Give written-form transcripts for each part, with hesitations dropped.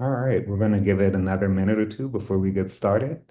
All right, we're going to give it another minute or two before we get started.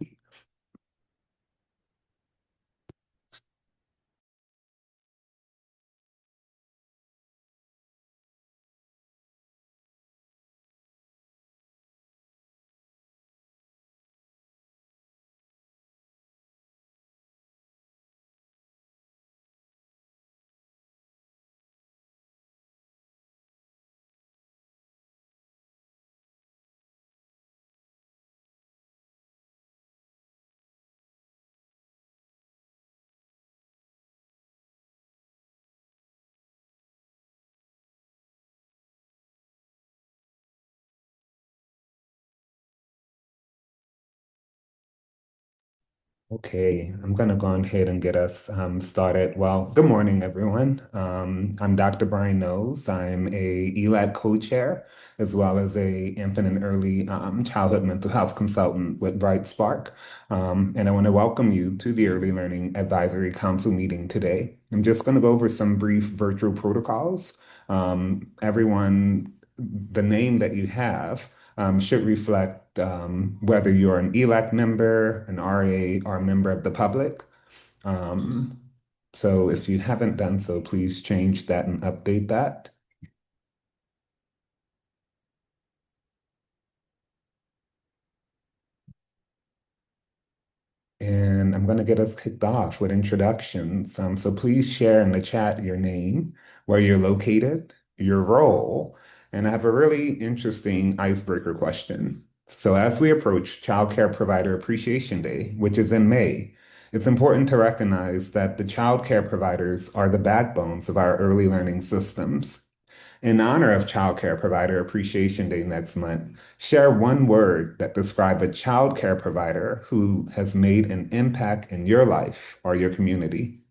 Okay, I'm going to go ahead and get us started. Well, good morning, everyone. I'm Dr. Brian Knowles. I'm a ELAC co-chair as well as a infant and early childhood mental health consultant with Bright Spark. And I want to welcome you to the Early Learning Advisory Council meeting today. I'm just going to go over some brief virtual protocols. Everyone, the name that you have should reflect whether you're an ELAC member, an RA, or a member of the public. Um, so if you haven't done so, please change that and update that. And I'm going to get us kicked off with introductions. So please share in the chat your name, where you're located, your role, and I have a really interesting icebreaker question. So as we approach Child Care Provider Appreciation Day, which is in May, it's important to recognize that the child care providers are the backbones of our early learning systems. In honor of Child Care Provider Appreciation Day next month, share one word that describes a child care provider who has made an impact in your life or your community.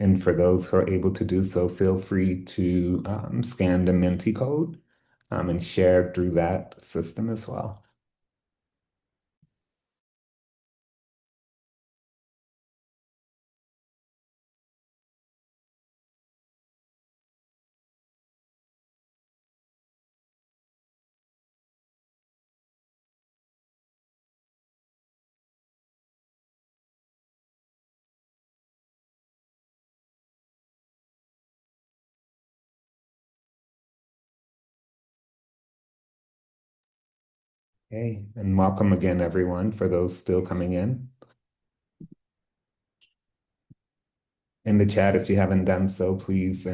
And for those who are able to do so, feel free to scan the Menti code and share through that system as well. Okay, and welcome again, everyone, for those still coming in. In the chat, if you haven't done so, please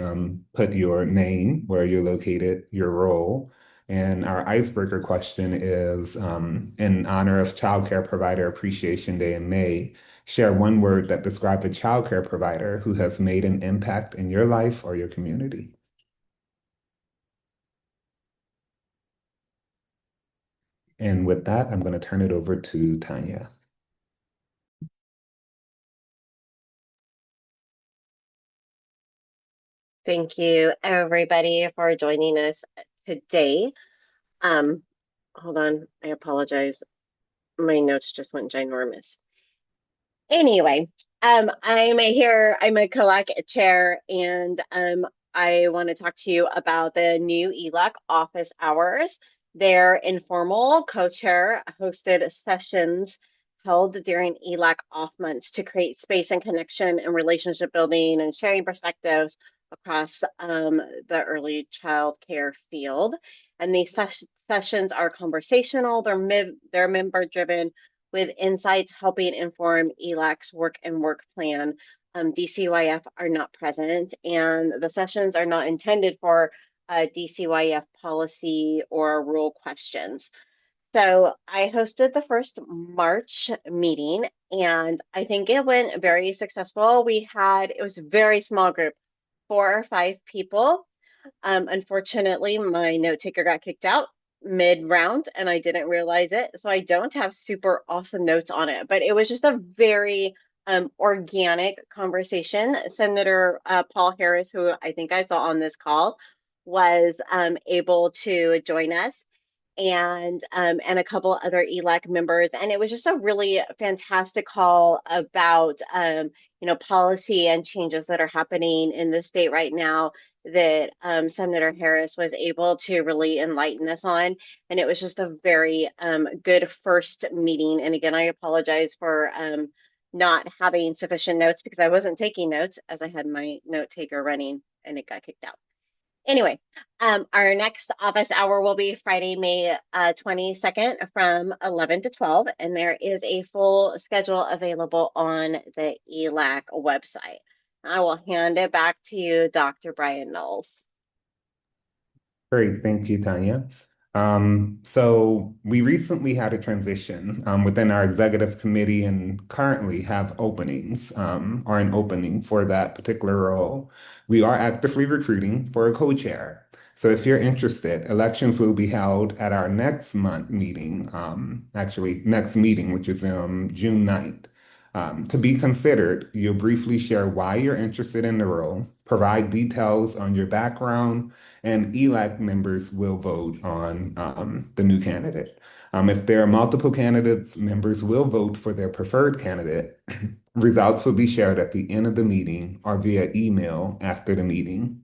put your name, where you're located, your role. And our icebreaker question is in honor of Child Care Provider Appreciation Day in May, share one word that describes a child care provider who has made an impact in your life or your community. And with that, I'm going to turn it over to Tanya. Thank you, everybody, for joining us today. Um, Hold on, I apologize. My notes just went ginormous. Anyway, I'm a COLAC chair, and I want to talk to you about the new ELAC office hours. They're informal, co-chair hosted sessions held during ELAC off months to create space and connection and relationship building and sharing perspectives across the early child care field. And these sessions are conversational, they're member driven with insights helping inform ELAC's work and work plan. DCYF are not present, and the sessions are not intended for DCYF policy or rule questions. So I hosted the first March meeting, and I think it went very successful. It was a very small group, 4 or 5 people. Unfortunately, my note taker got kicked out mid-round and I didn't realize it. So I don't have super awesome notes on it, but it was just a very organic conversation. Senator Paul Harris, who I think I saw on this call, was able to join us and a couple other ELAC members. And it was just a really fantastic call about policy and changes that are happening in the state right now that Senator Harris was able to really enlighten us on. And it was just a very good first meeting. And again, I apologize for not having sufficient notes because I wasn't taking notes as I had my note taker running and it got kicked out. Anyway, our next office hour will be Friday, May 22nd from 11 to 12, and there is a full schedule available on the ELAC website. I will hand it back to you, Dr. Brian Knowles. Great, thank you, Tanya. So we recently had a transition within our executive committee and currently have openings or an opening for that particular role. We are actively recruiting for a co-chair. So if you're interested, elections will be held at our next month meeting, actually next meeting, which is June 9th. To be considered, you'll briefly share why you're interested in the role, provide details on your background, and ELAC members will vote on the new candidate. If there are multiple candidates, members will vote for their preferred candidate. Results will be shared at the end of the meeting or via email after the meeting.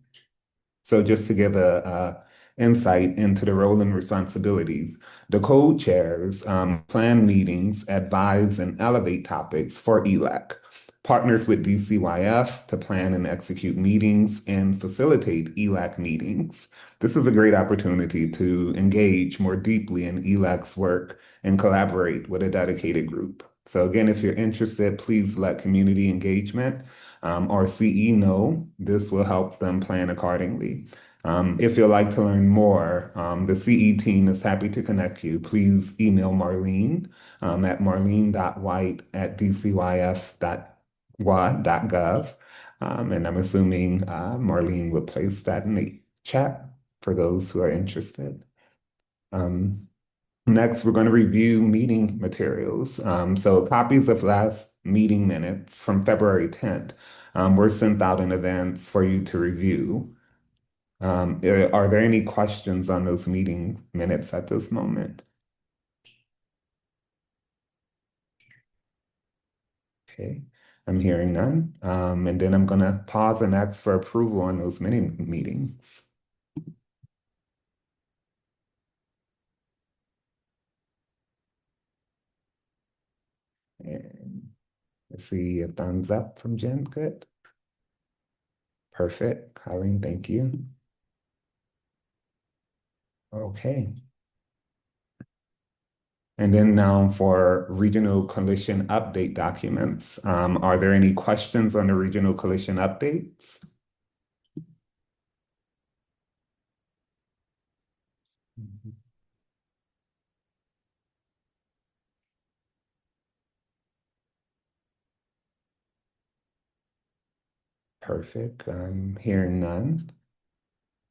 So just to give a insight into the role and responsibilities, the co-chairs plan meetings, advise, and elevate topics for ELAC, partners with DCYF to plan and execute meetings, and facilitate ELAC meetings. This is a great opportunity to engage more deeply in ELAC's work and collaborate with a dedicated group. So again, if you're interested, please let community engagement or CE know. This will help them plan accordingly. If you'd like to learn more, the CE team is happy to connect you. Please email Marlene at marlene.white@dcyf.wa.gov. And I'm assuming Marlene would place that in the chat for those who are interested. Um, Next, we're going to review meeting materials. So copies of last meeting minutes from February 10th were sent out in advance for you to review. Are there any questions on those meeting minutes at this moment? Okay, I'm hearing none. And then I'm going to pause and ask for approval on those mini meetings. And let's see a thumbs up from Jen. Good. Perfect. Colleen, thank you. Okay. And then now for regional coalition update documents. Are there any questions on the regional coalition updates? Mhm. Perfect. I'm hearing none.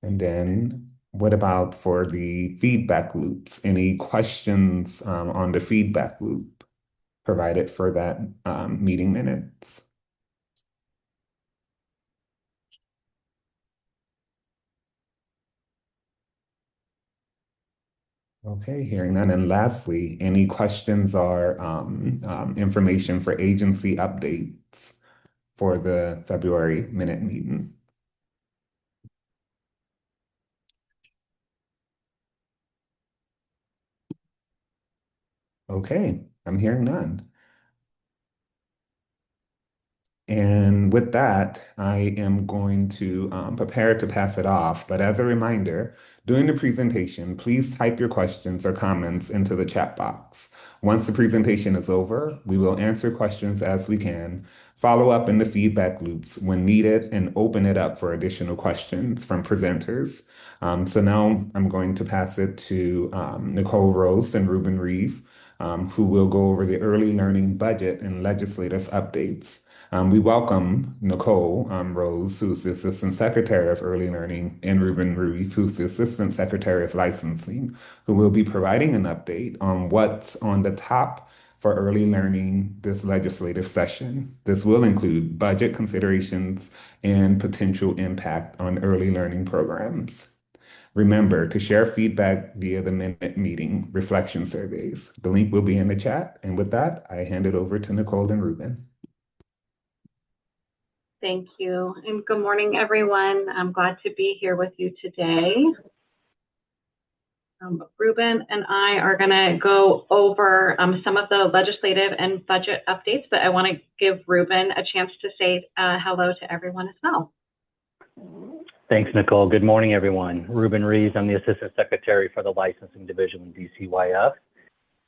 And then what about for the feedback loops? Any questions on the feedback loop provided for that meeting minutes? Okay, hearing none. And lastly, any questions or information for agency updates for the February minute meeting? Okay, I'm hearing none. And with that, I am going to prepare to pass it off. But as a reminder, during the presentation, please type your questions or comments into the chat box. Once the presentation is over, we will answer questions as we can, follow up in the feedback loops when needed, and open it up for additional questions from presenters. So now I'm going to pass it to Nicole Rose and Ruben Reeve, who will go over the early learning budget and legislative updates. We welcome Nicole Rose, who's the Assistant Secretary of Early Learning, and Ruben Reeve, who's the Assistant Secretary of Licensing, who will be providing an update on what's on the top for early learning this legislative session. This will include budget considerations and potential impact on early learning programs. Remember to share feedback via the Minute Meeting reflection surveys. The link will be in the chat. And with that, I hand it over to Nicole and Ruben. Thank you, and good morning, everyone. I'm glad to be here with you today. Ruben and I are going to go over some of the legislative and budget updates, but I want to give Ruben a chance to say hello to everyone as well. Thanks, Nicole. Good morning, everyone. Ruben Reeves, I'm the Assistant Secretary for the Licensing Division in DCYF.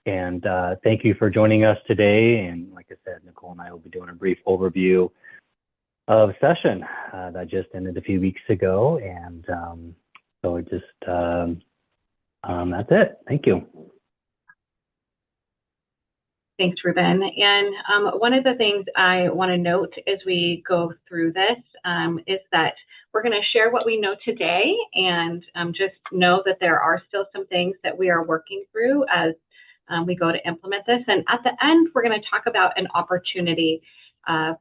And thank you for joining us today. And like I said, Nicole and I will be doing a brief overview of session that just ended a few weeks ago. And so it just, that's it. Thank you. Thanks, Ruben. And one of the things I want to note as we go through this is that we're going to share what we know today, and just know that there are still some things that we are working through as we go to implement this. And at the end, we're going to talk about an opportunity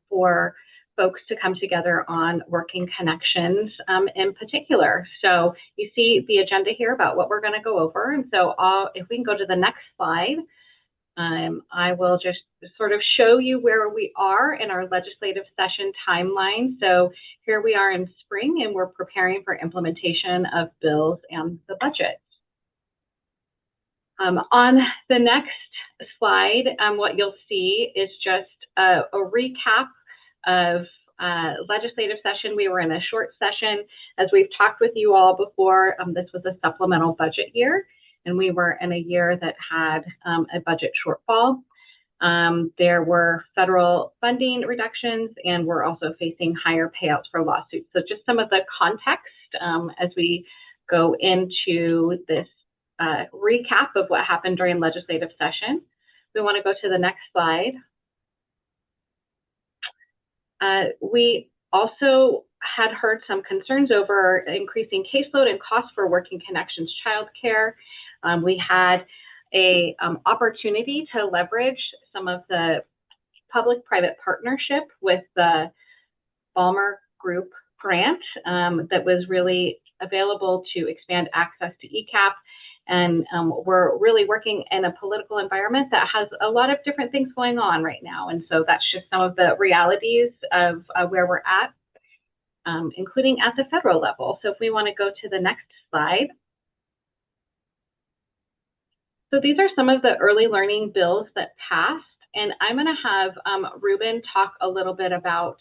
for folks to come together on working connections in particular. So you see the agenda here about what we're going to go over. And so if we can go to the next slide, I will just sort of show you where we are in our legislative session timeline. So here we are in spring, and we're preparing for implementation of bills and the budget. On the next slide, what you'll see is just a recap of legislative session. We were in a short session. As we've talked with you all before, this was a supplemental budget year, and we were in a year that had a budget shortfall. There were federal funding reductions, and we're also facing higher payouts for lawsuits. So just some of the context as we go into this recap of what happened during legislative session. We want to go to the next slide. We also had heard some concerns over increasing caseload and costs for working connections childcare. We had a opportunity to leverage some of the public-private partnership with the Balmer Group grant that was really available to expand access to ECAP. And we're really working in a political environment that has a lot of different things going on right now. And so that's just some of the realities of where we're at, including at the federal level. So if we want to go to the next slide. So these are some of the early learning bills that passed. And I'm going to have Ruben talk a little bit about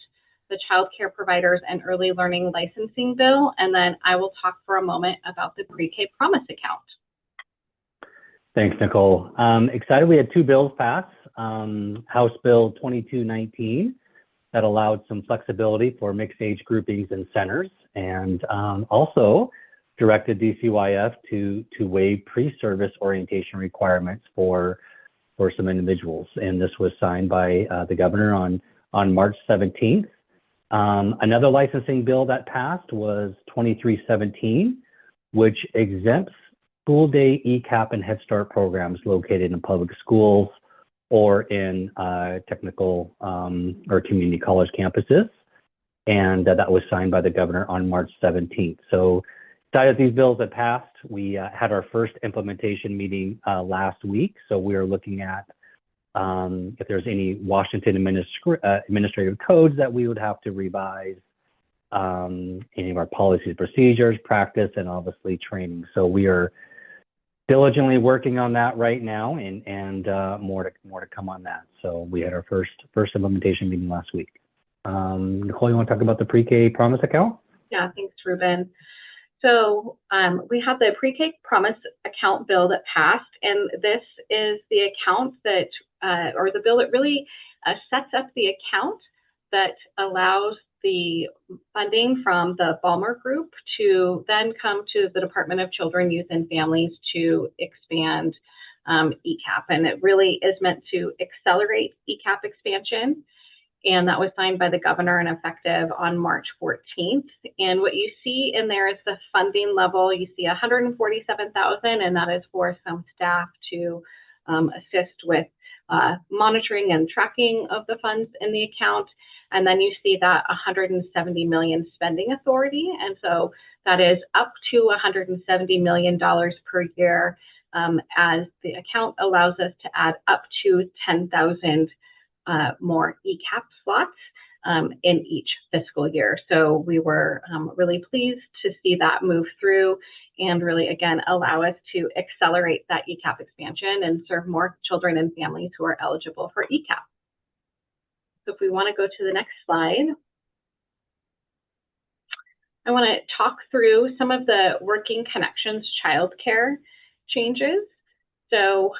the child care providers and early learning licensing bill. And then I will talk for a moment about the pre-K promise account. Thanks, Nicole. Excited we had two bills pass. House Bill 2219 that allowed some flexibility for mixed age groupings and centers, and also directed DCYF to waive pre-service orientation requirements for some individuals. And this was signed by the governor on March 17th. Another licensing bill that passed was 2317, which exempts school day ECAP and Head Start programs located in public schools or in technical or community college campuses. And that was signed by the governor on March 17th. So excited these bills have passed. We had our first implementation meeting last week. So we are looking at if there's any Washington administrative codes that we would have to revise, any of our policies, procedures, practice, and obviously training. So we are diligently working on that right now, and more to come on that. So we had our first implementation meeting last week. Nicole, you want to talk about the pre-K promise account? Yeah, thanks, Ruben. So we have the pre-K promise account bill that passed, and this is the account that, or the bill that really sets up the account that allows the funding from the Balmer Group to then come to the Department of Children, Youth, and Families to expand ECAP. And it really is meant to accelerate ECAP expansion. And that was signed by the governor and effective on March 14th. And what you see in there is the funding level. You see 147,000, and that is for some staff to assist with monitoring and tracking of the funds in the account. And then you see that 170 million spending authority. And so that is up to $170 million per year, as the account allows us to add up to 10,000 more ECAP slots in each fiscal year. So we were really pleased to see that move through and really, again, allow us to accelerate that ECAP expansion and serve more children and families who are eligible for ECAP. So if we want to go to the next slide, I want to talk through some of the Working Connections childcare changes. So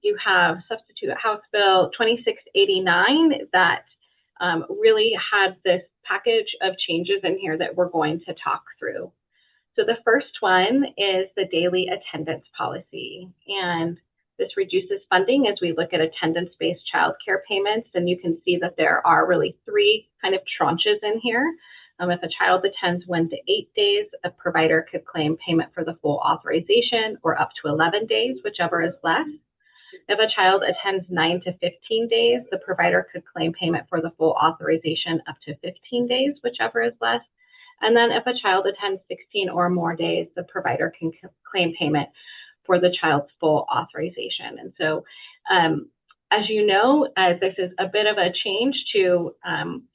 you have Substitute House Bill 2689 that really had this package of changes in here that we're going to talk through. So the first one is the daily attendance policy, and this reduces funding as we look at attendance-based childcare payments. And you can see that there are really three kind of tranches in here. If a child attends 1 to 8 days, a provider could claim payment for the full authorization, or up to 11 days, whichever is less. If a child attends 9 to 15 days, the provider could claim payment for the full authorization up to 15 days, whichever is less. And then if a child attends 16 or more days, the provider can claim payment for the child's full authorization. And so, as you know, this is a bit of a change to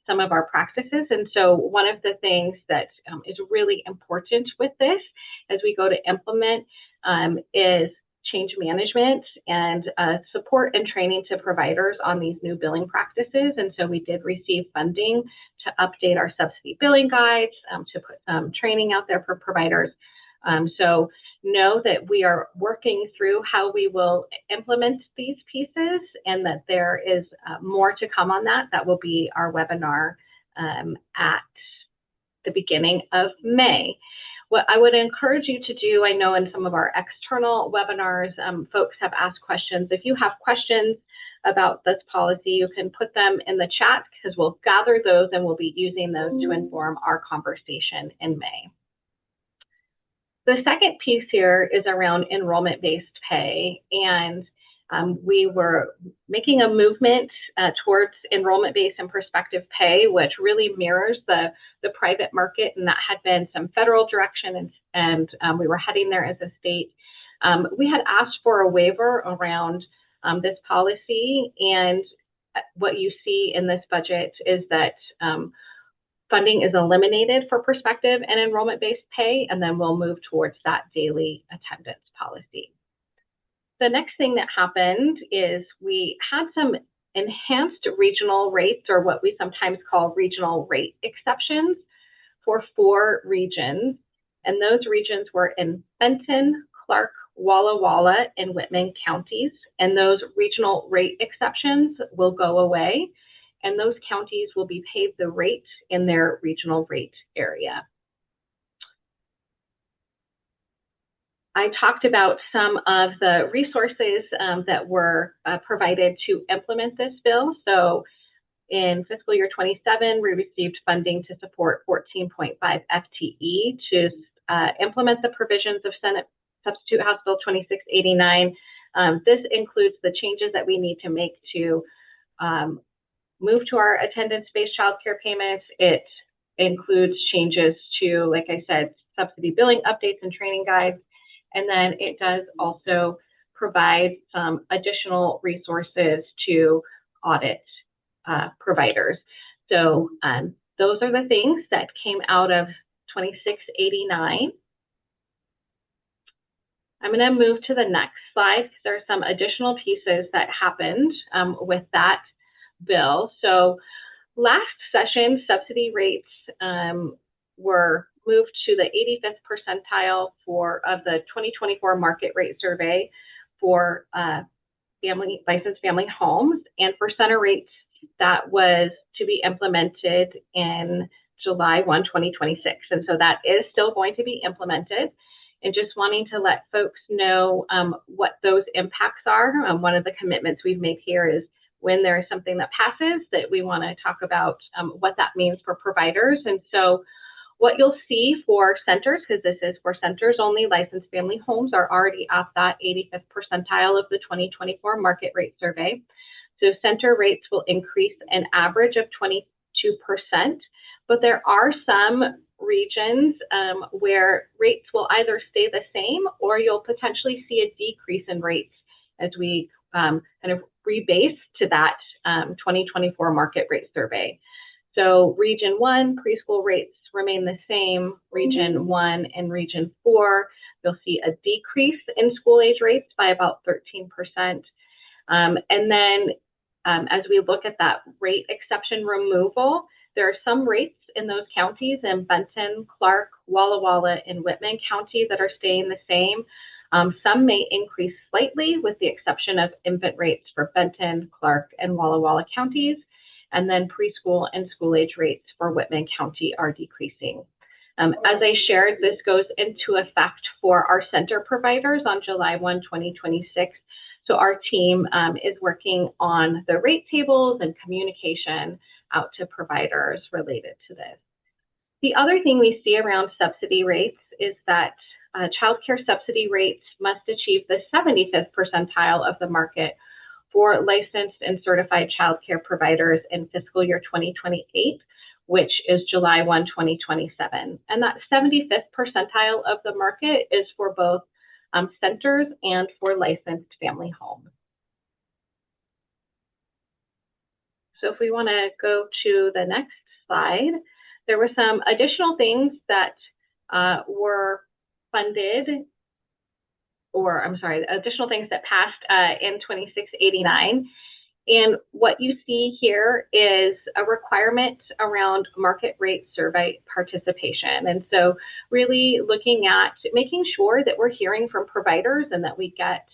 some of our practices. And so one of the things that is really important with this as we go to implement is change management and support and training to providers on these new billing practices. And so we did receive funding to update our subsidy billing guides, to put some training out there for providers. So know that we are working through how we will implement these pieces, and that there is more to come on that. That will be our webinar at the beginning of May. What I would encourage you to do, I know in some of our external webinars, folks have asked questions. If you have questions about this policy, you can put them in the chat, because we'll gather those and we'll be using those to inform our conversation in May. The second piece here is around enrollment-based pay, and we were making a movement towards enrollment-based and prospective pay, which really mirrors the private market, and that had been some federal direction, and we were heading there as a state. We had asked for a waiver around this policy, and what you see in this budget is that funding is eliminated for prospective and enrollment-based pay, and then we'll move towards that daily attendance policy. The next thing that happened is we had some enhanced regional rates, or what we sometimes call regional rate exceptions, for 4 regions. And those regions were in Benton, Clark, Walla Walla, and Whitman counties. And those regional rate exceptions will go away, and those counties will be paid the rate in their regional rate area. I talked about some of the resources that were provided to implement this bill. So in fiscal year 27, we received funding to support 14.5 FTE to implement the provisions of Senate Substitute House Bill 2689. This includes the changes that we need to make to move to our attendance-based childcare payments. It includes changes to, like I said, subsidy billing updates and training guides. And then it does also provide some additional resources to audit providers. So those are the things that came out of 2689. I'm going to move to the next slide, because there are some additional pieces that happened with that bill. So last session, subsidy rates were moved to the 85th percentile of the 2024 market rate survey for licensed family homes, and for center rates that was to be implemented in July 1, 2026. And so that is still going to be implemented. And just wanting to let folks know what those impacts are. One of the commitments we've made here is when there is something that passes, that we want to talk about what that means for providers. And so what you'll see for centers, because this is for centers only, licensed family homes are already at that 85th percentile of the 2024 market rate survey. So center rates will increase an average of 22%, but there are some regions where rates will either stay the same or you'll potentially see a decrease in rates as we kind of rebase to that 2024 market rate survey. So region 1, preschool rates remain the same. Region 1 and region 4, you'll see a decrease in school age rates by about 13%. And then as we look at that rate exception removal, there are some rates in those counties in Benton, Clark, Walla Walla, and Whitman County that are staying the same. Some may increase slightly with the exception of infant rates for Benton, Clark, and Walla Walla counties. And then preschool and school age rates for Whitman County are decreasing. As I shared, this goes into effect for our center providers on July 1, 2026. So our team is working on the rate tables and communication out to providers related to this. The other thing we see around subsidy rates is that childcare subsidy rates must achieve the 75th percentile of the market for licensed and certified childcare providers in fiscal year 2028, which is July 1, 2027. And that 75th percentile of the market is for both centers and for licensed family homes. So if we want to go to the next slide, there were some additional things that were funded, or I'm sorry, additional things that passed in 2689. And what you see here is a requirement around market rate survey participation. And so really looking at making sure that we're hearing from providers and that we get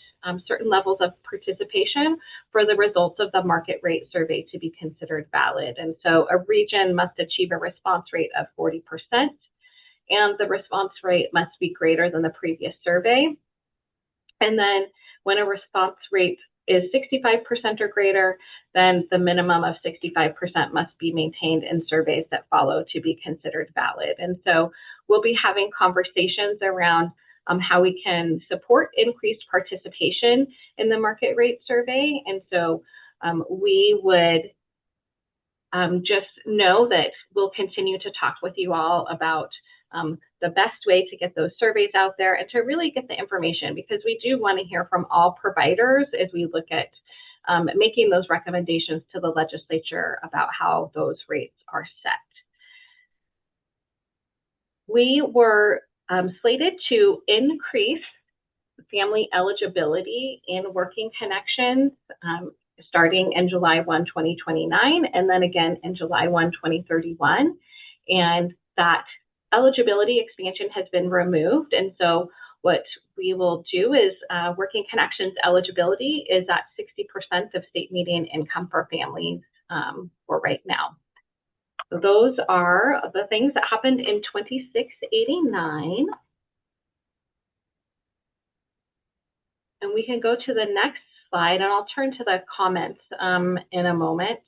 certain levels of participation for the results of the market rate survey to be considered valid. And so a region must achieve a response rate of 40%, and the response rate must be greater than the previous survey. And then when a response rate is 65% or greater, then the minimum of 65% must be maintained in surveys that follow to be considered valid. And so we'll be having conversations around how we can support increased participation in the market rate survey. And so we would just know that we'll continue to talk with you all about the best way to get those surveys out there and to really get the information, because we do want to hear from all providers as we look at making those recommendations to the legislature about how those rates are set. We were slated to increase family eligibility in working connections starting in July 1, 2029, and then again in July 1, 2031. And that eligibility expansion has been removed. And so what we will do is working connections eligibility is at 60% of state median income for families for right now. So those are the things that happened in 2689. And we can go to the next slide, and I'll turn to the comments in a moment.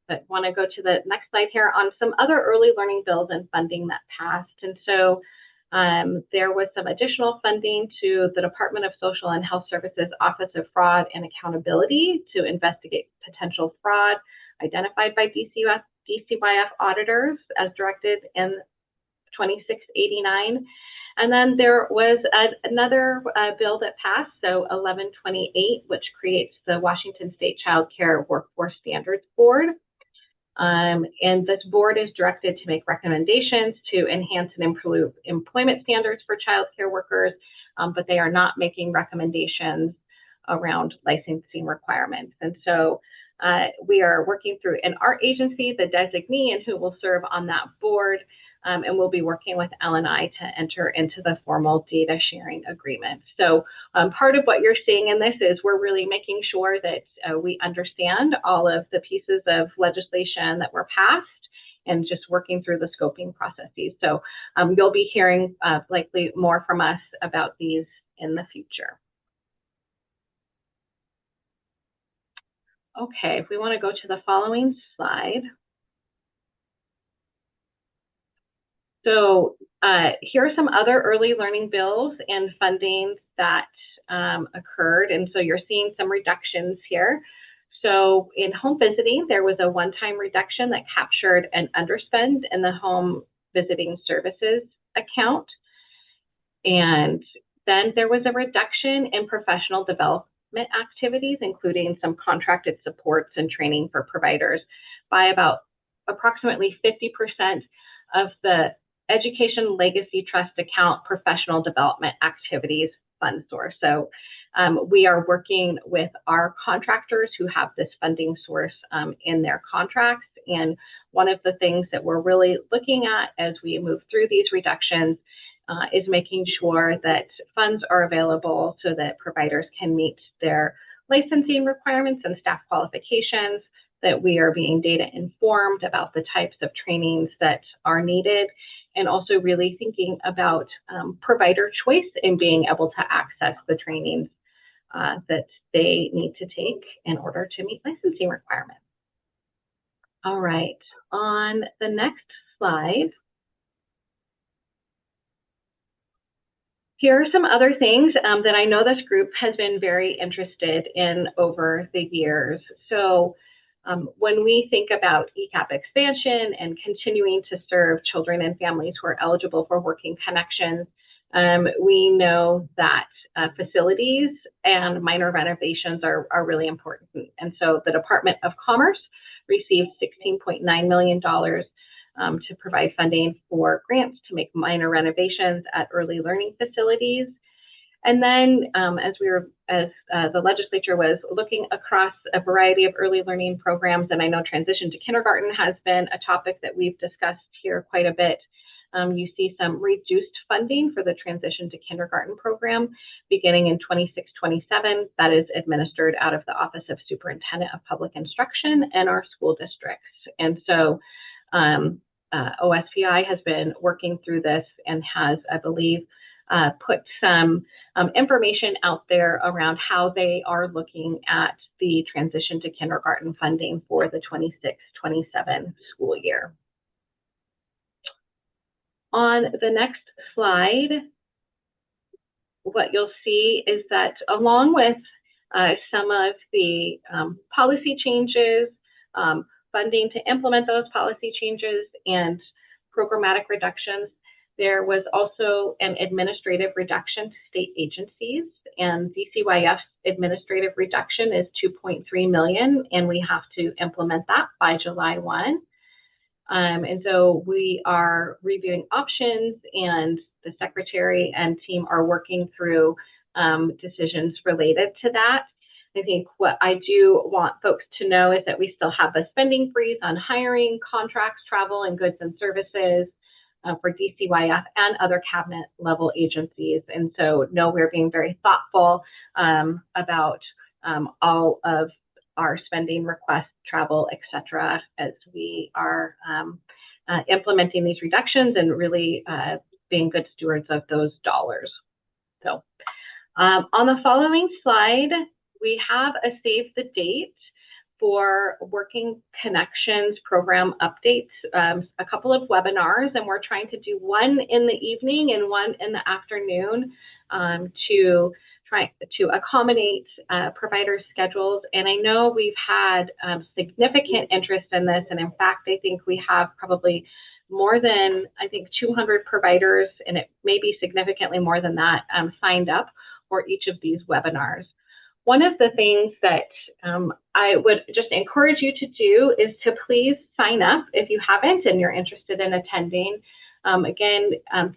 But want to go to the next slide here on some other early learning bills and funding that passed. And so there was some additional funding to the Department of Social and Health Services Office of Fraud and Accountability to investigate potential fraud identified by DCYF auditors as directed in 2689. And then there was another bill that passed, so 1128, which creates the Washington State Child Care Workforce Standards Board. And this board is directed to make recommendations to enhance and improve employment standards for child care workers, but they are not making recommendations around licensing requirements. And so we are working through in our agency, the designee and who will serve on that board and we'll be working with L&I to enter into the formal data sharing agreement. So part of what you're seeing in this is we're really making sure that we understand all of the pieces of legislation that were passed and just working through the scoping processes. So you'll be hearing likely more from us about these in the future. Okay, if we want to go to the following slide. So here are some other early learning bills and funding that occurred. And so you're seeing some reductions here. So in home visiting, there was a one-time reduction that captured an underspend in the home visiting services account. And then there was a reduction in professional development activities, including some contracted supports and training for providers by about approximately 50% of the Education Legacy Trust account professional development activities fund source. So we are working with our contractors who have this funding source in their contracts. And one of the things that we're really looking at as we move through these reductions is making sure that funds are available so that providers can meet their licensing requirements and staff qualifications, that we are being data informed about the types of trainings that are needed, and also really thinking about provider choice in being able to access the trainings that they need to take in order to meet licensing requirements. All right, on the next slide, here are some other things that I know this group has been very interested in over the years. So when we think about ECAP expansion and continuing to serve children and families who are eligible for working connections, we know that facilities and minor renovations are really important. And so the Department of Commerce received $16.9 million to provide funding for grants to make minor renovations at early learning facilities. And then as the legislature was looking across a variety of early learning programs, and I know transition to kindergarten has been a topic that we've discussed here quite a bit, you see some reduced funding for the transition to kindergarten program beginning in 26-27 that is administered out of the Office of Superintendent of Public Instruction and our school districts. And so OSPI has been working through this and has, I believe, put some information out there around how they are looking at the transition to kindergarten funding for the 26-27 school year. On the next slide, what you'll see is that along with some of the policy changes, funding to implement those policy changes, and programmatic reductions, there was also an administrative reduction to state agencies, and DCYF's administrative reduction is $2.3 million, and we have to implement that by July 1. And so we are reviewing options, and the secretary and team are working through decisions related to that. I think what I do want folks to know is that we still have a spending freeze on hiring, contracts, travel, and goods and services for DCYF and other cabinet level agencies. And so no, we're being very thoughtful about all of our spending requests, travel, et cetera, as we are implementing these reductions and really being good stewards of those dollars. So on the following slide, we have a save the date for Working Connections program updates, a couple of webinars, and we're trying to do one in the evening and one in the afternoon to try to accommodate provider schedules. And I know we've had significant interest in this, and in fact, I think we have probably more than, 200 providers, and it may be significantly more than that, signed up for each of these webinars. One of the things that I would just encourage you to do is to please sign up if you haven't and you're interested in attending. Again,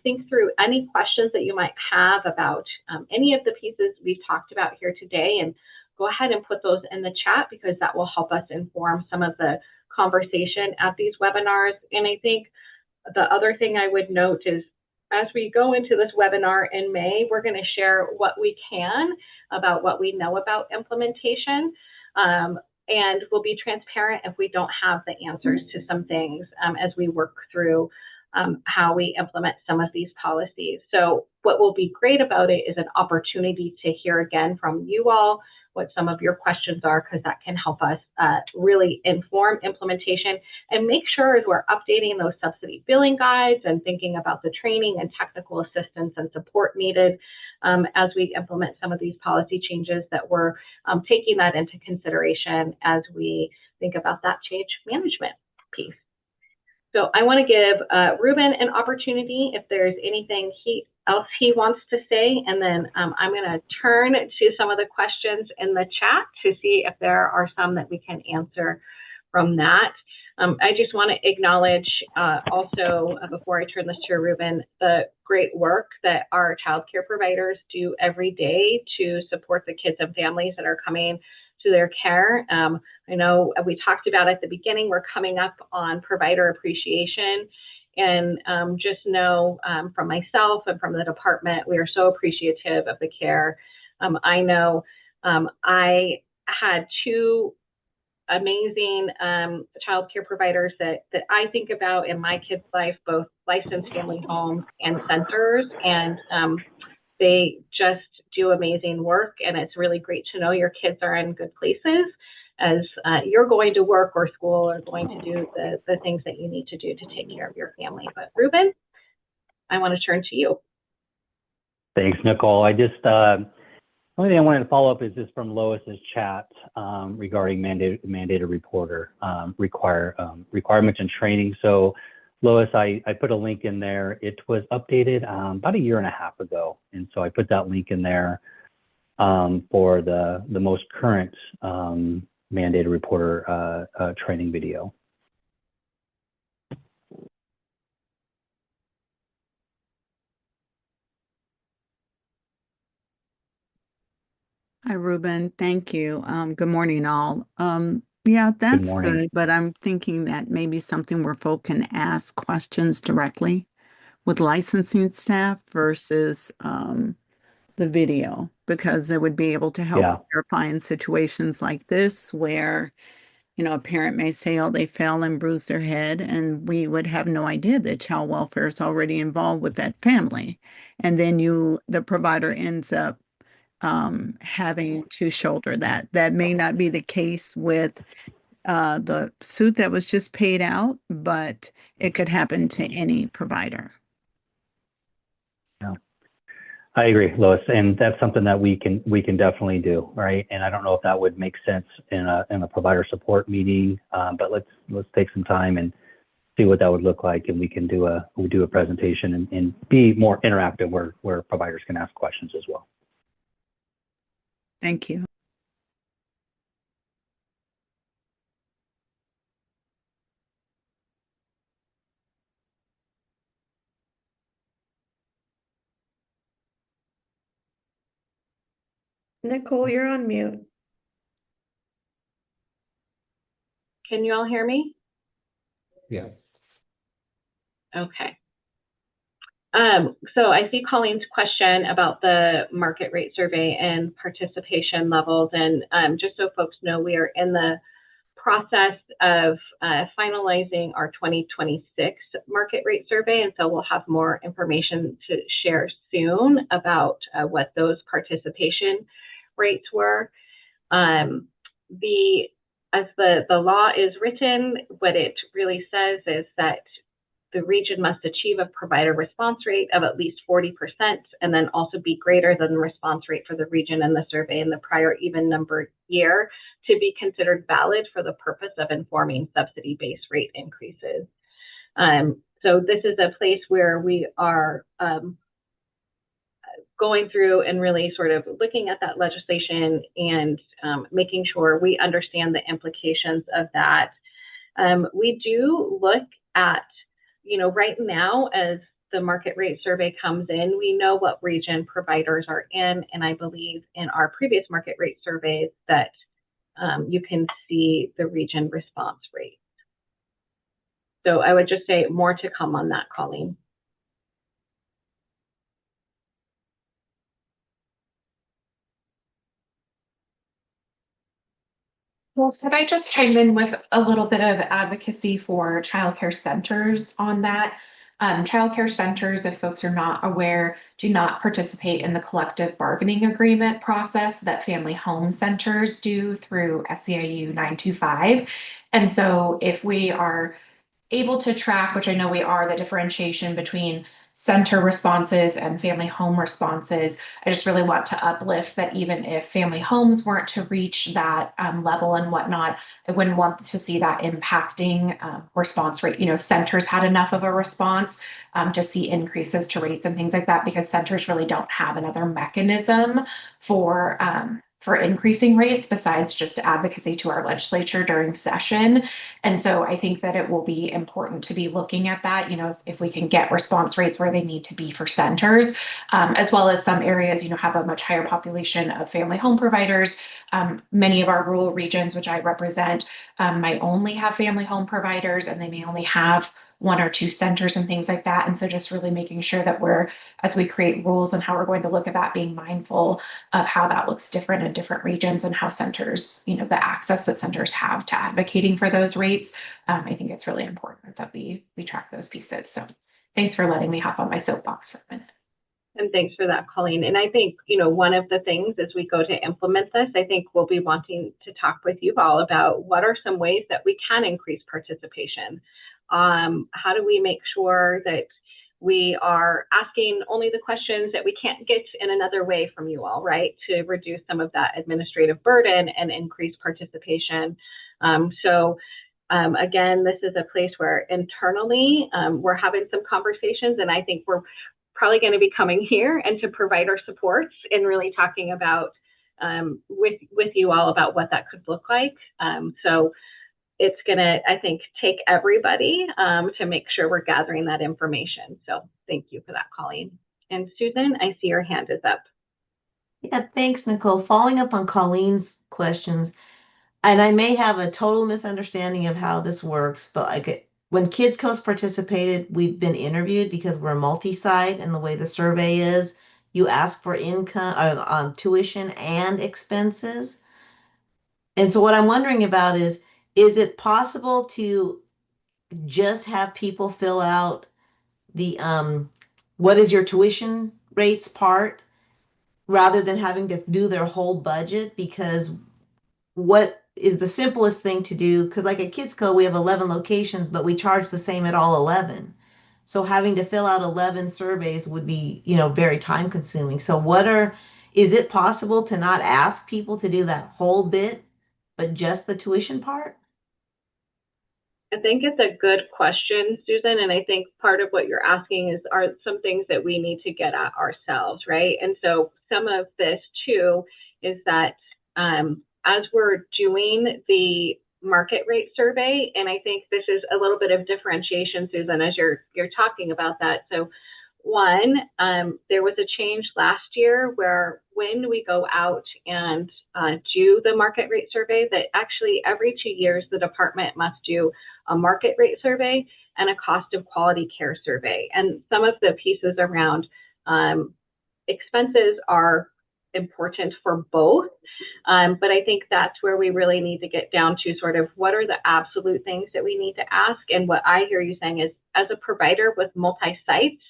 think through any questions that you might have about any of the pieces we've talked about here today, and go ahead and put those in the chat because that will help us inform some of the conversation at these webinars. And I think The other thing I would note is as we go into this webinar in May, we're going to share what we can about what we know about implementation. And we'll be transparent if we don't have the answers to some things as we work through how we implement some of these policies. So what will be great about it is an opportunity to hear again from you all what some of your questions are, because that can help us really inform implementation and make sure as we're updating those subsidy billing guides and thinking about the training and technical assistance and support needed as we implement some of these policy changes, that we're taking that into consideration as we think about that change management piece. So I want to give Ruben an opportunity if there's anything else he wants to say, and then I'm going to turn to some of the questions in the chat to see if there are some that we can answer from that. I just want to acknowledge also, before I turn this to Ruben, the great work that our childcare providers do every day to support the kids and families that are coming to their care. I know we talked about at the beginning, we're coming up on provider appreciation, and just know from myself and from the department, we are so appreciative of the care. I know I had two amazing child care providers that I think about in my kids' life, both licensed family homes and centers, and they just do amazing work, and it's really great to know your kids are in good places as you're going to work or school or going to do the things that you need to do to take care of your family. But Ruben, I want to turn to you. Thanks, Nicole. I just, only thing I wanted to follow up is just from Lois's chat regarding mandated reporter requirements and training. So Lois, I put a link in there. It was updated about a year and a half ago. And so I put that link in there for the most current mandated reporter training video. Hi, Ruben. Thank you. Good morning, all. Yeah, that's good, but I'm thinking that maybe something where folk can ask questions directly with licensing staff versus the video, because they would be able to help clarify in situations like this where, you know, a parent may say, oh, they fell and bruised their head, and we would have no idea that child welfare is already involved with that family. And then the provider ends up having to shoulder that. That may not be the case with the suit that was just paid out, but it could happen to any provider. Yeah, I agree, Lois, and that's something that we can definitely do, right? And I don't know if that would make sense in a provider support meeting, but let's take some time and see what that would look like, and we do a presentation and be more interactive where providers can ask questions as well. Thank you. Nicole, you're on mute. Can you all hear me? Yeah. Okay. So I see Colleen's question about the market rate survey and participation levels. And just so folks know, we are in the process of finalizing our 2026 market rate survey. And so we'll have more information to share soon about what those participation rates were. As the law is written, what it really says is that the region must achieve a provider response rate of at least 40% and then also be greater than the response rate for the region and the survey in the prior even numbered year to be considered valid for the purpose of informing subsidy-based rate increases. So this is a place where we are going through and really sort of looking at that legislation and making sure we understand the implications of that. We do look at, you know, right now as the market rate survey comes in, we know what region providers are in. And I believe in our previous market rate surveys that you can see the region response rate. So I would just say more to come on that, Colleen. Well, could I just chime in with a little bit of advocacy for childcare centers on that? Childcare centers, if folks are not aware, do not participate in the collective bargaining agreement process that family home centers do through SEIU 925. And so if we are able to track, which I know we are, the differentiation between center responses and family home responses. I just really want to uplift that even if family homes weren't to reach that level and whatnot, I wouldn't want to see that impacting response rate. You know, if centers had enough of a response to see increases to rates and things like that, because centers really don't have another mechanism for increasing rates besides just advocacy to our legislature during session. And so I think that it will be important to be looking at that, you know, if we can get response rates where they need to be for centers, as well as some areas, you know, have a much higher population of family home providers. Many of our rural regions, which I represent, might only have family home providers, and they may only have one or two centers and things like that. And so just really making sure that we're, as we create rules and how we're going to look at that, being mindful of how that looks different in different regions and how centers, you know, the access that centers have to advocating for those rates. I think it's really important that we track those pieces. So thanks for letting me hop on my soapbox for a minute. And thanks for that, Colleen. And I think, you know, one of the things as we go to implement this, I think we'll be wanting to talk with you all about what are some ways that we can increase participation. How do we make sure that we are asking only the questions that we can't get in another way from you all, right? To reduce some of that administrative burden and increase participation. Again, this is a place where internally we're having some conversations, and I think we're probably going to be coming here and to provide our supports and really talking about with you all about what that could look like. So it's going to, I think, take everybody to make sure we're gathering that information. So thank you for that, Colleen. And Susan, I see your hand is up. Yeah, thanks, Nicole. Following up on Colleen's questions, and I may have a total misunderstanding of how this works, but like when Kids Coast participated, we've been interviewed because we're multi-site, and the way the survey is, you ask for income on tuition and expenses. And so what I'm wondering about is it possible to just have people fill out the what is your tuition rates part rather than having to do their whole budget? Because what is the simplest thing to do? Because like at Kids Co, we have 11 locations, but we charge the same at all 11. So having to fill out 11 surveys would be, you know, very time consuming. So is it possible to not ask people to do that whole bit, but just the tuition part? I think it's a good question, Susan. And I think part of what you're asking are some things that we need to get at ourselves, right? And so some of this too is that as we're doing the market rate survey, and I think this is a little bit of differentiation, Susan, as you're talking about that. So one, there was a change last year where when we go out and do the market rate survey, that actually every 2 years the department must do a market rate survey and a cost of quality care survey. And some of the pieces around expenses are important for both. But I think that's where we really need to get down to sort of what are the absolute things that we need to ask. And what I hear you saying is, as a provider with multi-sites,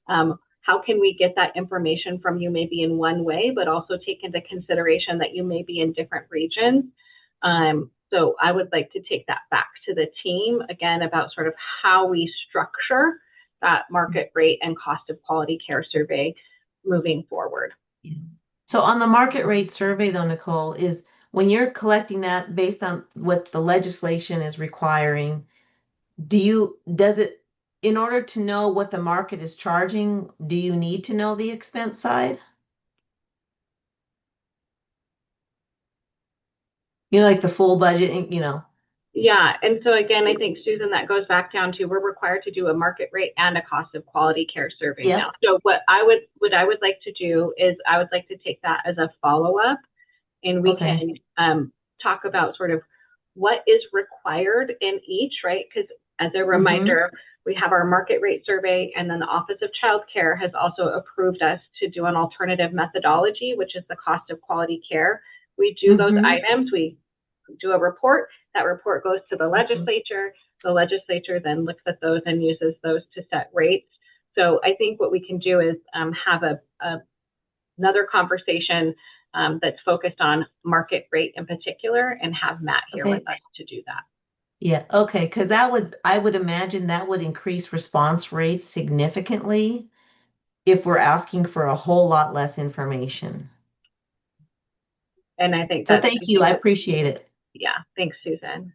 how can we get that information from you maybe in one way, but also take into consideration that you may be in different regions. So I would like to take that back to the team again about sort of how we structure that market rate and cost of quality care survey moving forward. So on the market rate survey though, Nicole, is when you're collecting that based on what the legislation is requiring, in order to know what the market is charging, do you need to know the expense side? You know, like the full budget, you know. Yeah, and so again, I think, Susan, that goes back down to we're required to do a market rate and a cost of quality care survey now. So what I would like to do is I would like to take that as a follow-up, and we can talk about sort of what is required in each, right? Because As a reminder, we have our market rate survey, and then the Office of Child Care has also approved us to do an alternative methodology, which is the cost of quality care. We do those items, we do a report, that report goes to the legislature. The legislature then looks at those and uses those to set rates. So I think what we can do is have another conversation that's focused on market rate in particular, and have Matt here with us to do that. Yeah, okay, because I would imagine that would increase response rates significantly if we're asking for a whole lot less information. And I think so. Thank you. I appreciate it. Yeah, thanks, Susan.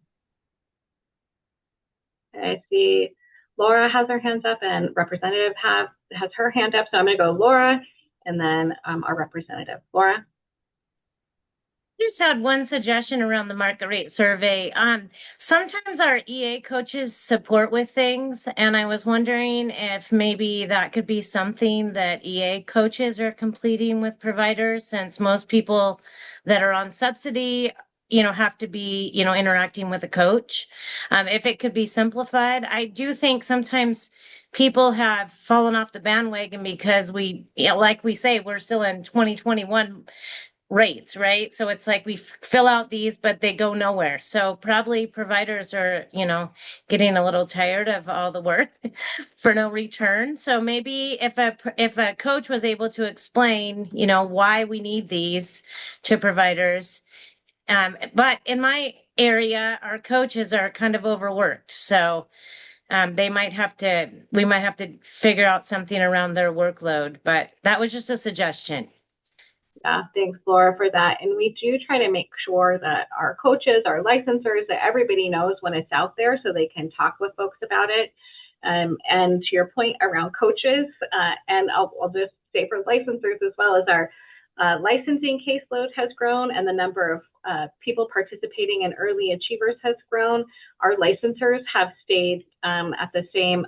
I see Laura has her hands up, and Representative has her hand up. So I'm going to go Laura, and then our representative. Laura. Just had one suggestion around the market rate survey. Sometimes our EA coaches support with things, and I was wondering if maybe that could be something that EA coaches are completing with providers, since most people that are on subsidy, have to be, interacting with a coach. If it could be simplified, I do think sometimes people have fallen off the bandwagon because like we say, we're still in 2021 rates, right? So it's like we fill out these, but they go nowhere. So probably providers are, getting a little tired of all the work for no return. So maybe if a coach was able to explain, why we need these to providers. But in my area, our coaches are kind of overworked. So we might have to figure out something around their workload, but that was just a suggestion. Yeah, thanks, Laura, for that. And we do try to make sure that our coaches, our licensors, that everybody knows when it's out there so they can talk with folks about it. And to your point around coaches, and I'll just say for licensors as well, as our licensing caseload has grown and the number of people participating in early achievers has grown, our licensors have stayed at the same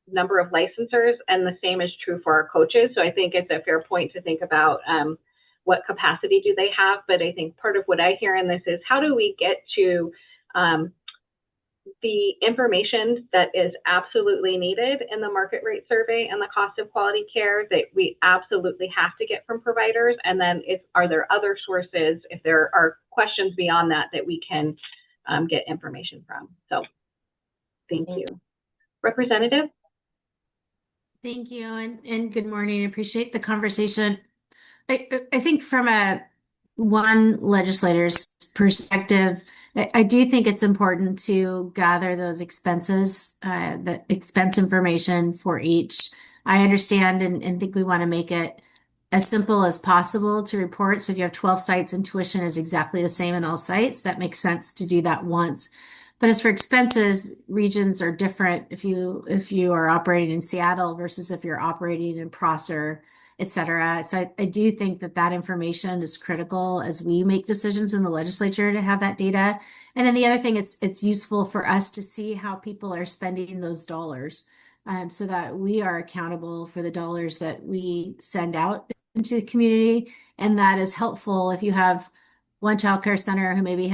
number of licensors, and the same is true for our coaches. So I think it's a fair point to think about what capacity do they have. But I think part of what I hear in this is, how do we get to the information that is absolutely needed in the market rate survey and the cost of quality care that we absolutely have to get from providers? And then are there other sources, if there are questions beyond that, that we can get information from? So thank you. Representative? Thank you, and good morning. I appreciate the conversation. I think from one legislator's perspective, I do think it's important to gather those expenses, the expense information for each. I understand and think we want to make it as simple as possible to report. So if you have 12 sites and tuition is exactly the same in all sites, that makes sense to do that once. But as for expenses, regions are different if you are operating in Seattle versus if you're operating in Prosser, et cetera. So I do think that information is critical as we make decisions in the legislature to have that data. And then the other thing, it's useful for us to see how people are spending those dollars, so that we are accountable for the dollars that we send out into the community. And that is helpful if you have one child care center who maybe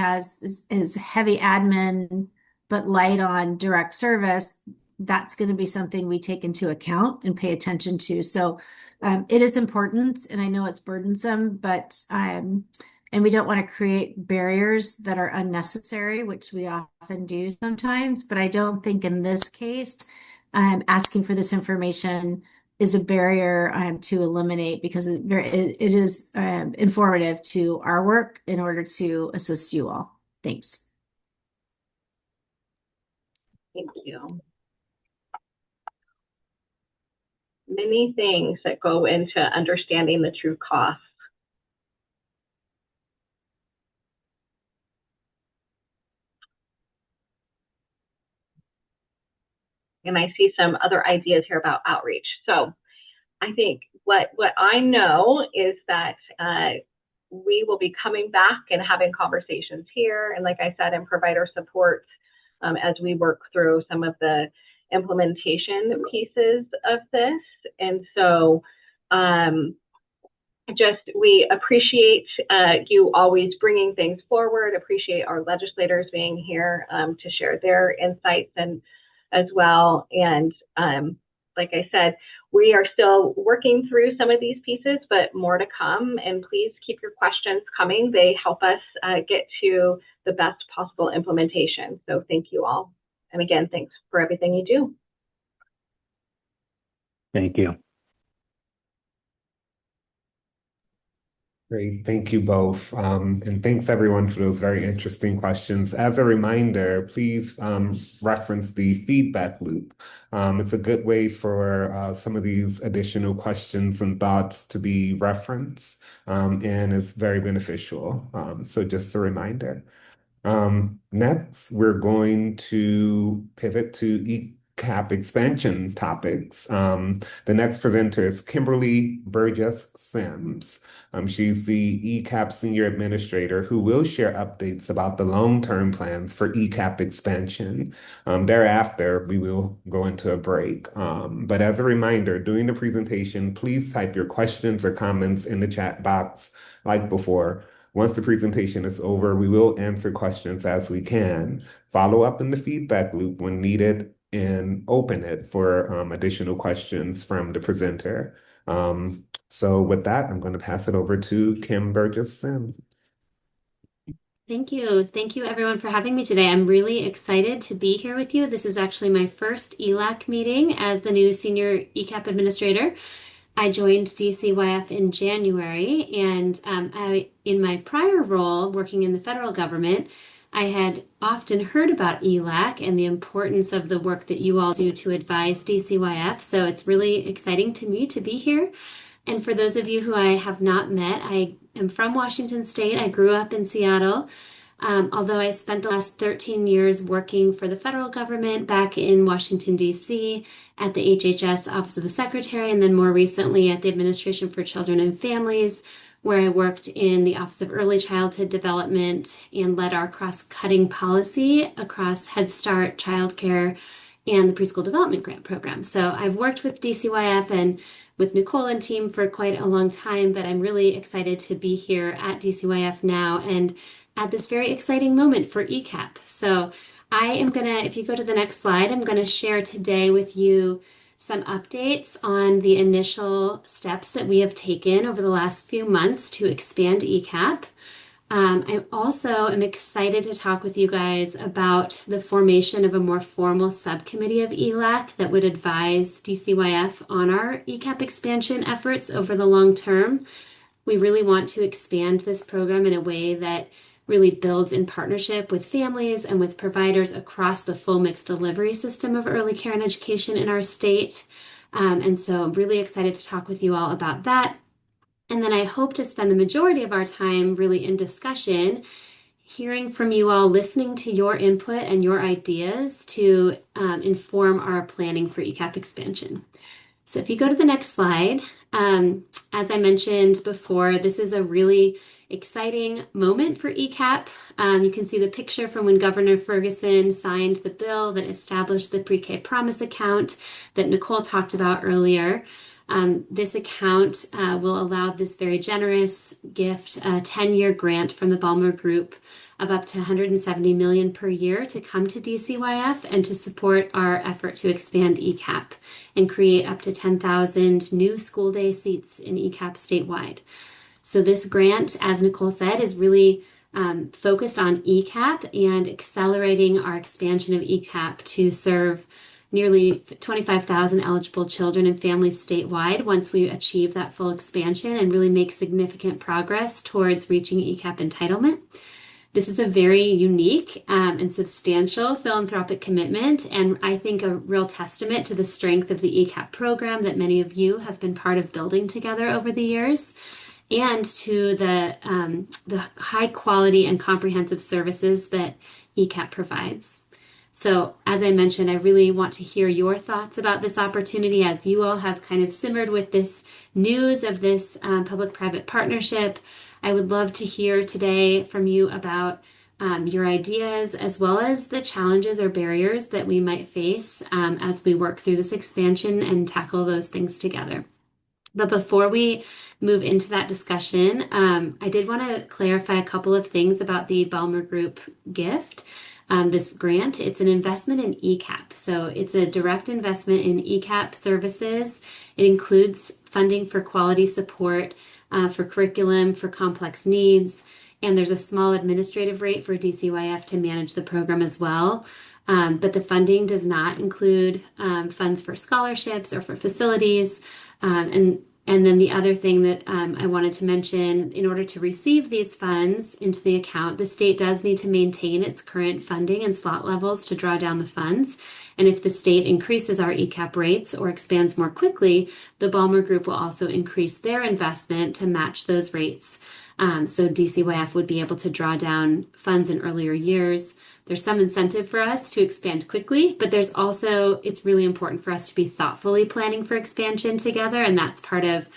is heavy admin but light on direct service. That's going to be something we take into account and pay attention to. So it is important, and I know it's burdensome, but and we don't want to create barriers that are unnecessary, which we often do sometimes. But I don't think in this case, asking for this information is a barrier to eliminate, because it is informative to our work in order to assist you all. Thanks. Thank you. Many things that go into understanding the true costs. And I see some other ideas here about outreach. So I think what I know is that we will be coming back and having conversations here. And like I said, in provider support, as we work through some of the implementation pieces of this. And so we appreciate you always bringing things forward, appreciate our legislators being here to share their insights and as well. And like I said, we are still working through some of these pieces, but more to come. And please keep your questions coming. They help us get to the best possible implementation. So thank you all. And again, thanks for everything you do. Thank you. Great, thank you both. And thanks everyone for those very interesting questions. As a reminder, please reference the feedback loop. It's a good way for some of these additional questions and thoughts to be referenced, and it's very beneficial. So just a reminder. Next, we're going to pivot to ECAP expansion topics. The next presenter is Kimberly Burgess Sims. She's the ECAP Senior Administrator who will share updates about the long-term plans for ECAP expansion. Thereafter, we will go into a break. But as a reminder, during the presentation, please type your questions or comments in the chat box like before. Once the presentation is over, we will answer questions as we can, follow up in the feedback loop when needed, and open it for additional questions from the presenter. So with that, I'm going to pass it over to Kim Burgess-Sims. Thank you. Thank you everyone for having me today. I'm really excited to be here with you. This is actually my first ELAC meeting as the new Senior ECAP Administrator. I joined DCYF in January, and in my prior role working in the federal government, I had often heard about ELAC and the importance of the work that you all do to advise DCYF. So it's really exciting to me to be here. And for those of you who I have not met, I am from Washington State. I grew up in Seattle. Although I spent the last 13 years working for the federal government back in Washington, D.C., at the HHS Office of the Secretary, and then more recently at the Administration for Children and Families, where I worked in the Office of Early Childhood Development and led our cross-cutting policy across Head Start, childcare, and the Preschool Development Grant Program. So I've worked with DCYF and with Nicole and team for quite a long time, but I'm really excited to be here at DCYF now and at this very exciting moment for ECAP. So I am gonna, if you go to the next slide, I'm gonna share today with you some updates on the initial steps that we have taken over the last few months to expand ECAP. I also am excited to talk with you guys about the formation of a more formal subcommittee of ELAC that would advise DCYF on our ECAP expansion efforts over the long term. We really want to expand this program in a way that really builds in partnership with families and with providers across the full mixed delivery system of early care and education in our state. And so I'm really excited to talk with you all about that. And then I hope to spend the majority of our time really in discussion, hearing from you all, listening to your input and your ideas to inform our planning for ECAP expansion. So if you go to the next slide, as I mentioned before, this is a really exciting moment for ECAP. You can see the picture from when Governor Ferguson signed the bill that established the Pre-K Promise account that Nicole talked about earlier. This account will allow this very generous gift, a 10-year grant from the Balmer Group of up to $170 million per year to come to DCYF and to support our effort to expand ECAP and create up to 10,000 new school day seats in ECAP statewide. So this grant, as Nicole said, is really focused on ECAP and accelerating our expansion of ECAP to serve nearly 25,000 eligible children and families statewide once we achieve that full expansion and really make significant progress towards reaching ECAP entitlement. This is a very unique and substantial philanthropic commitment, and I think a real testament to the strength of the ECAP program that many of you have been part of building together over the years, and to the high quality and comprehensive services that ECAP provides. So as I mentioned, I really want to hear your thoughts about this opportunity as you all have kind of simmered with this news of this public-private partnership. I would love to hear today from you about your ideas as well as the challenges or barriers that we might face as we work through this expansion and tackle those things together. But before we move into that discussion, I did want to clarify a couple of things about the Balmer Group gift. This grant, it's an investment in ECAP. So it's a direct investment in ECAP services. It includes funding for quality support, for curriculum, for complex needs, and there's a small administrative rate for DCYF to manage the program as well. But the funding does not include funds for scholarships or for facilities. And then the other thing that I wanted to mention, in order to receive these funds into the account, the state does need to maintain its current funding and slot levels to draw down the funds. And if the state increases our ECAP rates or expands more quickly, the Balmer Group will also increase their investment to match those rates. So DCYF would be able to draw down funds in earlier years. There's some incentive for us to expand quickly, but there's also, it's really important for us to be thoughtfully planning for expansion together. And that's part of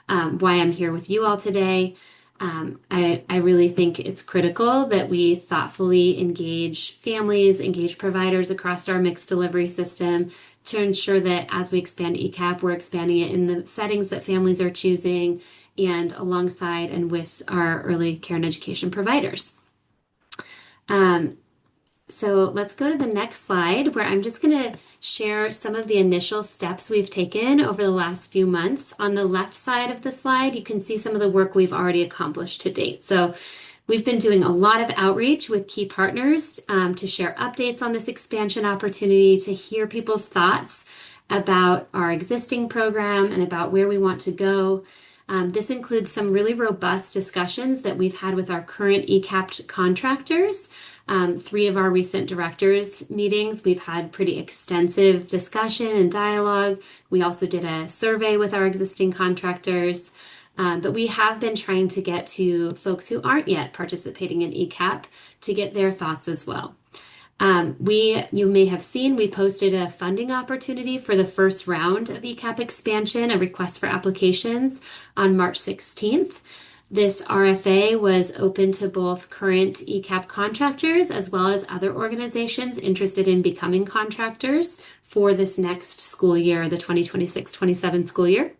why I'm here with you all today. I really think it's critical that we thoughtfully engage families, engage providers across our mixed delivery system to ensure that as we expand ECAP, we're expanding it in the settings that families are choosing and alongside and with our early care and education providers. So let's go to the next slide where I'm just going to share some of the initial steps we've taken over the last few months. On the left side of the slide, you can see some of the work we've already accomplished to date. So we've been doing a lot of outreach with key partners to share updates on this expansion opportunity, to hear people's thoughts about our existing program and about where we want to go. This includes some really robust discussions that we've had with our current ECAP contractors. 3 of our recent directors meetings, we've had pretty extensive discussion and dialogue. We also did a survey with our existing contractors, but we have been trying to get to folks who aren't yet participating in ECAP to get their thoughts as well. You may have seen, we posted a funding opportunity for the first round of ECAP expansion, a request for applications on March 16th. This RFA was open to both current ECAP contractors as well as other organizations interested in becoming contractors for this next school year, the 2026-27 school year.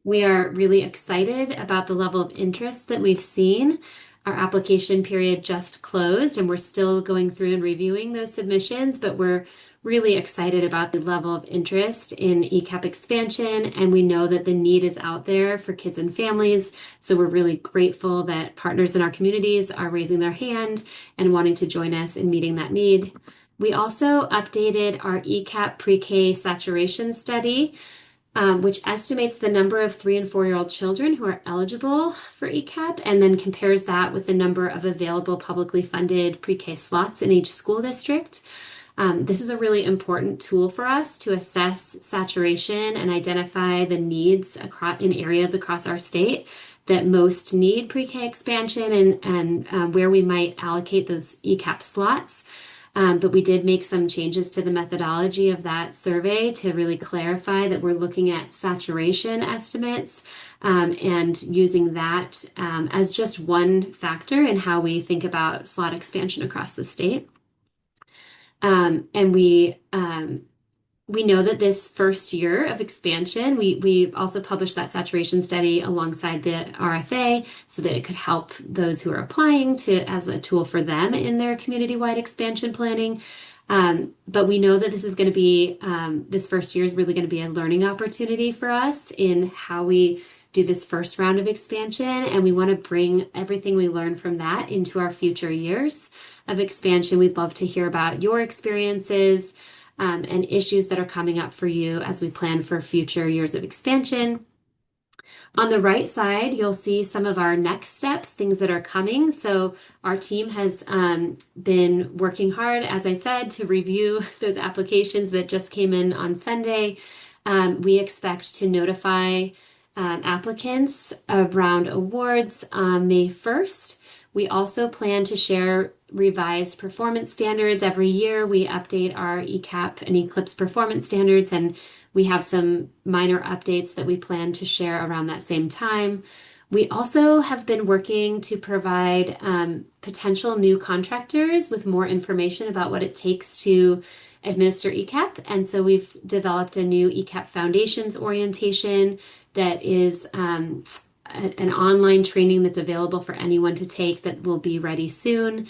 We are really excited about the level of interest that we've seen. Our application period just closed and we're still going through and reviewing those submissions, but we're really excited about the level of interest in ECAP expansion, and we know that the need is out there for kids and families. So we're really grateful that partners in our communities are raising their hand and wanting to join us in meeting that need. We also updated our ECAP pre-K saturation study, which estimates the number of 3- and 4-year-old children who are eligible for ECAP and then compares that with the number of available publicly funded pre-K slots in each school district. This is a really important tool for us to assess saturation and identify the needs in areas across our state that most need pre-K expansion and where we might allocate those ECAP slots. But we did make some changes to the methodology of that survey to really clarify that we're looking at saturation estimates and using that as just one factor in how we think about slot expansion across the state. And we know that this first year of expansion, we also published that saturation study alongside the RFA so that it could help those who are applying as a tool for them in their community-wide expansion planning. But we know that this is going to be, this first year is really going to be a learning opportunity for us in how we do this first round of expansion. And we want to bring everything we learn from that into our future years of expansion. We'd love to hear about your experiences and issues that are coming up for you as we plan for future years of expansion. On the right side, you'll see some of our next steps, things that are coming. So our team has been working hard, as I said, to review those applications that just came in on Sunday. We expect to notify applicants around awards on May 1st. We also plan to share revised performance standards every year. We update our ECAP and ECLIPS performance standards, and we have some minor updates that we plan to share around that same time. We also have been working to provide potential new contractors with more information about what it takes to administer ECAP. And so we've developed a new ECAP Foundations orientation that is an online training that's available for anyone to take that will be ready soon.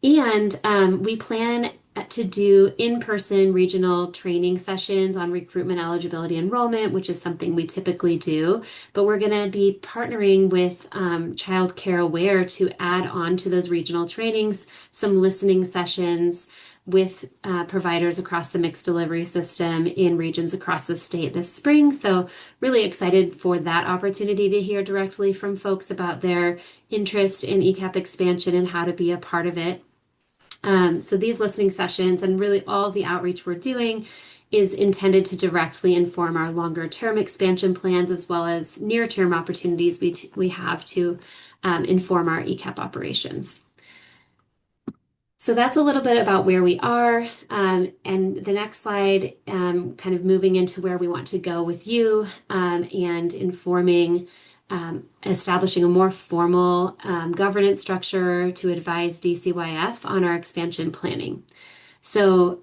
And we plan to do in-person regional training sessions on recruitment, eligibility, enrollment, which is something we typically do. But we're going to be partnering with Child Care Aware to add on to those regional trainings some listening sessions with providers across the mixed delivery system in regions across the state this spring. So really excited for that opportunity to hear directly from folks about their interest in ECAP expansion and how to be a part of it. So these listening sessions and really all of the outreach we're doing is intended to directly inform our longer term expansion plans as well as near term opportunities we have to inform our ECAP operations. So that's a little bit about where we are. And the next slide, kind of moving into where we want to go with you and informing, establishing a more formal governance structure to advise DCYF on our expansion planning. So,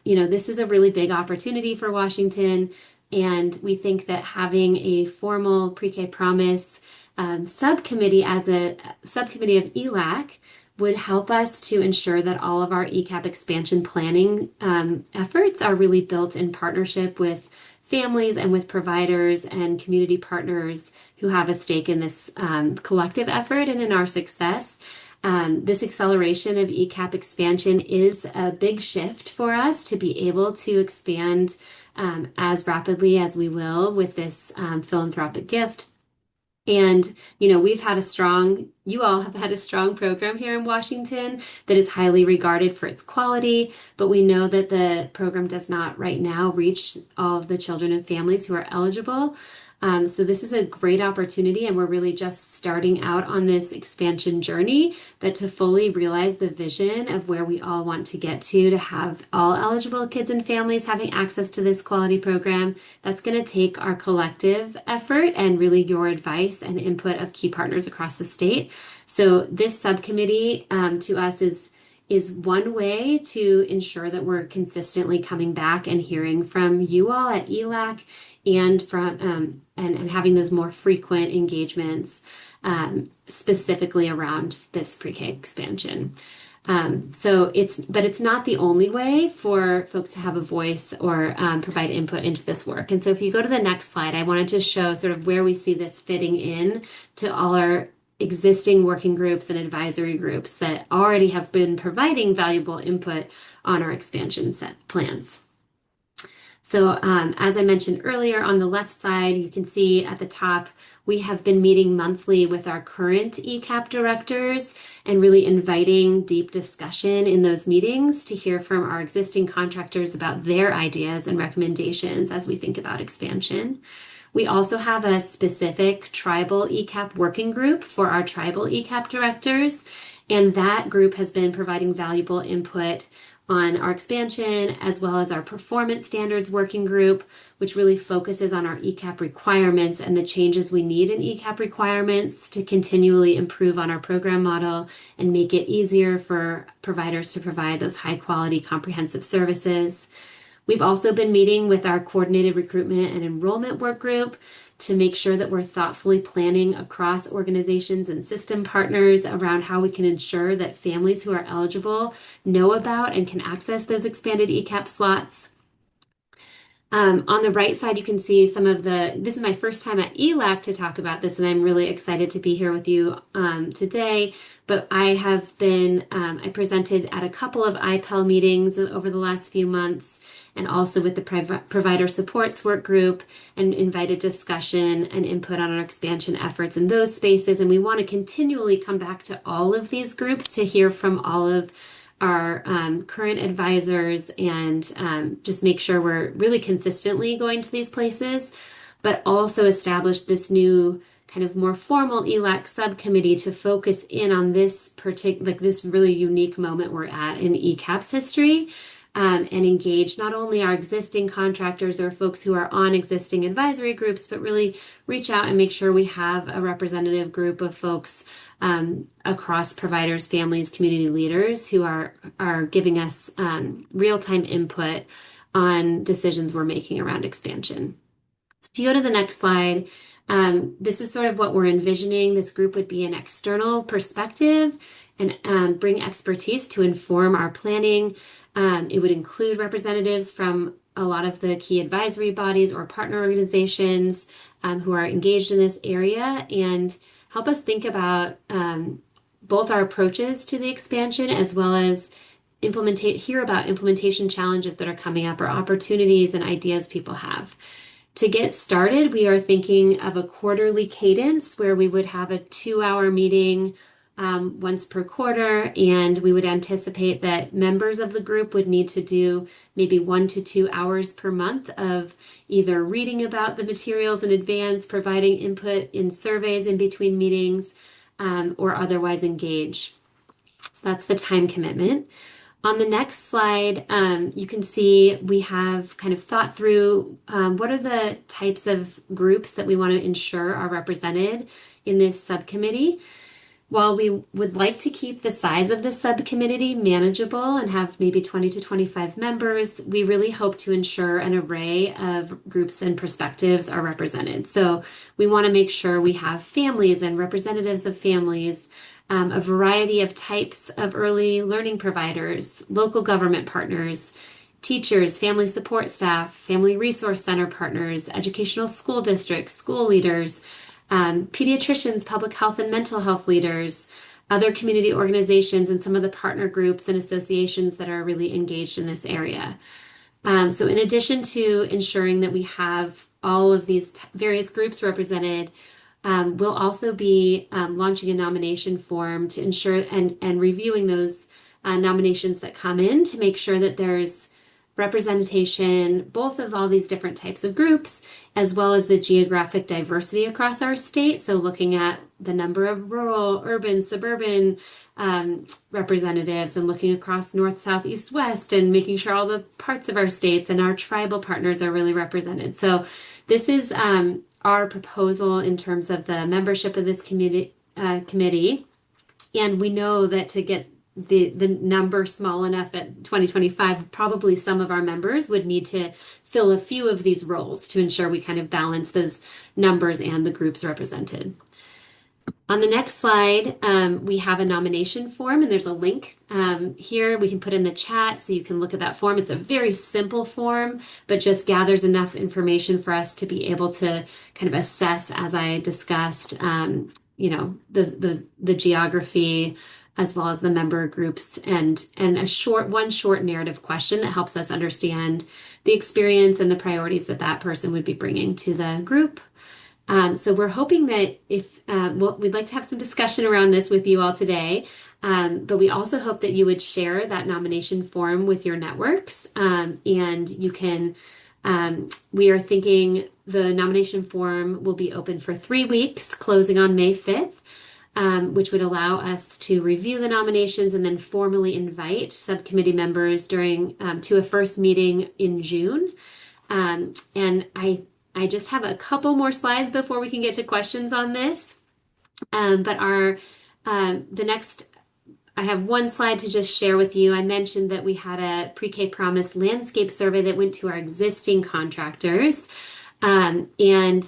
this is a really big opportunity for Washington. And we think that having a formal pre-K promise subcommittee as a subcommittee of ELAC would help us to ensure that all of our ECAP expansion planning efforts are really built in partnership with families and with providers and community partners who have a stake in this collective effort and in our success. This acceleration of ECAP expansion is a big shift for us to be able to expand as rapidly as we will with this philanthropic gift. And, you all have had a strong program here in Washington that is highly regarded for its quality, but we know that the program does not right now reach all of the children and families who are eligible. So this is a great opportunity, and we're really just starting out on this expansion journey, but to fully realize the vision of where we all want to get to have all eligible kids and families having access to this quality program, that's going to take our collective effort and really your advice and input of key partners across the state. So this subcommittee to us is one way to ensure that we're consistently coming back and hearing from you all at ELAC and from and having those more frequent engagements specifically around this pre-K expansion. But it's not the only way for folks to have a voice or provide input into this work. And so if you go to the next slide, I wanted to show sort of where we see this fitting in to all our existing working groups and advisory groups that already have been providing valuable input on our expansion set plans. So as I mentioned earlier, on the left side, you can see at the top, we have been meeting monthly with our current ECAP directors and really inviting deep discussion in those meetings to hear from our existing contractors about their ideas and recommendations as we think about expansion. We also have a specific tribal ECAP working group for our tribal ECAP directors, and that group has been providing valuable input on our expansion as well as our performance standards working group, which really focuses on our ECAP requirements and the changes we need in ECAP requirements to continually improve on our program model and make it easier for providers to provide those high quality comprehensive services. We've also been meeting with our coordinated recruitment and enrollment work group to make sure that we're thoughtfully planning across organizations and system partners around how we can ensure that families who are eligible know about and can access those expanded ECAP slots. On the right side, you can see this is my first time at ELAC to talk about this, and I'm really excited to be here with you today. But I presented at a couple of IPEL meetings over the last few months, and also with the provider supports work group, and invited discussion and input on our expansion efforts in those spaces. And we want to continually come back to all of these groups to hear from all of our current advisors and just make sure we're really consistently going to these places, but also establish this new kind of more formal ELAC subcommittee to focus in on this this really unique moment we're at in ECAP's history and engage not only our existing contractors or folks who are on existing advisory groups, but really reach out and make sure we have a representative group of folks across providers, families, community leaders who are giving us real-time input on decisions we're making around expansion. So if you go to the next slide, this is sort of what we're envisioning. This group would be an external perspective and bring expertise to inform our planning. It would include representatives from a lot of the key advisory bodies or partner organizations who are engaged in this area and help us think about both our approaches to the expansion as well as hear about implementation challenges that are coming up or opportunities and ideas people have. To get started, we are thinking of a quarterly cadence where we would have a 2-hour meeting once per quarter, and we would anticipate that members of the group would need to do maybe 1 to 2 hours per month of either reading about the materials in advance, providing input in surveys in between meetings, or otherwise engage. So that's the time commitment. On the next slide, you can see we have kind of thought through what are the types of groups that we want to ensure are represented in this subcommittee. While we would like to keep the size of the subcommittee manageable and have maybe 20 to 25 members, we really hope to ensure an array of groups and perspectives are represented. So we want to make sure we have families and representatives of families, a variety of types of early learning providers, local government partners, teachers, family support staff, family resource center partners, educational school districts, school leaders, pediatricians, public health and mental health leaders, other community organizations, and some of the partner groups and associations that are really engaged in this area. So in addition to ensuring that we have all of these various groups represented, we'll also be launching a nomination form to ensure and reviewing those nominations that come in to make sure that there's representation both of all these different types of groups as well as the geographic diversity across our state. So looking at the number of rural, urban, suburban representatives and looking across north, south, east, west and making sure all the parts of our states and our tribal partners are really represented. So this is our proposal in terms of the membership of this committee. And we know that to get the number small enough at 2025, probably some of our members would need to fill a few of these roles to ensure we kind of balance those numbers and the groups represented. On the next slide, we have a nomination form, and there's a link here we can put in the chat so you can look at that form. It's a very simple form, but just gathers enough information for us to be able to kind of assess, as I discussed, the geography as well as the member groups and one short narrative question that helps us understand the experience and the priorities that person would be bringing to the group. So we're hoping that we'd like to have some discussion around this with you all today, but we also hope that you would share that nomination form with your networks, and you can, we are thinking the nomination form will be open for 3 weeks, closing on May 5th, which would allow us to review the nominations and then formally invite subcommittee members to a first meeting in June. And I just have a couple more slides before we can get to questions on this. I have one slide to just share with you. I mentioned that we had a pre-K promise landscape survey that went to our existing contractors. And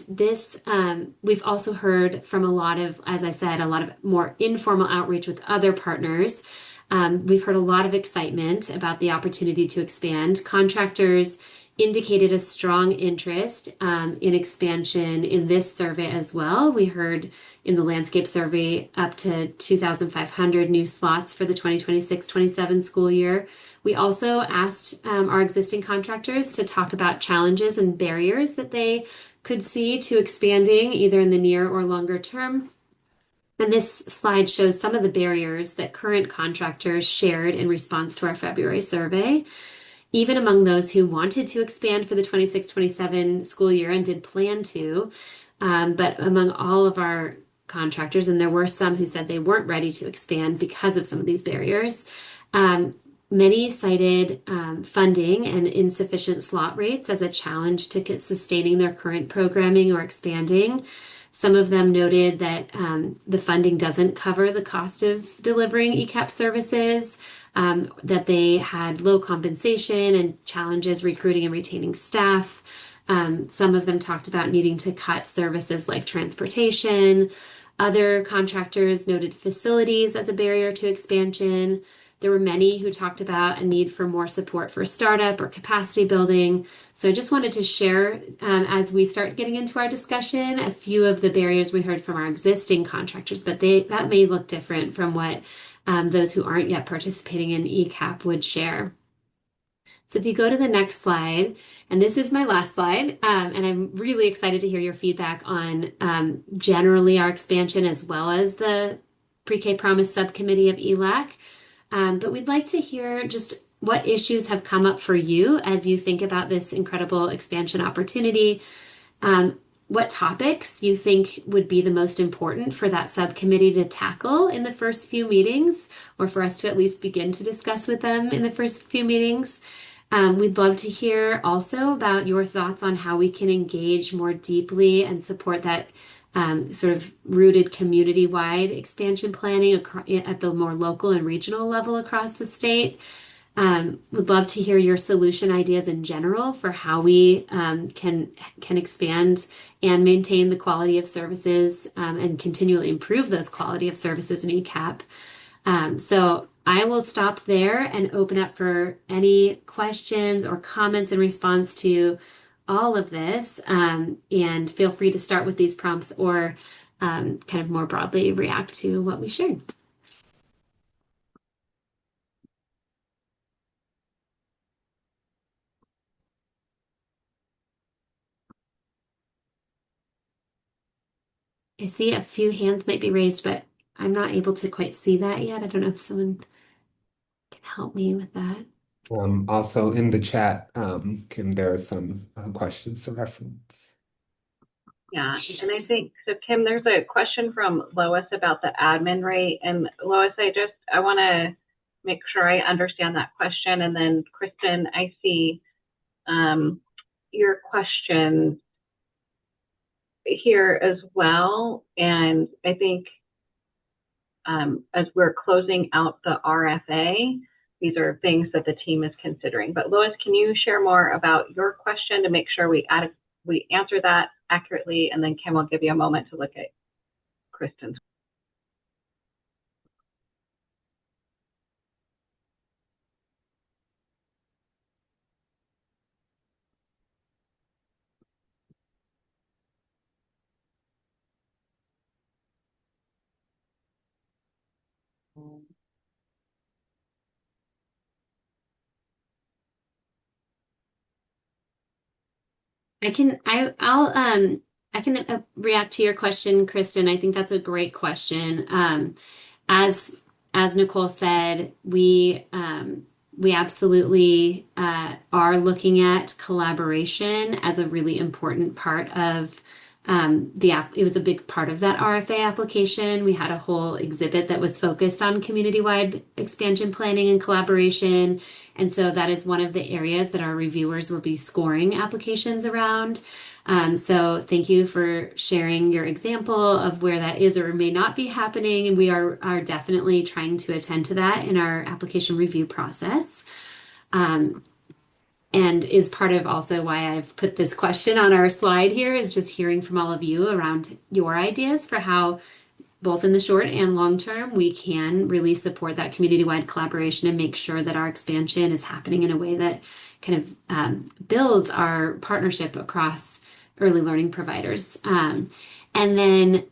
this, we've also heard from a lot of more informal outreach with other partners. We've heard a lot of excitement about the opportunity to expand. Contractors indicated a strong interest in expansion in this survey as well. We heard in the landscape survey up to 2,500 new slots for the 2026-27 school year. We also asked our existing contractors to talk about challenges and barriers that they could see to expanding either in the near or longer term. And this slide shows some of the barriers that current contractors shared in response to our February survey. Even among those who wanted to expand for the 26-27 school year and did plan to, but among all of our contractors, and there were some who said they weren't ready to expand because of some of these barriers, Many cited funding and insufficient slot rates as a challenge to sustaining their current programming or expanding. Some of them noted that the funding doesn't cover the cost of delivering ECAP services, that they had low compensation and challenges recruiting and retaining staff. Some of them talked about needing to cut services like transportation. Other contractors noted facilities as a barrier to expansion. There were many who talked about a need for more support for startup or capacity building. So I just wanted to share, as we start getting into our discussion, a few of the barriers we heard from our existing contractors, but that may look different from what those who aren't yet participating in ECAP would share. So if you go to the next slide, and this is my last slide, and I'm really excited to hear your feedback on generally our expansion as well as the Pre-K Promise Subcommittee of ELAC. But we'd like to hear just what issues have come up for you as you think about this incredible expansion opportunity. What topics you think would be the most important for that subcommittee to tackle in the first few meetings, or for us to at least begin to discuss with them in the first few meetings. We'd love to hear also about your thoughts on how we can engage more deeply and support that sort of rooted community-wide expansion planning at the more local and regional level across the state. Would love to hear your solution ideas in general for how we can expand and maintain the quality of services and continually improve those quality of services in ECAP. So I will stop there and open up for any questions or comments in response to all of this. And feel free to start with these prompts or kind of more broadly react to what we shared. I see a few hands might be raised, but I'm not able to quite see that yet. I don't know if someone can help me with that. Also in the chat, Kim, there are some questions to reference. Yeah, and I think, so Kim, there's a question from Lois about the admin rate. And Lois, I want to make sure I understand that question. And then Kristen, I see your question here as well. And I think as we're closing out the RFA, these are things that the team is considering. But Lois, can you share more about your question to make sure we answer that accurately, and then Kim will give you a moment to look at Kristen's. I'll react to your question, Kristen. I think that's a great question. As Nicole said, we absolutely are looking at collaboration as a really important part of the app. It was a big part of that RFA application. We had a whole exhibit that was focused on community-wide expansion planning and collaboration. And so that is one of the areas that our reviewers will be scoring applications around. So thank you for sharing your example of where that is or may not be happening. And we are definitely trying to attend to that in our application review process. And is part of also why I've put this question on our slide here, is just hearing from all of you around your ideas for how, both in the short and long term, we can really support that community-wide collaboration and make sure that our expansion is happening in a way that kind of builds our partnership across early learning providers. And then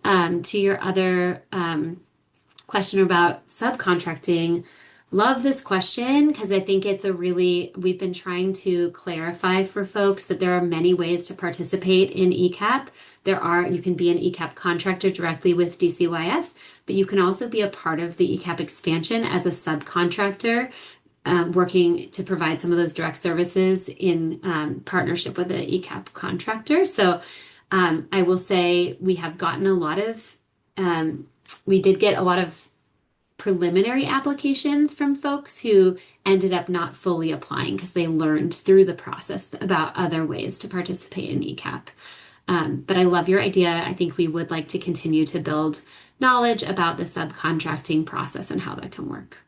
to your other question about subcontracting, love this question because I think we've been trying to clarify for folks that there are many ways to participate in ECAP. You can be an ECAP contractor directly with DCYF, but you can also be a part of the ECAP expansion as a subcontractor, working to provide some of those direct services in partnership with the ECAP contractor. So I will say we did get a lot of preliminary applications from folks who ended up not fully applying because they learned through the process about other ways to participate in ECAP. But I love your idea. I think we would like to continue to build knowledge about the subcontracting process and how that can work.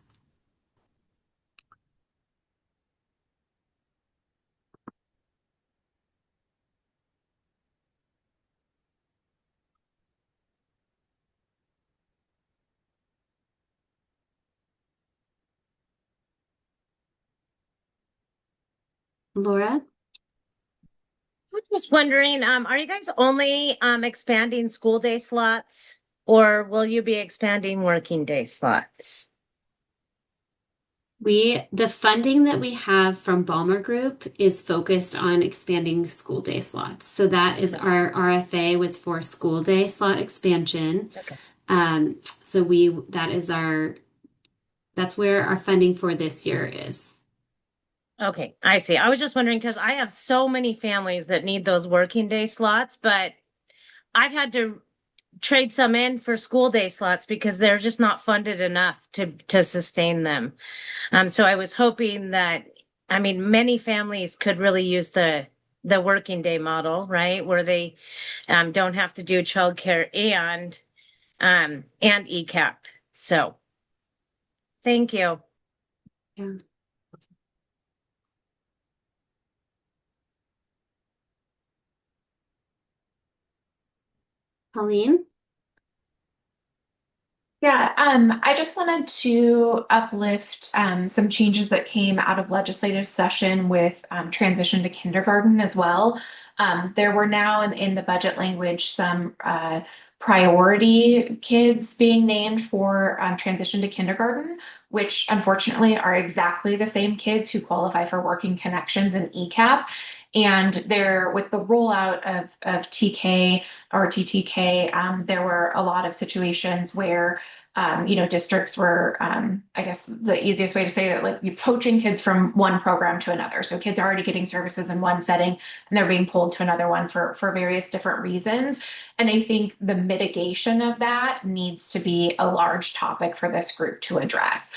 Laura? I'm just wondering, are you guys only expanding school day slots, or will you be expanding working day slots? The funding that we have from Balmer Group is focused on expanding school day slots. So that is our RFA was for school day slot expansion. Okay. So that's where our funding for this year is. Okay, I see. I was just wondering because I have so many families that need those working day slots, but I've had to trade some in for school day slots because they're just not funded enough to sustain them. So I was hoping that, I mean, many families could really use the working day model, right? Where they don't have to do childcare and ECAP. So thank you. Yeah. Colleen? Yeah, I just wanted to uplift some changes that came out of legislative session with transition to kindergarten as well. There were now in the budget language some priority kids being named for transition to kindergarten, which unfortunately are exactly the same kids who qualify for working connections and ECAP. And there, with the rollout of TK or TTK, there were a lot of situations where districts were, I guess the easiest way to say it, like you poaching kids from one program to another. So kids are already getting services in one setting and they're being pulled to another one for various different reasons. And I think the mitigation of that needs to be a large topic for this group to address,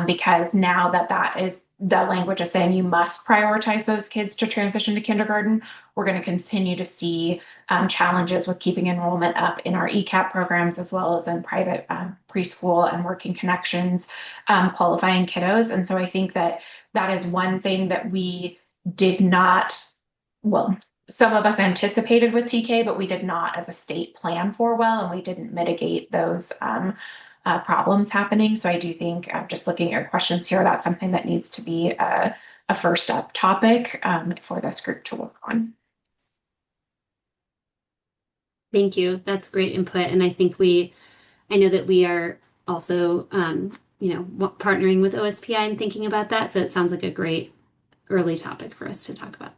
because now that is the language is saying you must prioritize those kids to transition to kindergarten. We're going to continue to see challenges with keeping enrollment up in our ECAP programs as well as in private preschool and working connections qualifying kiddos. And so I think that is one thing that we did not, well, some of us anticipated with TK, but we did not as a state plan for well, and we didn't mitigate those problems happening. So I do think just looking at questions here, that's something that needs to be a first up topic for this group to work on. Thank you. That's great input. And I know that we are also, partnering with OSPI and thinking about that. So it sounds like a great early topic for us to talk about.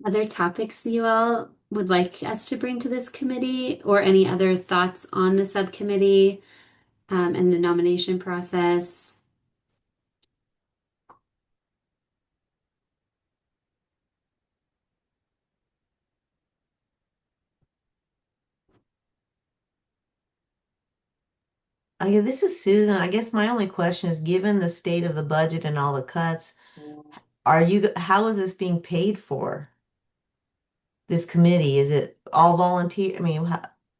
Other topics you all would like us to bring to this committee, or any other thoughts on the subcommittee and the nomination process? Okay, this is Susan. I guess my only question is, given the state of the budget and all the cuts, how is this being paid for? This committee, is it all volunteer? I mean,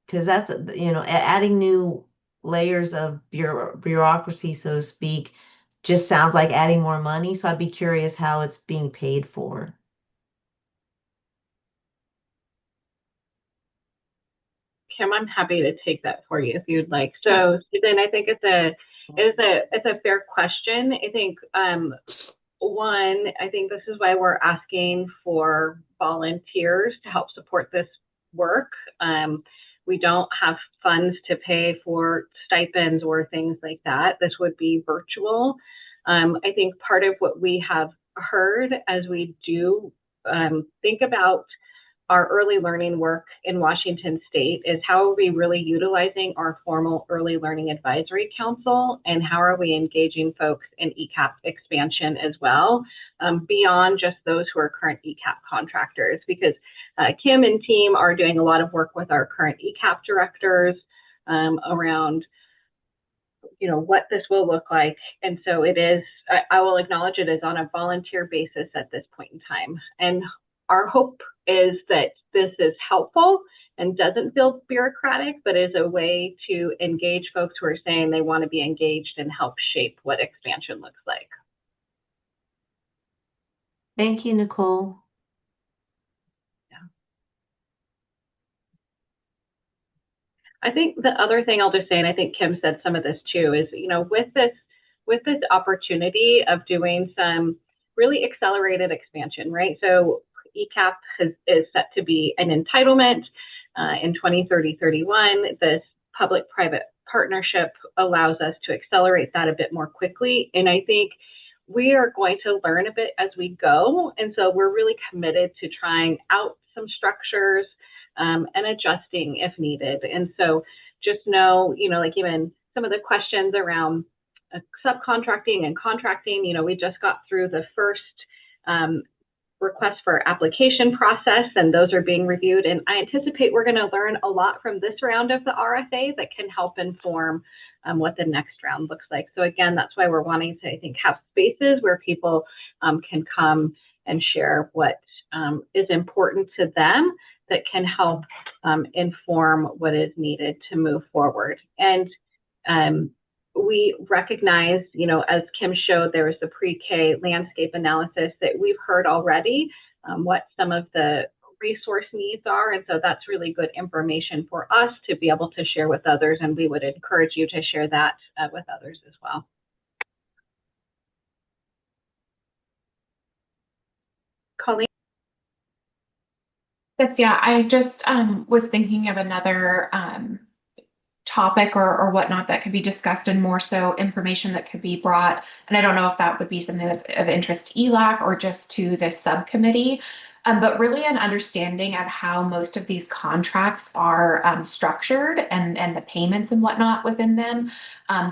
because that's, adding new layers of bureaucracy, so to speak, just sounds like adding more money. So I'd be curious how it's being paid for. Kim, I'm happy to take that for you if you'd like. So, Susan, I think it's a fair question. I think I think this is why we're asking for volunteers to help support this work. We don't have funds to pay for stipends or things like that. This would be virtual. I think part of what we have heard as we do think about our early learning work in Washington State is how are we really utilizing our formal early learning advisory council, and how are we engaging folks in ECAP expansion as well, beyond just those who are current ECAP contractors, because Kim and team are doing a lot of work with our current ECAP directors around what this will look like. And so it is, I will acknowledge it is on a volunteer basis at this point in time. And our hope is that this is helpful and doesn't feel bureaucratic, but is a way to engage folks who are saying they want to be engaged and help shape what expansion looks like. Thank you, Nicole. I think the other thing I'll just say, and I think Kim said some of this too, is, with this opportunity of doing some really accelerated expansion, right? So ECAP is set to be an entitlement in 2030-31. This public-private partnership allows us to accelerate that a bit more quickly. And I think we are going to learn a bit as we go. And so we're really committed to trying out some structures and adjusting if needed. And so just know, like even some of the questions around subcontracting and contracting, we just got through the first request for application process, and those are being reviewed. And I anticipate we're going to learn a lot from this round of the RFA that can help inform what the next round looks like. So again, that's why we're wanting to, I think, have spaces where people can come and share what is important to them that can help inform what is needed to move forward. And we recognize, as Kim showed, there was the pre-K landscape analysis that we've heard already, what some of the resource needs are. And so that's really good information for us to be able to share with others. And we would encourage you to share that with others as well. Colleen? Yes, yeah, I just was thinking of another topic or whatnot that could be discussed, and more so information that could be brought. And I don't know if that would be something that's of interest to ELAC or just to this subcommittee. But really an understanding of how most of these contracts are structured and the payments and whatnot within them.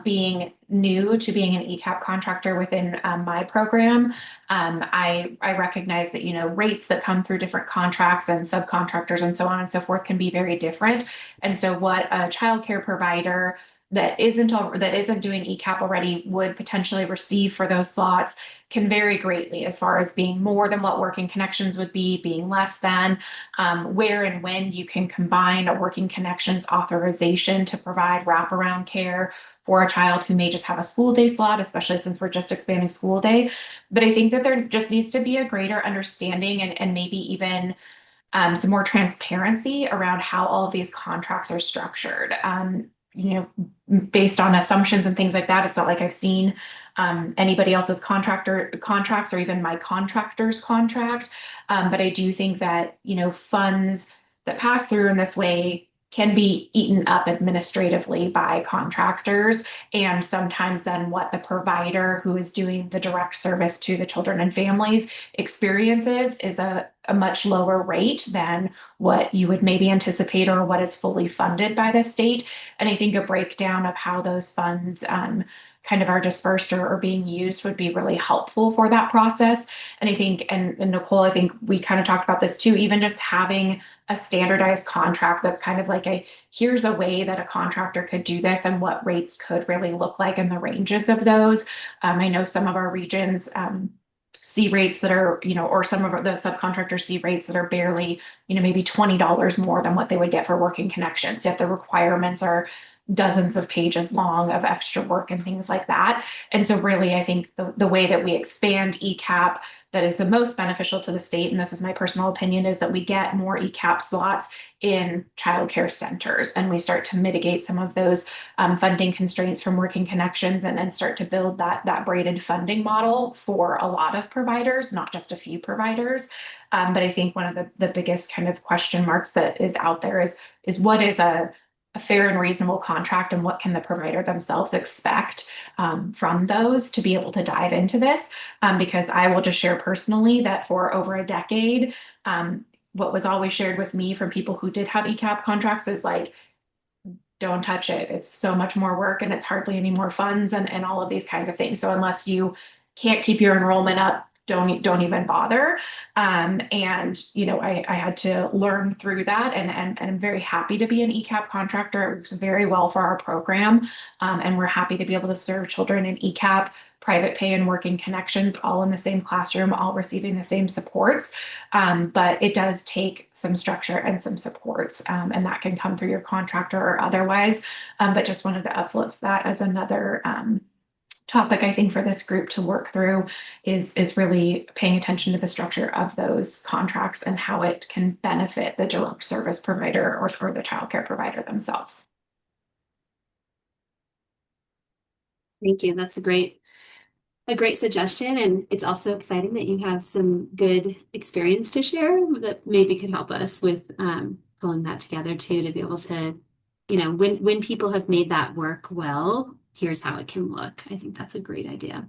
Being new to being an ECAP contractor within my program, I recognize that, rates that come through different contracts and subcontractors and so on and so forth can be very different. And so what a childcare provider that isn't doing ECAP already would potentially receive for those slots can vary greatly, as far as being more than what Working Connections would be, being less than, where and when you can combine a Working Connections authorization to provide wraparound care for a child who may just have a school day slot, especially since we're just expanding school day. But I think that there just needs to be a greater understanding and maybe even some more transparency around how all of these contracts are structured. Based on assumptions and things like that. It's not like I've seen anybody else's contracts or even my contractor's contract. But I do think that, funds that pass through in this way can be eaten up administratively by contractors. And sometimes then what the provider who is doing the direct service to the children and families experiences is a much lower rate than what you would maybe anticipate or what is fully funded by the state. And I think a breakdown of how those funds kind of are dispersed or being used would be really helpful for that process. And I think, and Nicole, I think we kind of talked about this too, even just having a standardized contract that's kind of like here's a way that a contractor could do this and what rates could really look like and the ranges of those. I know some of our regions see rates that are, or some of the subcontractors see rates that are barely, maybe $20 more than what they would get for Working Connections, yet the requirements are dozens of pages long of extra work and things like that. And so really, I think the way that we expand ECAP that is the most beneficial to the state, and this is my personal opinion, is that we get more ECAP slots in childcare centers, and we start to mitigate some of those funding constraints from Working Connections and start to build that braided funding model for a lot of providers, not just a few providers. But I think one of the biggest kind of question marks that is out there is what is a a fair and reasonable contract and what can the provider themselves expect from those to be able to dive into this. Because I will just share personally that for over a decade, what was always shared with me from people who did have ECAP contracts is like, don't touch it. It's so much more work and it's hardly any more funds and all of these kinds of things. So unless you can't keep your enrollment up, don't even bother. And I had to learn through that, and I'm very happy to be an ECAP contractor. It works very well for our program, and we're happy to be able to serve children in ECAP, private pay, and working connections, all in the same classroom, all receiving the same supports. But it does take some structure and some supports, and that can come through your contractor or otherwise. But just wanted to uplift that as another topic, I think, for this group to work through is really paying attention to the structure of those contracts and how it can benefit the direct service provider or the childcare provider themselves. Thank you. That's a great suggestion. And it's also exciting that you have some good experience to share that maybe could help us with pulling that together too, to be able to, when people have made that work well, here's how it can look. I think that's a great idea.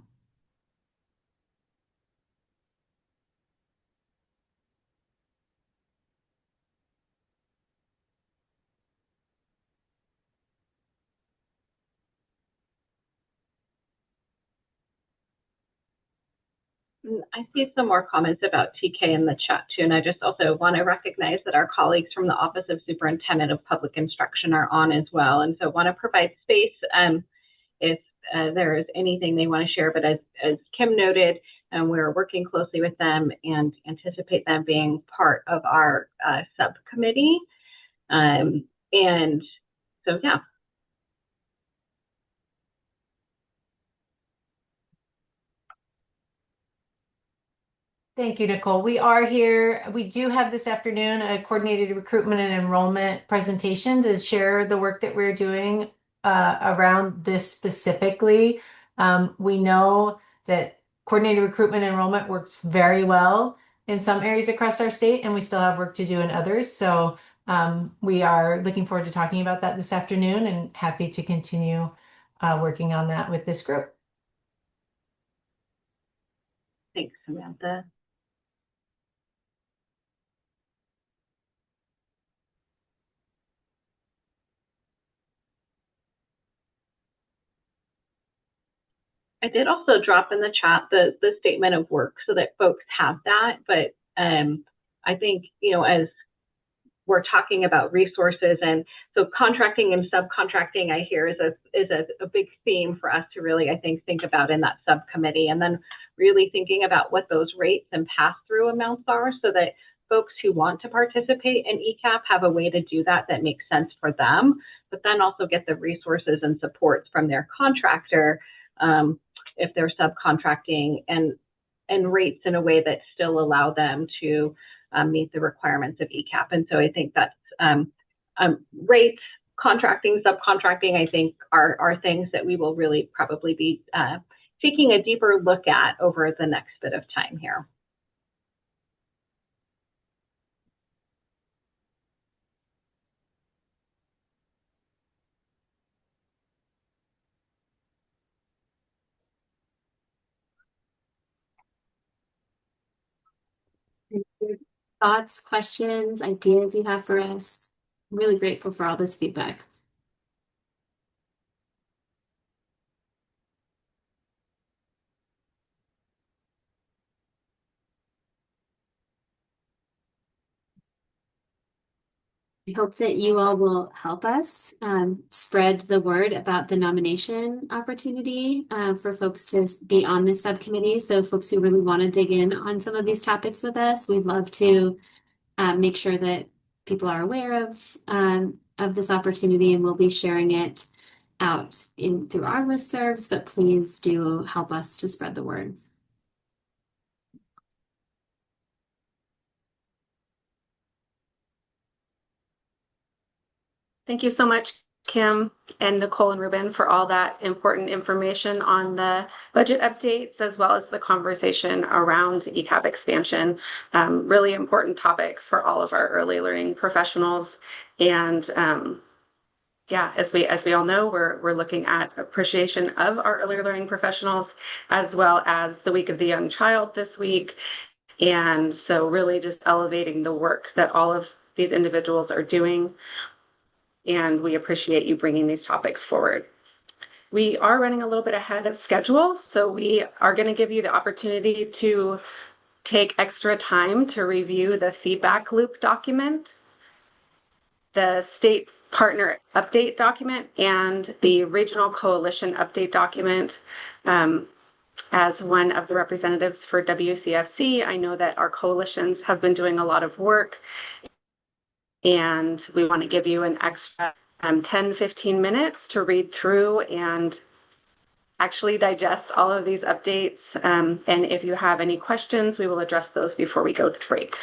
I see some more comments about TK in the chat too, and I just also want to recognize that our colleagues from the Office of Superintendent of Public Instruction are on as well, and so want to provide space if there is anything they want to share. But as Kim noted, we're working closely with them and anticipate them being part of our subcommittee. And so, yeah. Thank you, Nicole. We are here. We do have this afternoon a coordinated recruitment and enrollment presentation to share the work that we're doing around this specifically. We know that coordinated recruitment and enrollment works very well in some areas across our state, and we still have work to do in others. So we are looking forward to talking about that this afternoon and happy to continue working on that with this group. Thanks, Samantha. I did also drop in the chat the statement of work so that folks have that. But I think, as we're talking about resources, and so contracting and subcontracting, I hear is a big theme for us to really, I think about in that subcommittee, and then really thinking about what those rates and pass-through amounts are so that folks who want to participate in ECAP have a way to do that makes sense for them, but then also get the resources and supports from their contractor if they're subcontracting, and rates in a way that still allow them to meet the requirements of ECAP. And so I think that's rates, contracting, subcontracting, I think are things that we will really probably be taking a deeper look at over the next bit of time here. Thoughts, questions, ideas you have for us? I'm really grateful for all this feedback. I hope that you all will help us spread the word about the nomination opportunity for folks to be on this subcommittee. So folks who really want to dig in on some of these topics with us, we'd love to make sure that people are aware of this opportunity, and we'll be sharing it out through our listservs, but please do help us to spread the word. Thank you so much, Kim and Nicole and Ruben, for all that important information on the budget updates, as well as the conversation around ECAP expansion. Really important topics for all of our early learning professionals. And yeah, as we all know, we're looking at appreciation of our early learning professionals, as well as the Week of the Young Child this week. And so really just elevating the work that all of these individuals are doing. And we appreciate you bringing these topics forward. We are running a little bit ahead of schedule, so we are going to give you the opportunity to take extra time to review the feedback loop document, the state partner update document, and the regional coalition update document. As one of the representatives for WCFC, I know that our coalitions have been doing a lot of work, and we want to give you an extra 10-15 minutes to read through and actually digest all of these updates. And if you have any questions, we will address those before we go to break.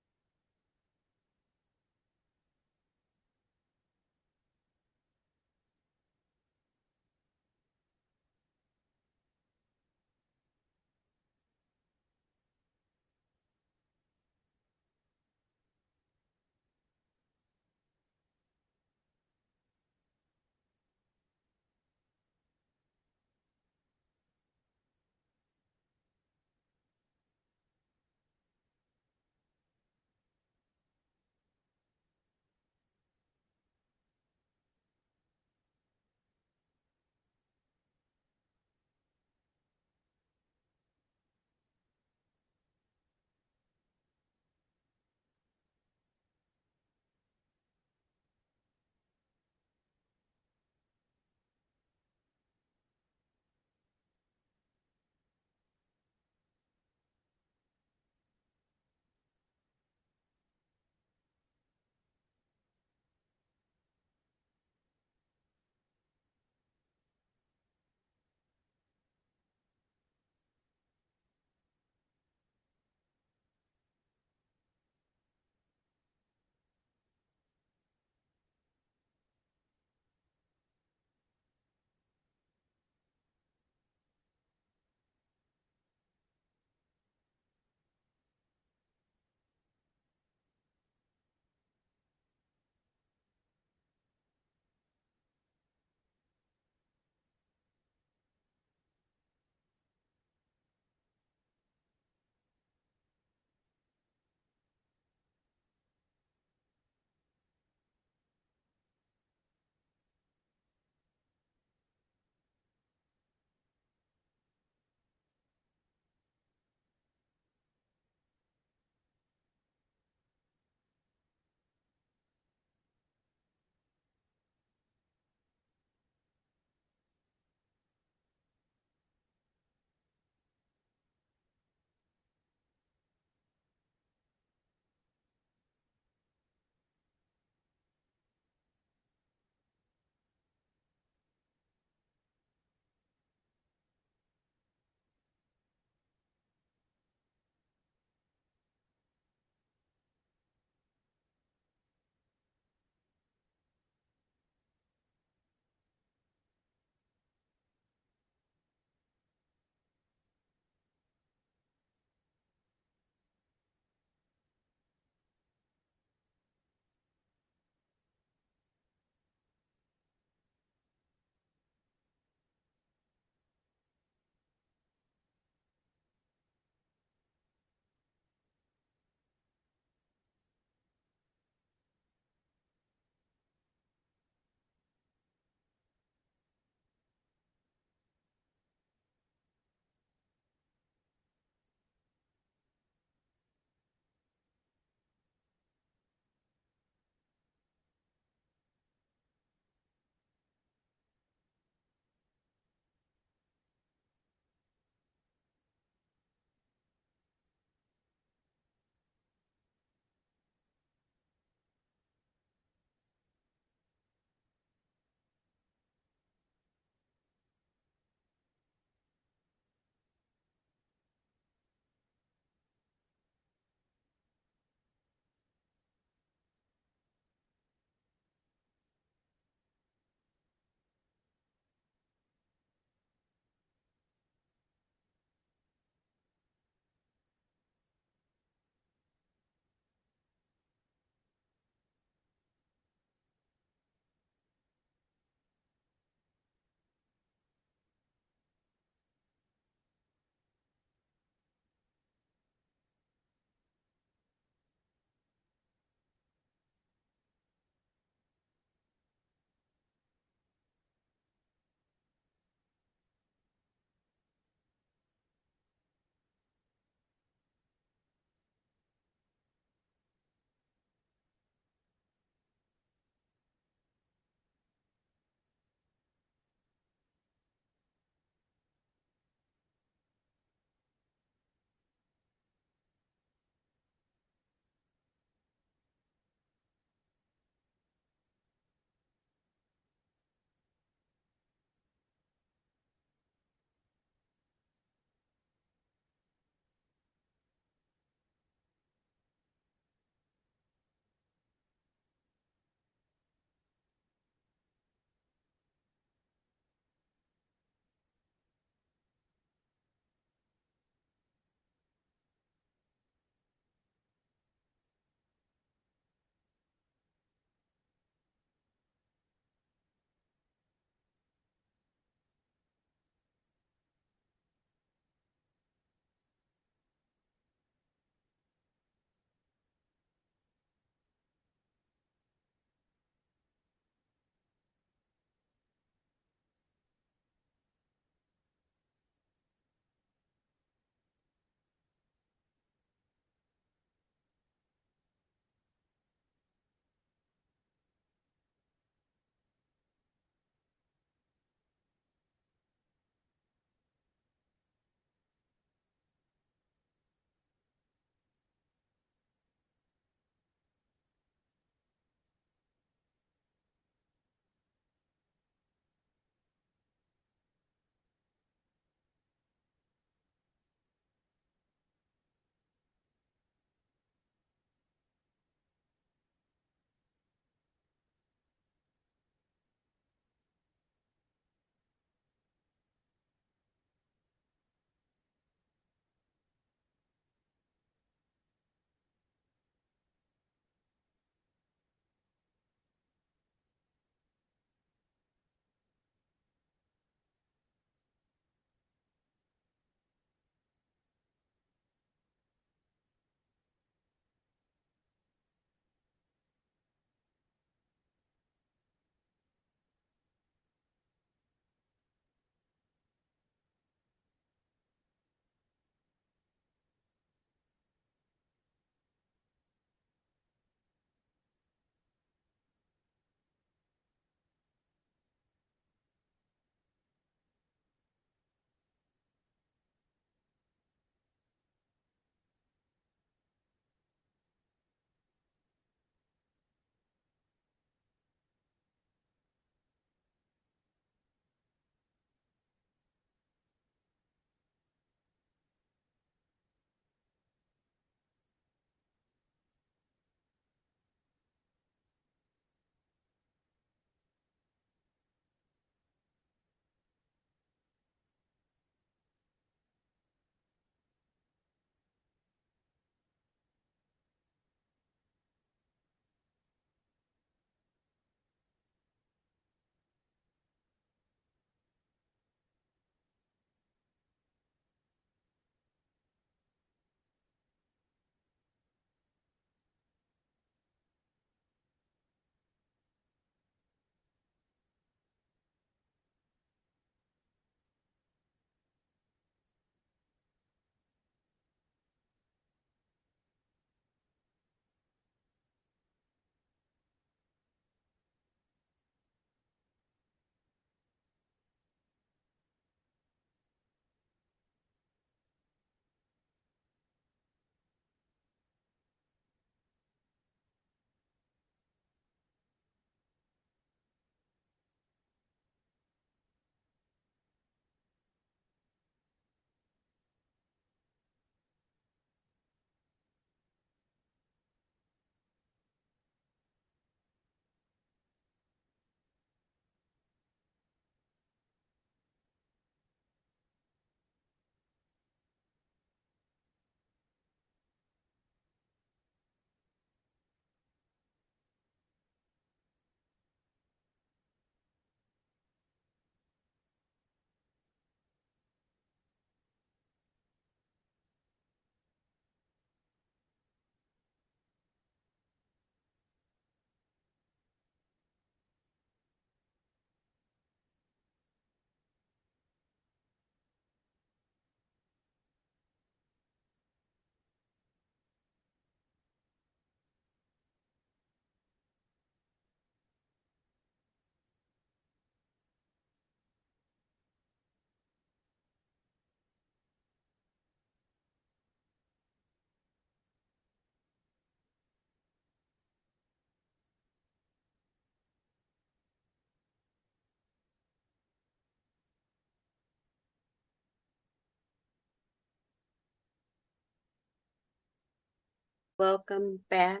welcome back.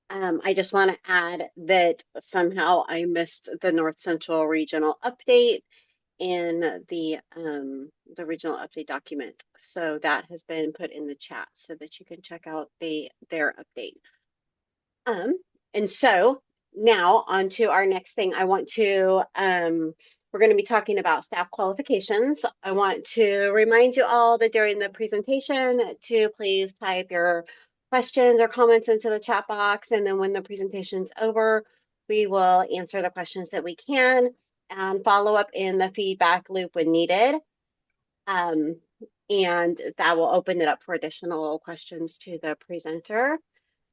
I just want to add that somehow I missed the North Central Regional update in the regional update document. So that has been put in the chat so that you can check out their update. And so now on to our next thing. I want to we're going to be talking about staff qualifications. I want to remind you all that during the presentation to please type your questions or comments into the chat box. And then when the presentation's over, we will answer the questions that we can and follow up in the feedback loop when needed. And that will open it up for additional questions to the presenter.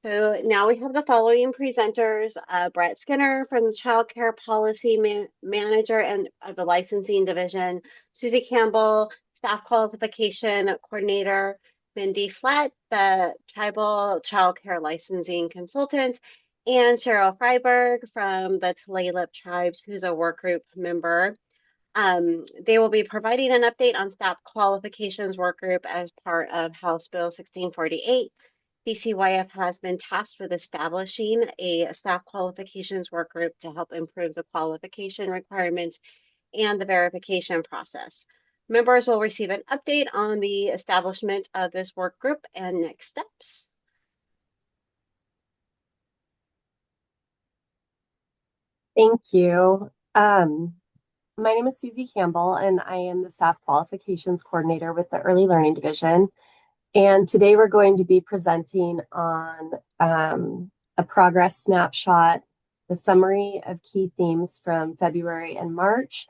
So now we have the following presenters, Brett Skinner from the Child Care Policy Manager and the Licensing Division, Susie Campbell, Staff Qualification Coordinator, Mindy Flatt, the Tribal Child Care Licensing Consultant, and Cheryl Freiberg from the Tulalip Tribes, who's a work group member. They will be providing an update on staff qualifications work group as part of House Bill 1648. CCYF has been tasked with establishing a staff qualifications work group to help improve the qualification requirements and the verification process. Members will receive an update on the establishment of this work group and next steps. Thank you. My name is Susie Campbell, and I am the Staff Qualifications Coordinator with the Early Learning Division. And today we're going to be presenting on a progress snapshot, the summary of key themes from February and March,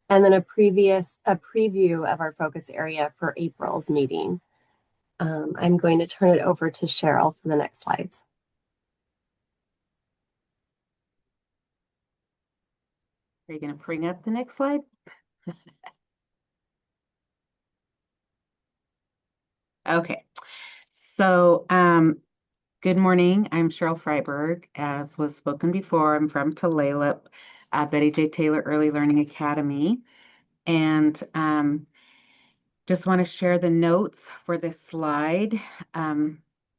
and then a preview of our focus area for April's meeting. I'm going to turn it over to Cheryl for the next slides. Are you going to bring up the next slide? Okay, so good morning. I'm Cheryl Freiberg. As was spoken before, I'm from Tulalip, Betty J. Taylor Early Learning Academy. And just want to share the notes for this slide.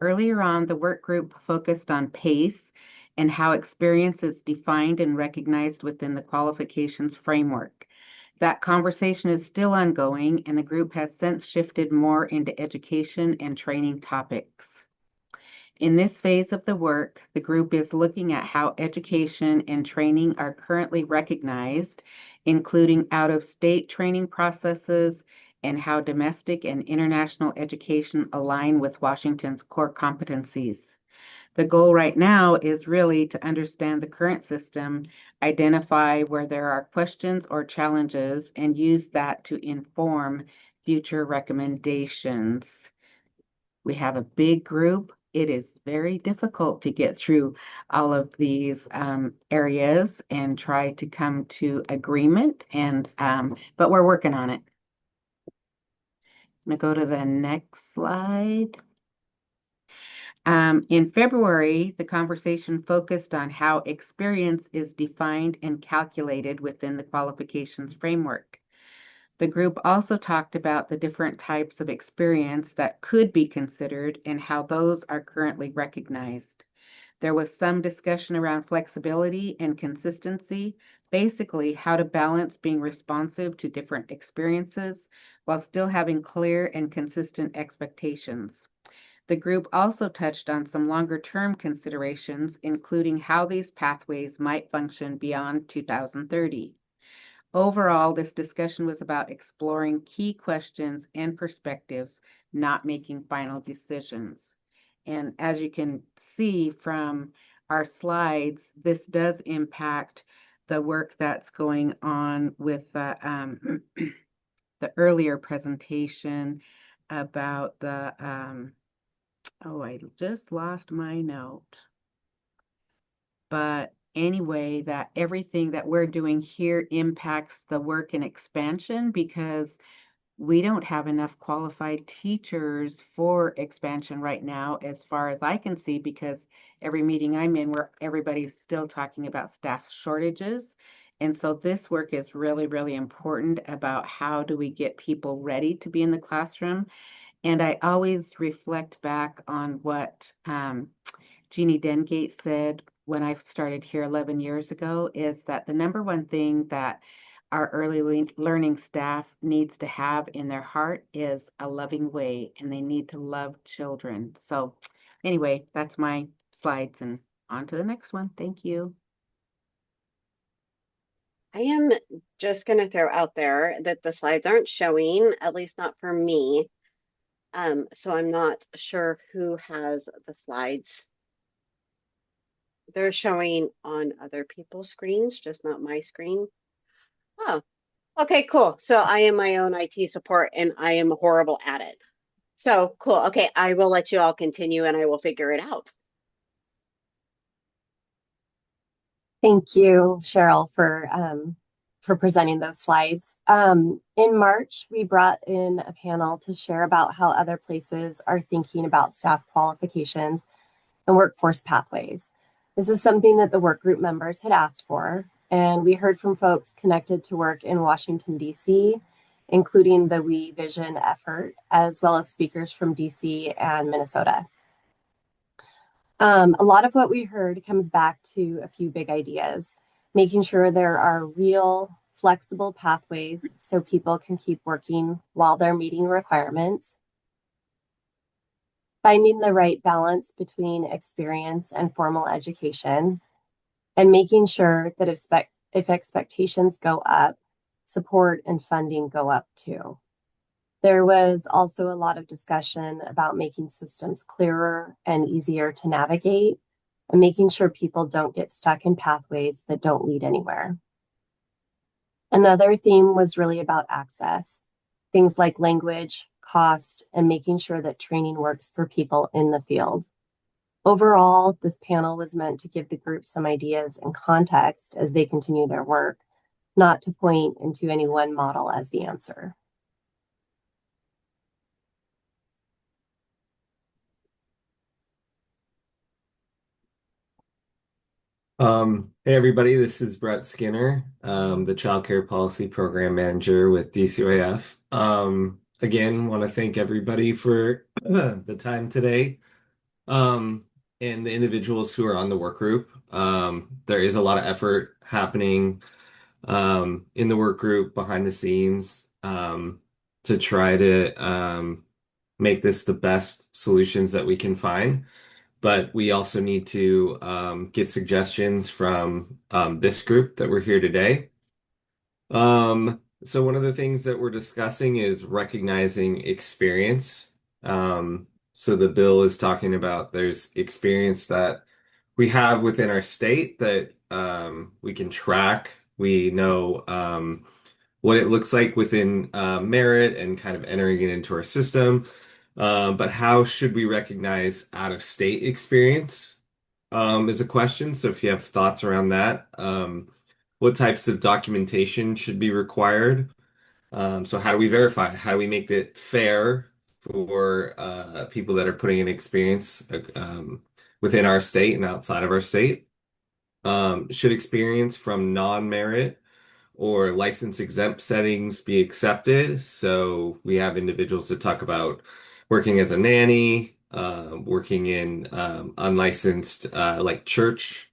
Earlier on, the work group focused on PACE and how experience is defined and recognized within the qualifications framework. That conversation is still ongoing, and the group has since shifted more into education and training topics. In this phase of the work, the group is looking at how education and training are currently recognized, including out-of-state training processes and how domestic and international education align with Washington's core competencies. The goal right now is really to understand the current system, identify where there are questions or challenges, and use that to inform future recommendations. We have a big group. It is very difficult to get through all of these areas and try to come to agreement, but we're working on it. I'm going to go to the next slide. In February, the conversation focused on how experience is defined and calculated within the qualifications framework. The group also talked about the different types of experience that could be considered and how those are currently recognized. There was some discussion around flexibility and consistency, basically how to balance being responsive to different experiences while still having clear and consistent expectations. The group also touched on some longer-term considerations, including how these pathways might function beyond 2030. Overall, this discussion was about exploring key questions and perspectives, not making final decisions. And as you can see from our slides, this does impact the work that's going on with the earlier presentation about the oh, I just lost my note. But anyway, that everything that we're doing here impacts the work and expansion because we don't have enough qualified teachers for expansion right now, as far as I can see, because every meeting I'm in where everybody's still talking about staff shortages. And so this work is really, really important about how do we get people ready to be in the classroom. And I always reflect back on what Jeannie Dengate said when I started here 11 years ago, is that the number one thing that our early learning staff needs to have in their heart is a loving way, and they need to love children. So anyway, that's my slides, and on to the next one. Thank you. I am just going to throw out there that the slides aren't showing, at least not for me. So I'm not sure who has the slides. They're showing on other people's screens, just not my screen. Oh, okay, cool. So I am my own IT support and I am horrible at it. So cool. Okay, I will let you all continue and I will figure it out. Thank you, Cheryl, for presenting those slides. In March, we brought in a panel to share about how other places are thinking about staff qualifications and workforce pathways. This is something that the work group members had asked for, and we heard from folks connected to work in Washington, D.C., including the We Vision effort, as well as speakers from D.C. and Minnesota. A lot of what we heard comes back to a few big ideas, making sure there are real, flexible pathways so people can keep working while they're meeting requirements, finding the right balance between experience and formal education, and making sure that if expectations go up, support and funding go up too. There was also a lot of discussion about making systems clearer and easier to navigate and making sure people don't get stuck in pathways that don't lead anywhere. Another theme was really about access, things like language, cost, and making sure that training works for people in the field. Overall, this panel was meant to give the group some ideas and context as they continue their work, not to point into any one model as the answer. Hey everybody, this is Brett Skinner, the Child Care Policy Program Manager with DCOAF. Again, want to thank everybody for the time today, and the individuals who are on the work group. There is a lot of effort happening in the work group behind the scenes to try to make this the best solutions that we can find. But we also need to get suggestions from this group that we're here today. So one of the things that we're discussing is recognizing experience. So the bill is talking about there's experience that we have within our state that we can track. We know what it looks like within merit and kind of entering it into our system. But how should we recognize out-of-state experience is a question. So if you have thoughts around that, what types of documentation should be required? So how do we verify? How do we make it fair for people that are putting in experience within our state and outside of our state? Should experience from non-merit or license exempt settings be accepted? So we have individuals that talk about working as a nanny, working in unlicensed like church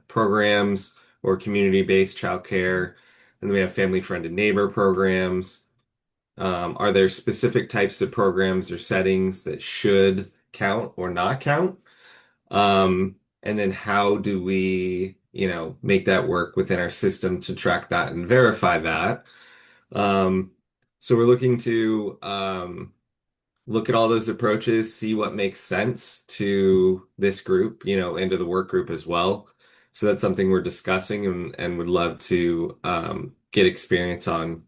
programs or community-based childcare. And then we have family friend and neighbor programs. Are there specific types of programs or settings that should count or not count? And then how do we, make that work within our system to track that and verify that? So we're looking to look at all those approaches, see what makes sense to this group, and to the work group as well. So that's something we're discussing and would love to get experience on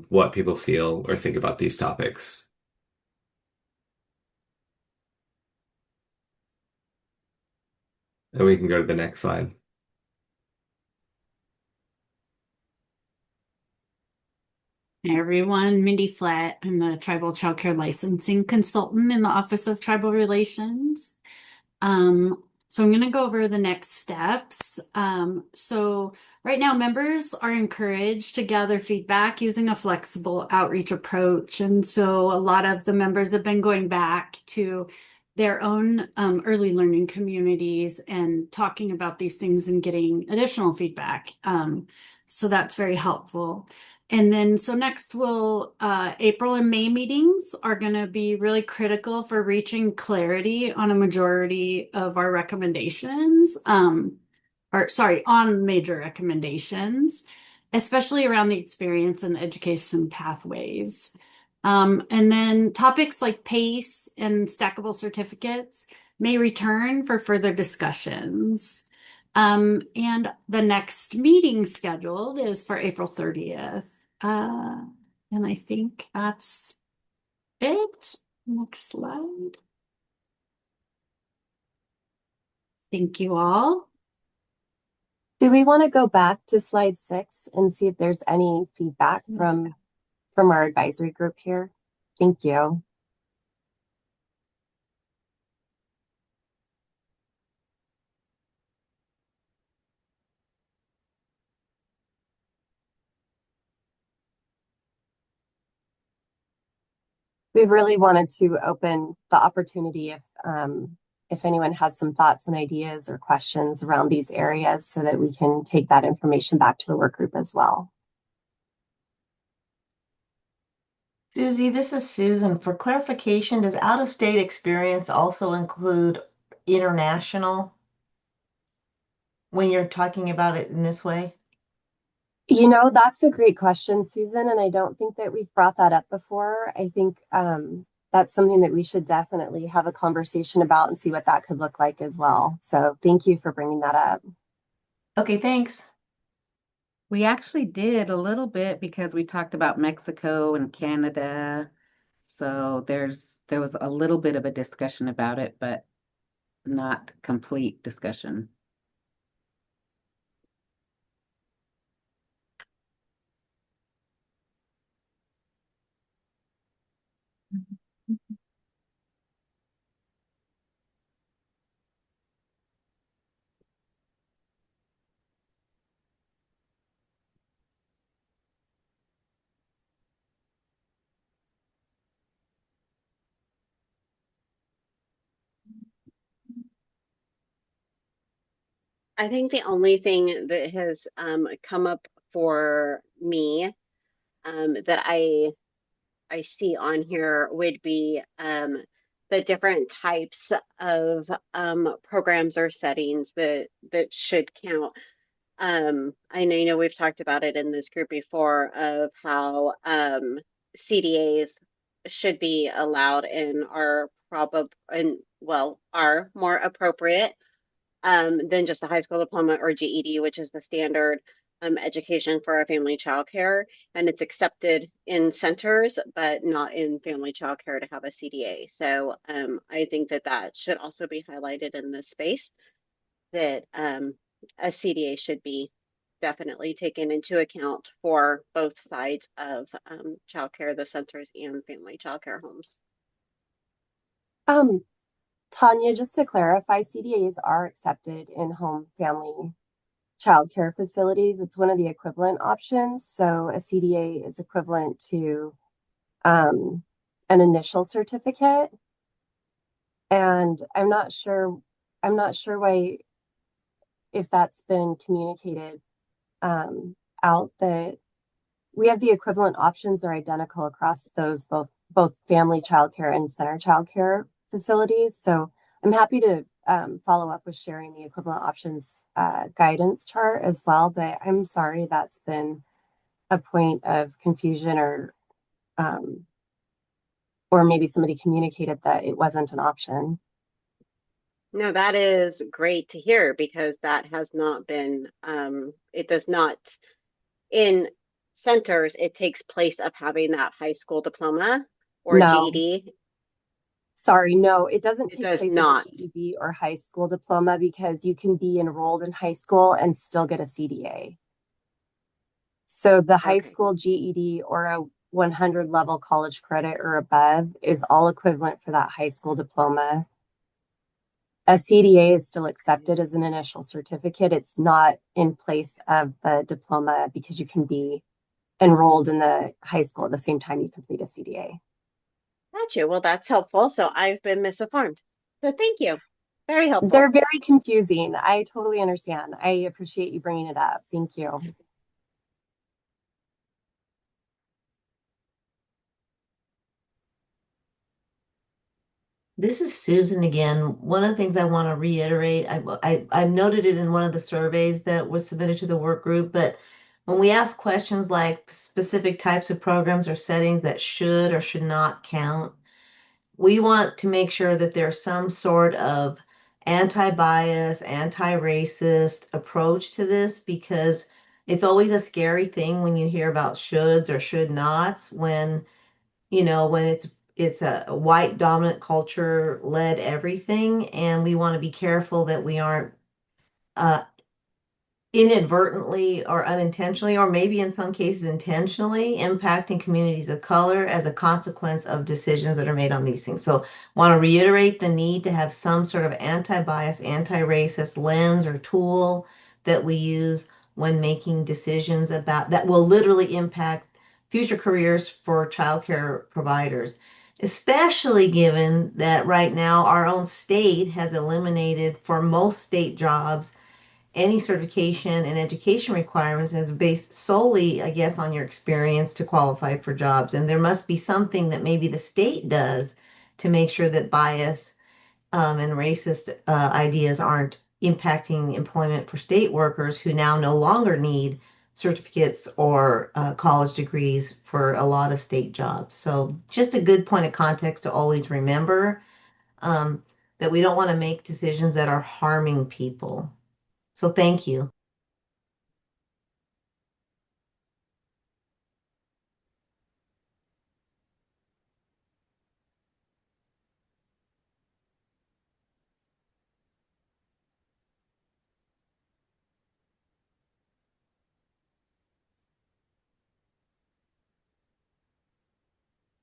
what people feel or think about these topics. And we can go to the next slide. Hey everyone, Mindy Flatt. I'm the Tribal Child Care Licensing Consultant in the Office of Tribal Relations. So I'm going to go over the next steps. So right now, members are encouraged to gather feedback using a flexible outreach approach. And so a lot of the members have been going back to their own early learning communities and talking about these things and getting additional feedback. So that's very helpful. And then, so next April and May meetings are going to be really critical for reaching clarity on a majority of our recommendations, or sorry, on major recommendations, especially around the experience and education pathways. And then topics like PACE and stackable certificates may return for further discussions. And the next meeting scheduled is for April 30th. And I think that's it. Next slide. Thank you all. Do we want to go back to slide 6 and see if there's any feedback from our advisory group here? Thank you. We really wanted to open the opportunity if anyone has some thoughts and ideas or questions around these areas so that we can take that information back to the work group as well. Susie, this is Susan. For clarification, does out-of-state experience also include international when you're talking about it in this way? You know, that's a great question, Susan, and I don't think that we've brought that up before. I think that's something that we should definitely have a conversation about and see what that could look like as well. So thank you for bringing that up. Okay, thanks. We actually did a little bit because we talked about Mexico and Canada. So there was a little bit of a discussion about it, but not complete discussion. I think the only thing that has come up for me that I see on here would be the different types of programs or settings that should count. I know we've talked about it in this group before of how CDAs should be allowed and are are more appropriate than just a high school diploma or GED, which is the standard education for a family child care. And it's accepted in centers, but not in family child care to have a CDA. So I think that should also be highlighted in this space, that a CDA should be definitely taken into account for both sides of childcare, the centers and family childcare homes. Tanya, just to clarify, CDAs are accepted in home family childcare facilities. It's one of the equivalent options. So a CDA is equivalent to an initial certificate. And I'm not sure why, if that's been communicated out, that we have the equivalent options are identical across those both family childcare and center childcare facilities. So I'm happy to follow up with sharing the equivalent options guidance chart as well, but I'm sorry that's been a point of confusion, or maybe somebody communicated that it wasn't an option. No, that is great to hear, because that has not been, it does not, in centers, it takes place of having that high school diploma or No. GED. Sorry, no, it doesn't It take does place not. of a GED or high school diploma, because you can be enrolled in high school and still get a CDA. So the high school GED or a 100 level college credit or above is all equivalent for that high school diploma. a CDA is still accepted as an initial certificate. It's not in place of the diploma because you can be enrolled in the high school at the same time you complete a CDA. Gotcha. Well, that's helpful. So I've been misinformed. So thank you. Very helpful. They're very confusing. I totally understand. I appreciate you bringing it up. Thank you. This is Susan again. One of the things I want to reiterate, I've noted it in one of the surveys that was submitted to the work group, but when we ask questions like specific types of programs or settings that should or should not count, we want to make sure that there's some sort of anti-bias, anti-racist approach to this, because it's always a scary thing when you hear about shoulds or should nots when when it's a white dominant culture led everything, and we want to be careful that we aren't uh, inadvertently or unintentionally, or maybe in some cases intentionally, impacting communities of color as a consequence of decisions that are made on these things. So want to reiterate the need to have some sort of anti-bias, anti-racist lens or tool that we use when making decisions about that will literally impact future careers for childcare providers, especially given that right now our own state has eliminated for most state jobs any certification and education requirements is based solely, I guess, on your experience to qualify for jobs. And there must be something that maybe the state does to make sure that bias and racist ideas aren't impacting employment for state workers who now no longer need certificates or college degrees for a lot of state jobs. So just a good point of context to always remember that we don't want to make decisions that are harming people. So thank you.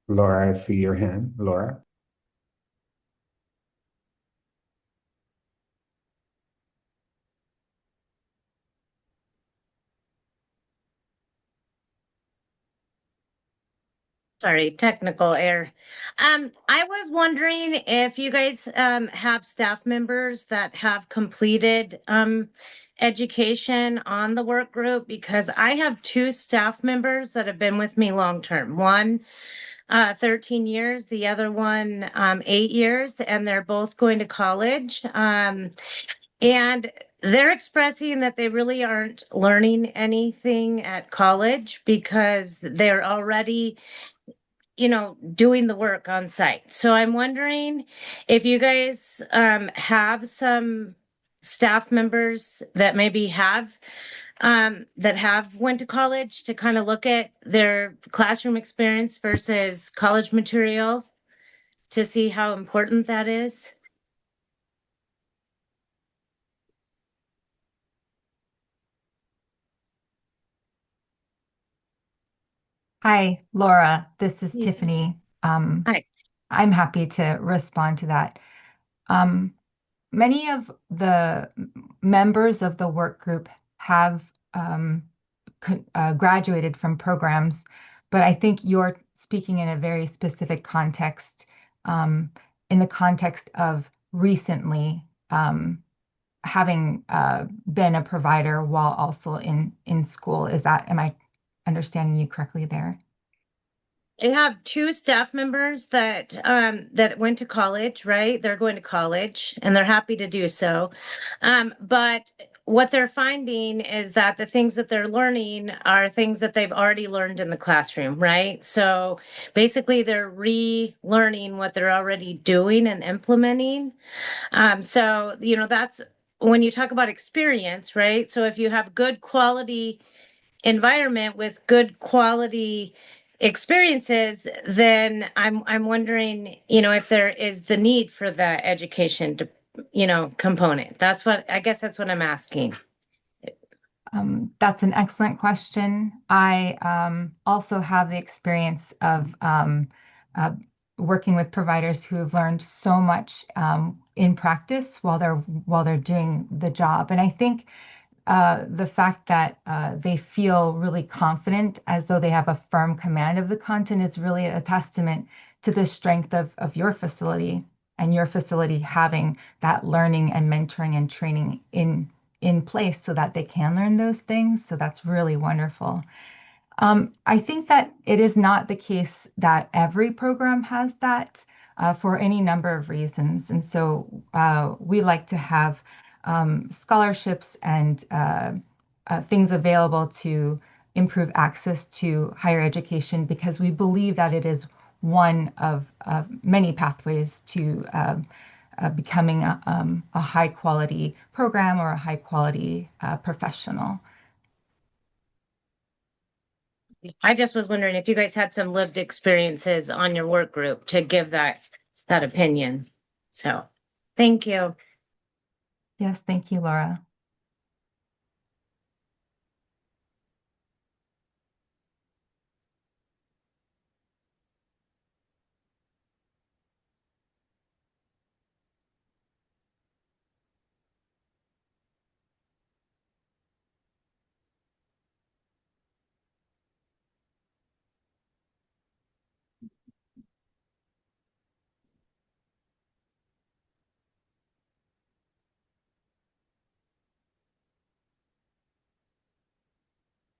Laura, I see your hand. Laura? Sorry, technical error. I was wondering if you guys have staff members that have completed education on the work group, because I have two staff members that have been with me long term. One 13 years, the other one 8 years, and they're both going to college. And they're expressing that they really aren't learning anything at college because they're already doing the work on site. So I'm wondering if you guys have some staff members that maybe have went to college to kind of look at their classroom experience versus college material to see how important that is. Hi, Laura. This is Yeah. Tiffany. Hi. I'm happy to respond to that. Many of the members of the work group have graduated from programs, but I think you're speaking in a very specific context, in the context of recently having been a provider while also in school. Am I understanding you correctly there? I have two staff members that went to college, right? They're going to college and they're happy to do so. But what they're finding is that the things that they're learning are things that they've already learned in the classroom, right? So basically they're relearning what they're already doing and implementing. So, that's when you talk about experience, right? So if you have good quality environment with good quality experiences, then I'm wondering, if there is the need for the education to, component. That's what I'm asking. That's an excellent question. I also have the experience of working with providers who have learned so much in practice while they're doing the job. And I think the fact that they feel really confident as though they have a firm command of the content is really a testament to the strength of your facility and your facility having that learning and mentoring and training in place so that they can learn those things. So that's really wonderful. I think that it is not the case that every program has that for any number of reasons. And so we like to have scholarships and things available to improve access to higher education because we believe that it is one of many pathways to becoming a high quality program or a high quality professional. I just was wondering if you guys had some lived experiences on your work group to give that opinion. So, thank you. Yes, thank you, Laura.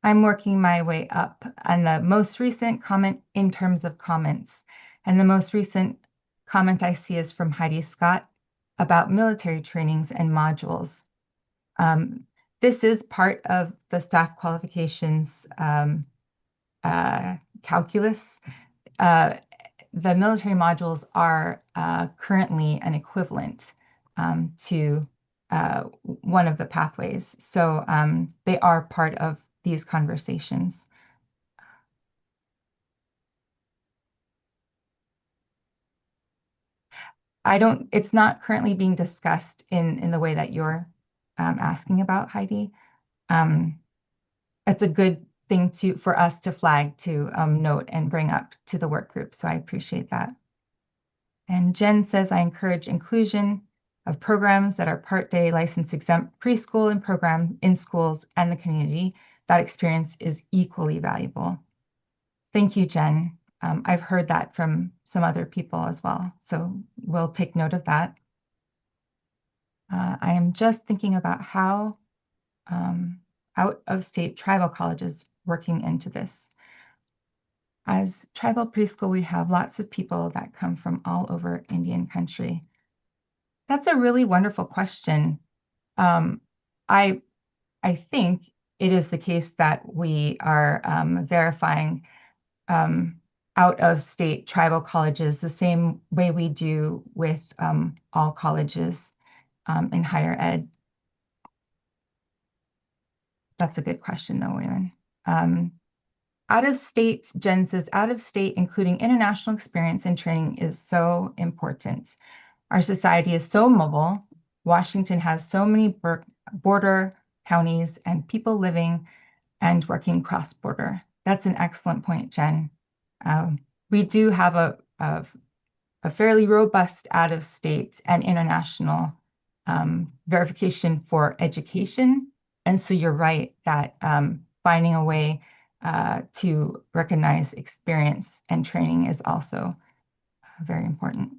I'm working my way up on the most recent comment in terms of comments. And the most recent comment I see is from Heidi Scott about military trainings and modules. This is part of the staff qualifications calculus. The military modules are currently an equivalent to one of the pathways. So they are part of these conversations. It's not currently being discussed in the way that you're asking about, Heidi. It's a good thing for us to flag to note and bring up to the work group. So I appreciate that. And Jen says, I encourage inclusion of programs that are part-day license exempt preschool and program in schools and the community. That experience is equally valuable. Thank you, Jen. I've heard that from some other people as well. So we'll take note of that. I am just thinking about how out-of-state tribal colleges working into this. As tribal preschool, we have lots of people that come from all over Indian country. That's a really wonderful question. I think it is the case that we are verifying out-of-state tribal colleges the same way we do with all colleges in higher ed. That's a good question, though, Waylon. Out of state, Jen says, out of state, including international experience and training is so important. Our society is so mobile. Washington has so many border counties and people living and working cross-border. That's an excellent point, Jen. We do have a fairly robust out-of-state and international verification for education. And so you're right that finding a way to recognize experience and training is also very important.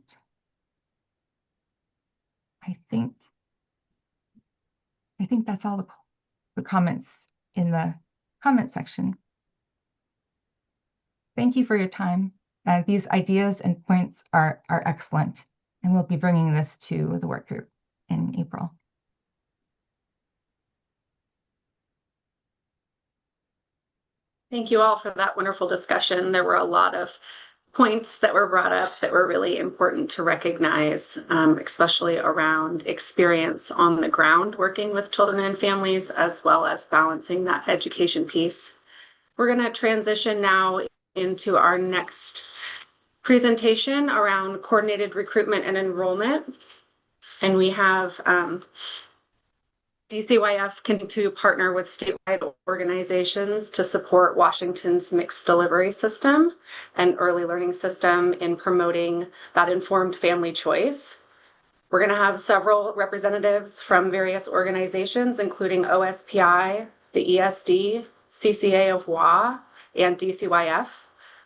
I think that's all the comments in the comment section. Thank you for your time. These ideas and points are excellent, and we'll be bringing this to the work group in April. Thank you all for that wonderful discussion. There were a lot of points that were brought up that were really important to recognize, especially around experience on the ground working with children and families, as well as balancing that education piece. We're going to transition now into our next presentation around coordinated recruitment and enrollment. And we have DCYF continue to partner with statewide organizations to support Washington's mixed delivery system and early learning system in promoting that informed family choice. We're going to have several representatives from various organizations, including OSPI, the ESD, CCA of WA, and DCYF,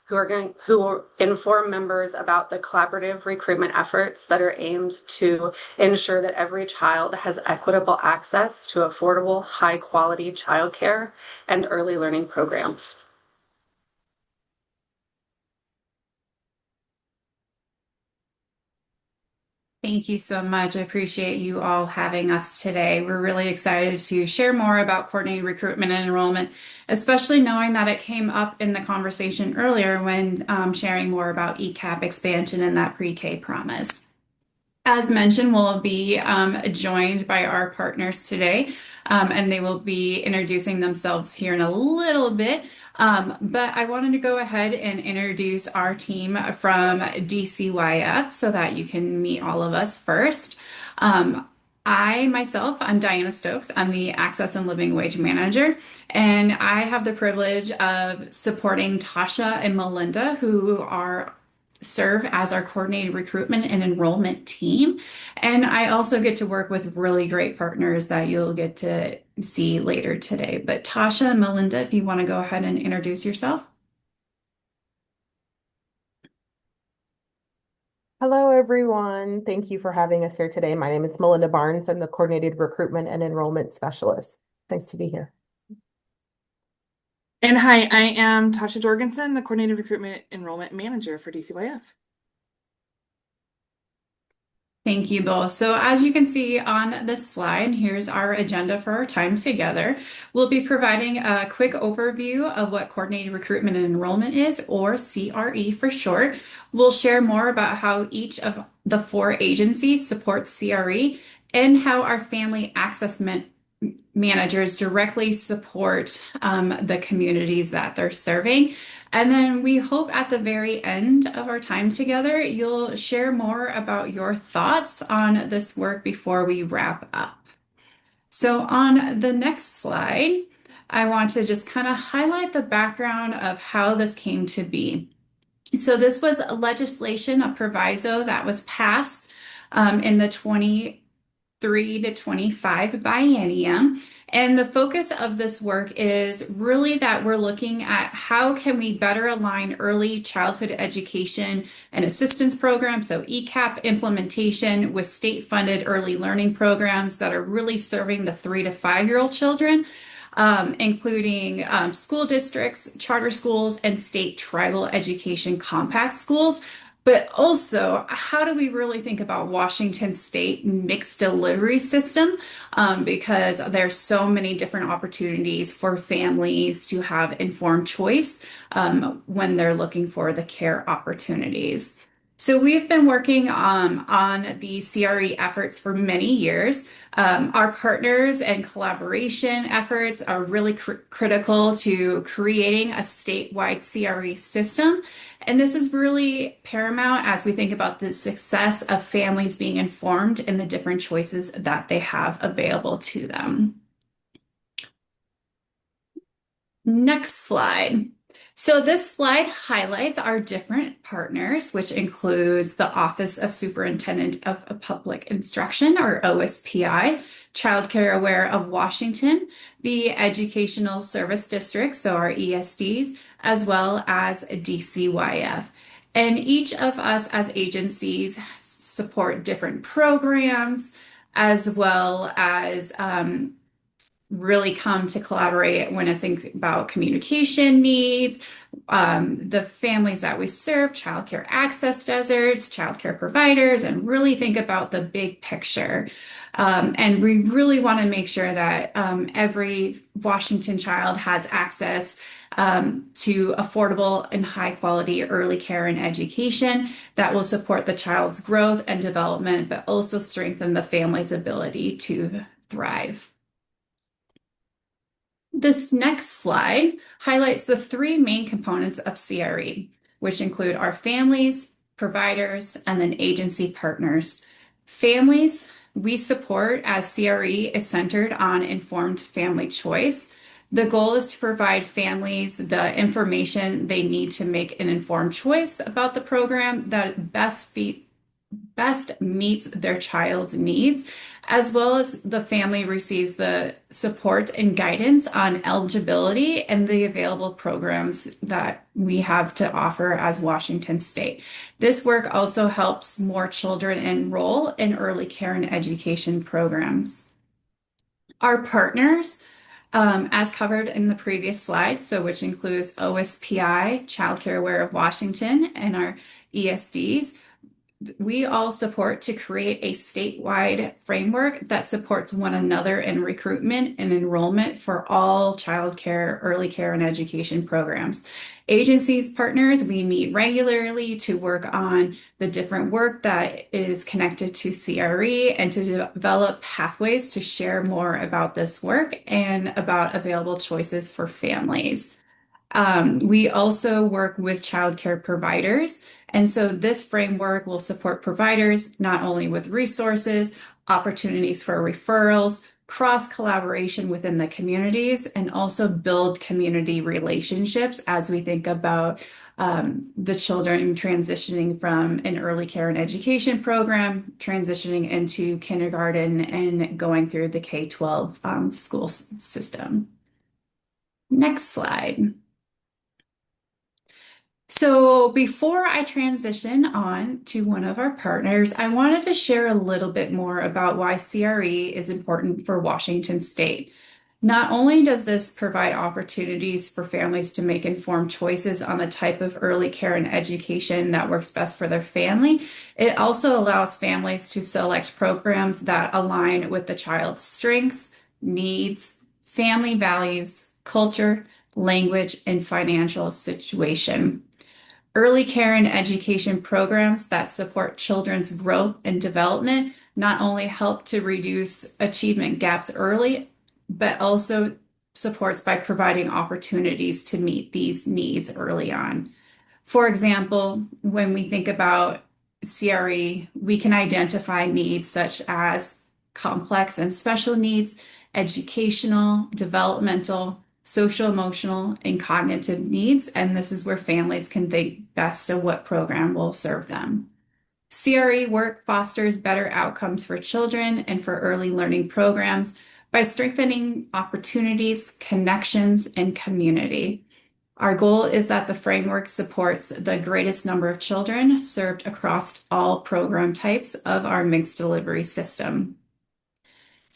who will inform members about the collaborative recruitment efforts that are aimed to ensure that every child has equitable access to affordable, high-quality childcare and early learning programs. Thank you so much. I appreciate you all having us today. We're really excited to share more about coordinated recruitment and enrollment, especially knowing that it came up in the conversation earlier when sharing more about ECAP expansion and that pre-K promise. As mentioned, we'll be joined by our partners today, and they will be introducing themselves here in a little bit. But I wanted to go ahead and introduce our team from DCYF so that you can meet all of us first. I'm Diana Stokes. I'm the Access and Living Wage Manager, and I have the privilege of supporting Tasha and Melinda, who serve as our coordinated recruitment and enrollment team. And I also get to work with really great partners that you'll get to see later today. But Tasha and Melinda, if you want to go ahead and introduce yourself. Hello, everyone. Thank you for having us here today. My name is Melinda Barnes. I'm the Coordinated Recruitment and Enrollment Specialist. Thanks to be here. And hi, I am Tasha Jorgensen, the Coordinated Recruitment Enrollment Manager for DCYF. Thank you both. So as you can see on this slide, here's our agenda for our time together. We'll be providing a quick overview of what coordinated recruitment and enrollment is, or CRE for short. We'll share more about how each of the 4 agencies supports CRE and how our family access managers directly support the communities that they're serving. And then we hope at the very end of our time together, you'll share more about your thoughts on this work before we wrap up. So on the next slide, I want to just kind of highlight the background of how this came to be. So this was a legislation, a proviso that was passed in the 23 to 25 biennium. And the focus of this work is really that we're looking at how can we better align early childhood education and assistance programs, so ECAP implementation, with state-funded early learning programs that are really serving the 3 to 5-year-old children, including school districts, charter schools, and state tribal education compact schools. But also, how do we really think about Washington State mixed delivery system? Because there's so many different opportunities for families to have informed choice when they're looking for the care opportunities. So we've been working on the CRE efforts for many years. Our partners and collaboration efforts are really critical to creating a statewide CRE system. And this is really paramount as we think about the success of families being informed in the different choices that they have available to them. Next slide. So this slide highlights our different partners, which includes the Office of Superintendent of Public Instruction, or OSPI, Child Care Aware of Washington, the Educational Service District, so our ESDs, as well as DCYF. And each of us as agencies support different programs, as well as really come to collaborate when I think about communication needs, the families that we serve, childcare access deserts, childcare providers, and really think about the big picture. And we really want to make sure that every Washington child has access to affordable and high quality early care and education that will support the child's growth and development, but also strengthen the family's ability to thrive. This next slide highlights the 3 main components of CRE, which include our families, providers, and then agency partners. Families, we support as CRE is centered on informed family choice. The goal is to provide families the information they need to make an informed choice about the program that best best meets their child's needs, as well as the family receives the support and guidance on eligibility and the available programs that we have to offer as Washington State. This work also helps more children enroll in early care and education programs. Our partners, as covered in the previous slide, so which includes OSPI, Child Care Aware of Washington, and our ESDs, we all support to create a statewide framework that supports one another in recruitment and enrollment for all child care, early care, and education programs. Agencies partners, we meet regularly to work on the different work that is connected to CRE and to develop pathways to share more about this work and about available choices for families. We also work with childcare providers. And so this framework will support providers not only with resources, opportunities for referrals, cross collaboration within the communities, and also build community relationships as we think about the children transitioning from an early care and education program, transitioning into kindergarten, and going through the K-12 school system. Next slide. So before I transition on to one of our partners, I wanted to share a little bit more about why CRE is important for Washington State. Not only does this provide opportunities for families to make informed choices on the type of early care and education that works best for their family, it also allows families to select programs that align with the child's strengths, needs, family values, culture, language, and financial situation. Early care and education programs that support children's growth and development not only help to reduce achievement gaps early, but also supports by providing opportunities to meet these needs early on. For example, when we think about CRE, we can identify needs such as complex and special needs, educational, developmental, social, emotional, and cognitive needs. And this is where families can think best of what program will serve them. CRE work fosters better outcomes for children and for early learning programs by strengthening opportunities, connections, and community. Our goal is that the framework supports the greatest number of children served across all program types of our mixed delivery system.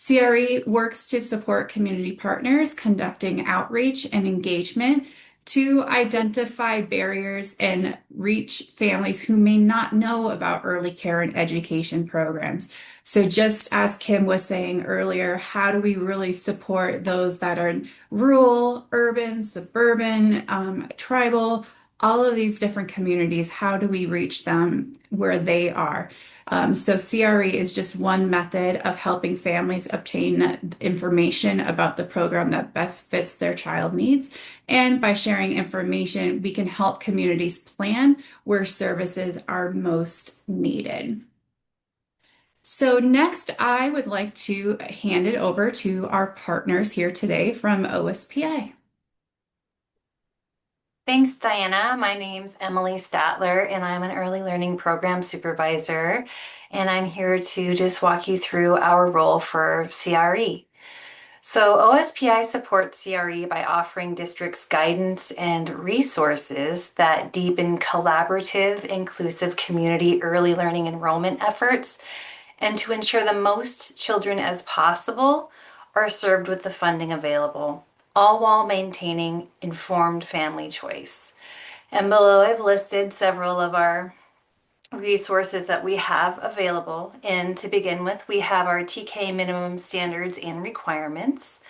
CRE works to support community partners conducting outreach and engagement to identify barriers and reach families who may not know about early care and education programs. So just as Kim was saying earlier, how do we really support those that are rural, urban, suburban, tribal, all of these different communities? How do we reach them where they are? So CRE is just one method of helping families obtain information about the program that best fits their child needs. And by sharing information, we can help communities plan where services are most needed. So next, I would like to hand it over to our partners here today from OSPI. Thanks, Diana. My name's Emily Statler, and I'm an early learning program supervisor. And I'm here to just walk you through our role for CRE. So OSPI supports CRE by offering districts guidance and resources that deepen collaborative, inclusive community early learning enrollment efforts, and to ensure the most children as possible are served with the funding available, all while maintaining informed family choice. And below I've listed several of our resources that we have available. And to begin with, we have our TK minimum standards and requirements.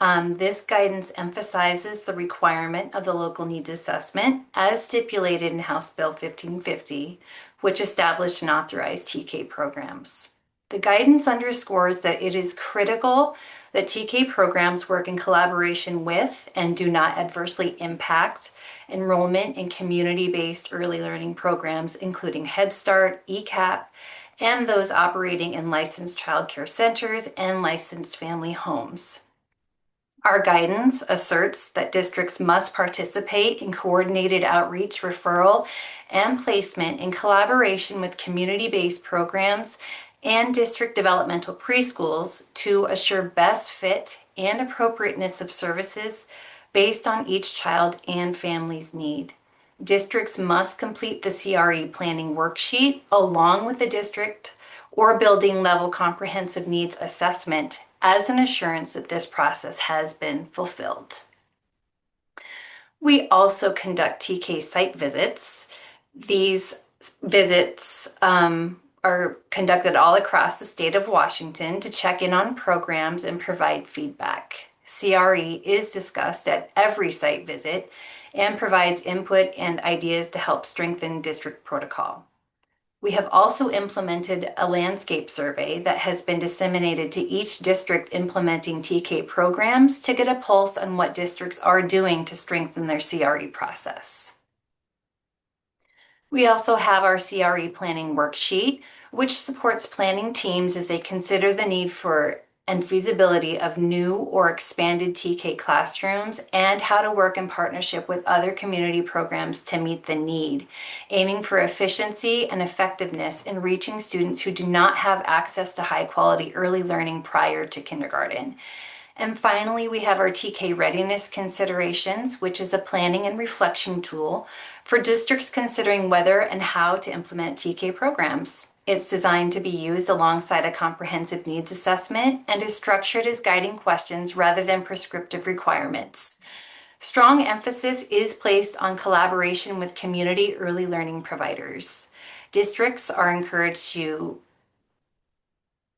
This guidance emphasizes the requirement of the local needs assessment as stipulated in House Bill 1550, which established and authorized TK programs. The guidance underscores that it is critical that TK programs work in collaboration with and do not adversely impact enrollment in community-based early learning programs, including Head Start, ECAP, and those operating in licensed child care centers and licensed family homes. Our guidance asserts that districts must participate in coordinated outreach, referral, and placement in collaboration with community-based programs and district developmental preschools to assure best fit and appropriateness of services based on each child and family's need. Districts must complete the CRE planning worksheet along with the district or building level comprehensive needs assessment as an assurance that this process has been fulfilled. We also conduct TK site visits. These visits are conducted all across the state of Washington to check in on programs and provide feedback. CRE is discussed at every site visit and provides input and ideas to help strengthen district protocol. We have also implemented a landscape survey that has been disseminated to each district implementing TK programs to get a pulse on what districts are doing to strengthen their CRE process. We also have our CRE planning worksheet, which supports planning teams as they consider the need for and feasibility of new or expanded TK classrooms and how to work in partnership with other community programs to meet the need, aiming for efficiency and effectiveness in reaching students who do not have access to high quality early learning prior to kindergarten. And finally, we have our TK readiness considerations, which is a planning and reflection tool for districts considering whether and how to implement TK programs. It's designed to be used alongside a comprehensive needs assessment and is structured as guiding questions rather than prescriptive requirements. Strong emphasis is placed on collaboration with community early learning providers. Districts are encouraged to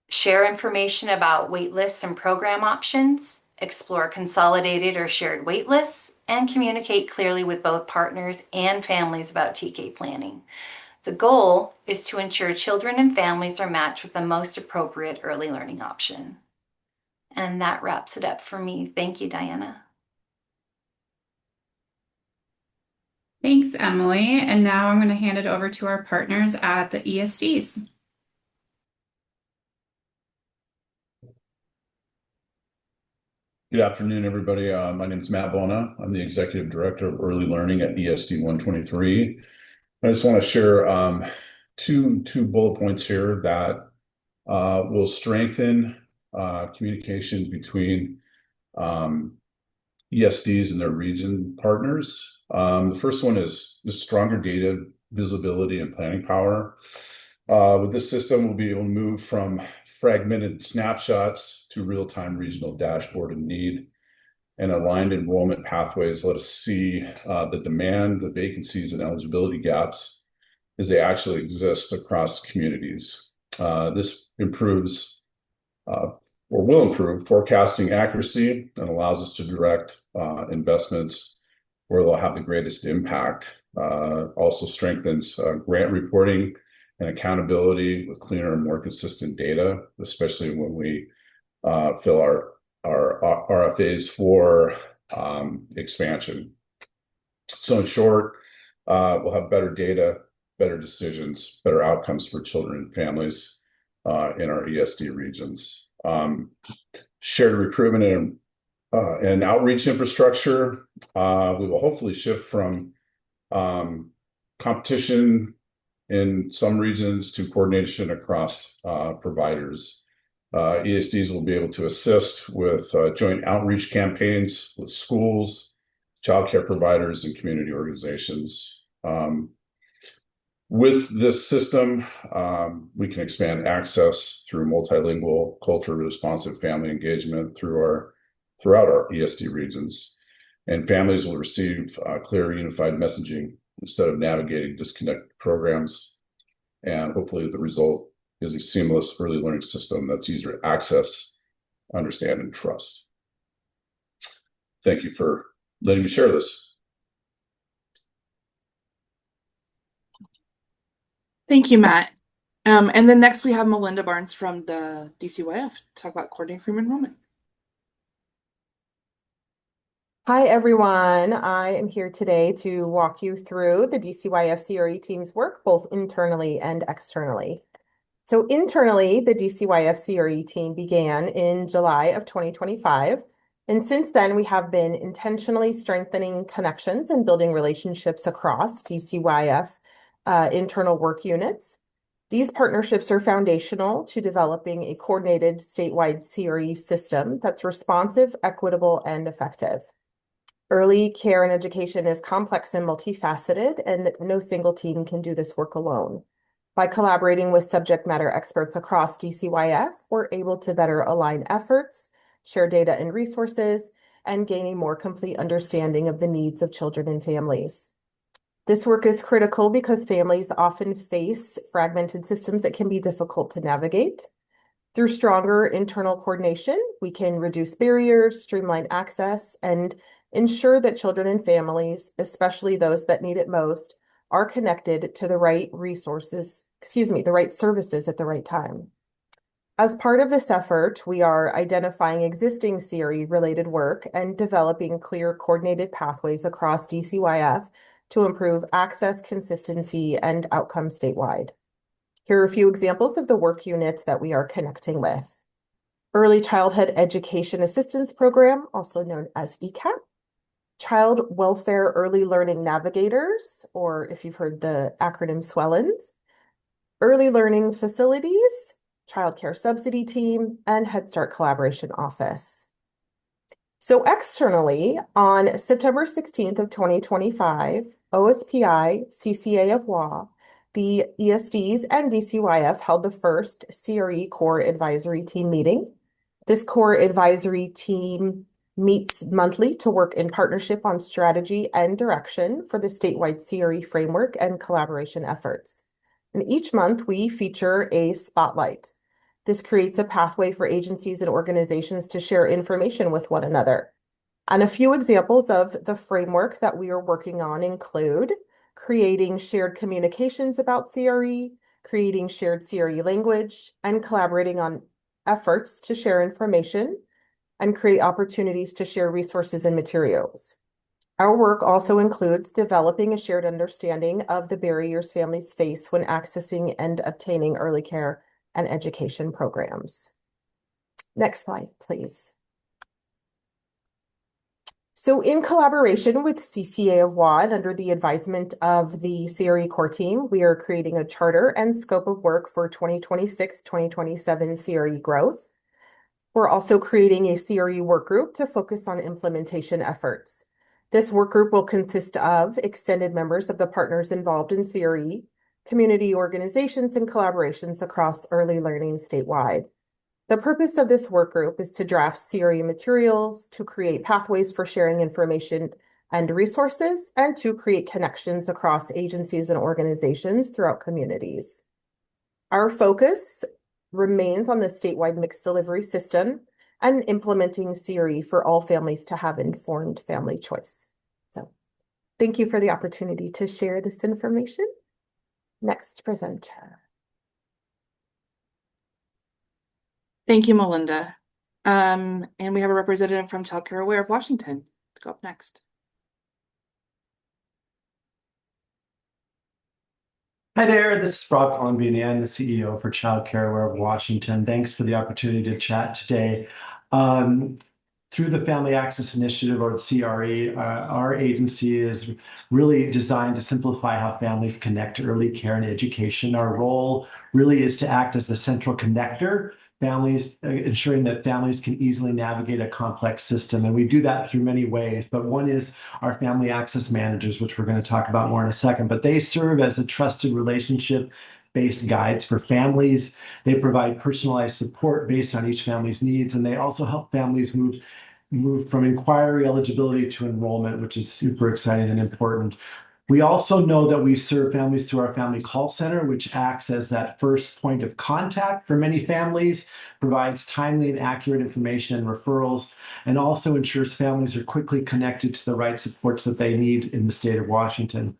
share information about waitlists and program options, explore consolidated or shared waitlists, and communicate clearly with both partners and families about TK planning. The goal is to ensure children and families are matched with the most appropriate early learning option. And that wraps it up for me. Thank you, Diana. Thanks, Emily. And now I'm going to hand it over to our partners at the ESDs. Good afternoon, everybody. My name is Matt Bona. I'm the Executive Director of Early Learning at ESD 123. I just want to share two bullet points here that will strengthen communication between ESDs and their region partners. The first one is the stronger data visibility and planning power. With this system, we'll be able to move from fragmented snapshots to real-time regional dashboard of need, and aligned enrollment pathways let us see the demand, the vacancies, and eligibility gaps as they actually exist across communities. This improves or will improve forecasting accuracy and allows us to direct investments where they'll have the greatest impact. Also strengthens grant reporting and accountability with cleaner and more consistent data, especially when we fill our RFAs for expansion. So in short, we'll have better data, better decisions, better outcomes for children and families in our ESD regions. Shared recruitment and outreach infrastructure. We will hopefully shift from competition in some regions to coordination across providers. ESDs will be able to assist with joint outreach campaigns with schools, childcare providers, and community organizations. With this system, we can expand access through multilingual, culturally responsive family engagement throughout our ESD regions. And families will receive clear, unified messaging instead of navigating disconnected programs. And hopefully the result is a seamless early learning system that's easier to access, understand, and trust. Thank you for letting me share this. Thank you, Matt. And then next we have Melinda Barnes from the DCYF to talk about coordinating from enrollment. Hi, everyone. I am here today to walk you through the DCYF CRE team's work, both internally and externally. So internally, the DCYF CRE team began in July of 2025, And since then, we have been intentionally strengthening connections and building relationships across DCYF internal work units. These partnerships are foundational to developing a coordinated statewide CRE system that's responsive, equitable, and effective. Early care and education is complex and multifaceted, and no single team can do this work alone. By collaborating with subject matter experts across DCYF, we're able to better align efforts, share data and resources, and gain a more complete understanding of the needs of children and families. This work is critical because families often face fragmented systems that can be difficult to navigate. Through stronger internal coordination, we can reduce barriers, streamline access, and ensure that children and families, especially those that need it most, are connected to the right resources, the right services at the right time. As part of this effort, we are identifying existing CRE-related work and developing clear coordinated pathways across DCYF to improve access, consistency, and outcomes statewide. Here are a few examples of the work units that we are connecting with. Early Childhood Education Assistance Program, also known as ECAP. Child Welfare Early Learning Navigators, or if you've heard the acronym SWELLINS. Early Learning Facilities, Child Care Subsidy Team, and Head Start Collaboration Office. So externally, on September 16th of 2025, OSPI, CCA of WA, the ESDs and DCYF held the first CRE Core Advisory Team meeting. This Core Advisory Team meets monthly to work in partnership on strategy and direction for the statewide CRE framework and collaboration efforts. And each month we feature a spotlight. This creates a pathway for agencies and organizations to share information with one another. And a few examples of the framework that we are working on include creating shared communications about CRE, creating shared CRE language, and collaborating on efforts to share information and create opportunities to share resources and materials. Our work also includes developing a shared understanding of the barriers families face when accessing and obtaining early care and education programs. Next slide, please. So in collaboration with CCA of WAD, under the advisement of the CRE core team, we are creating a charter and scope of work for 2026-2027 CRE growth. We're also creating a CRE work group to focus on implementation efforts. This work group will consist of extended members of the partners involved in CRE, community organizations, and collaborations across early learning statewide. The purpose of this work group is to draft CRE materials, to create pathways for sharing information and resources, and to create connections across agencies and organizations throughout communities. Our focus remains on the statewide mixed delivery system and implementing CRE for all families to have informed family choice. So thank you for the opportunity to share this information. Next presenter. Thank you, Melinda. And we have a representative from Child Care Aware of Washington to go up next. Hi there, this is Brock Onbinian, the CEO for Child Care Aware of Washington. Thanks for the opportunity to chat today. Through the Family Access Initiative, or CRE, our agency is really designed to simplify how families connect to early care and education. Our role really is to act as the central connector, ensuring that families can easily navigate a complex system. And we do that through many ways, but one is our family access managers, which we're going to talk about more in a second, but they serve as a trusted relationship-based guides for families. They provide personalized support based on each family's needs, and they also help families move from inquiry eligibility to enrollment, which is super exciting and important. We also know that we serve families through our family call center, which acts as that first point of contact for many families, provides timely and accurate information and referrals, and also ensures families are quickly connected to the right supports that they need in the state of Washington.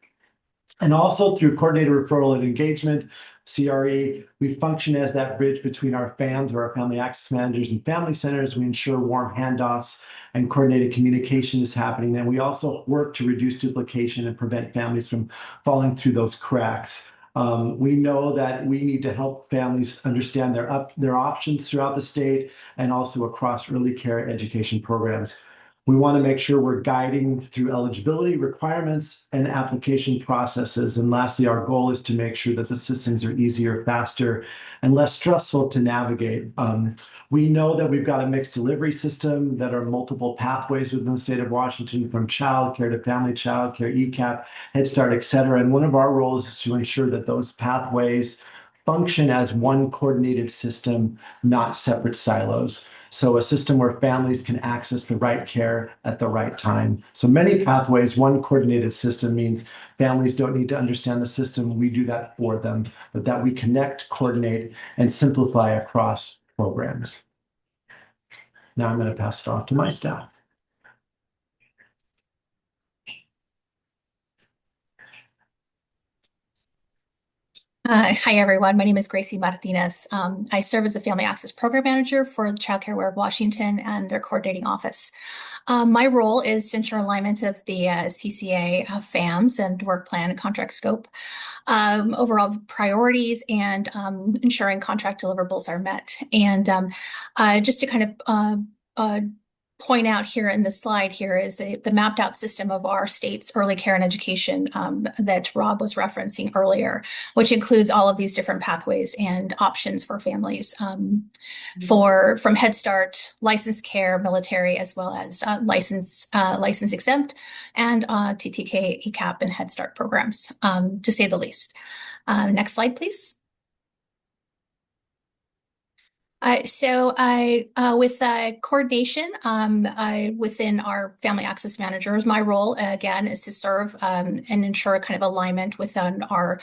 And also through coordinated referral and engagement, CRE, we function as that bridge between our FAMs, or our family access managers, and family centers. We ensure warm handoffs and coordinated communication is happening. And we also work to reduce duplication and prevent families from falling through those cracks. We know that we need to help families understand their options throughout the state and also across early care education programs. We want to make sure we're guiding through eligibility requirements and application processes. And lastly, our goal is to make sure that the systems are easier, faster, and less stressful to navigate. We know that we've got a mixed delivery system that are multiple pathways within the state of Washington, from childcare to family childcare, ECAP, Head Start, et cetera. And one of our roles is to ensure that those pathways function as one coordinated system, not separate silos. So a system where families can access the right care at the right time. So many pathways, one coordinated system means families don't need to understand the system. We do that for them, but that we connect, coordinate, and simplify across programs. Now I'm going to pass it off to my staff. Hi, everyone. My name is Gracie Martinez. I serve as the Family Access Program Manager for the Child Care Aware of Washington and their coordinating office. My role is to ensure alignment of the CCA FAMs and work plan and contract scope, overall priorities, and ensuring contract deliverables are met. And just to kind of point out here in the slide here is the mapped out system of our state's early care and education that Rob was referencing earlier, which includes all of these different pathways and options for families from Head Start, licensed care, military, as well as license exempt, and TTK, ECAP, and Head Start programs, to say the least. Next slide, please. With coordination within our family access managers, my role again is to serve and ensure kind of alignment within our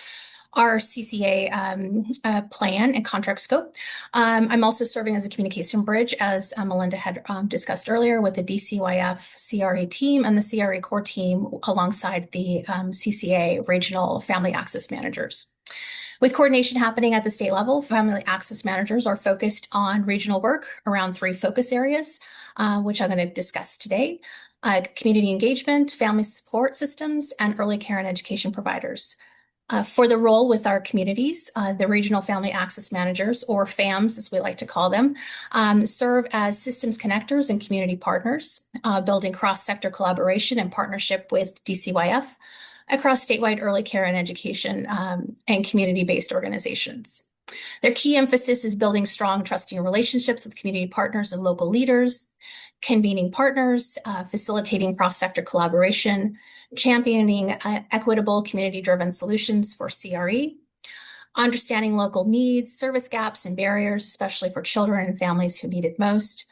CCA plan and contract scope. I'm also serving as a communication bridge, as Melinda had discussed earlier, with the DCYF CRE team and the CRE core team alongside the CCA regional family access managers. With coordination happening at the state level, family access managers are focused on regional work around 3 focus areas, which I'm going to discuss today: community engagement, family support systems, and early care and education providers. For the role with our communities, the regional family access managers, or FAMs as we like to call them, serve as systems connectors and community partners, building cross-sector collaboration and partnership with DCYF across statewide early care and education and community-based organizations. Their key emphasis is building strong, trusting relationships with community partners and local leaders, convening partners, facilitating cross-sector collaboration, championing equitable, community-driven solutions for CRE, understanding local needs, service gaps, and barriers, especially for children and families who need it most,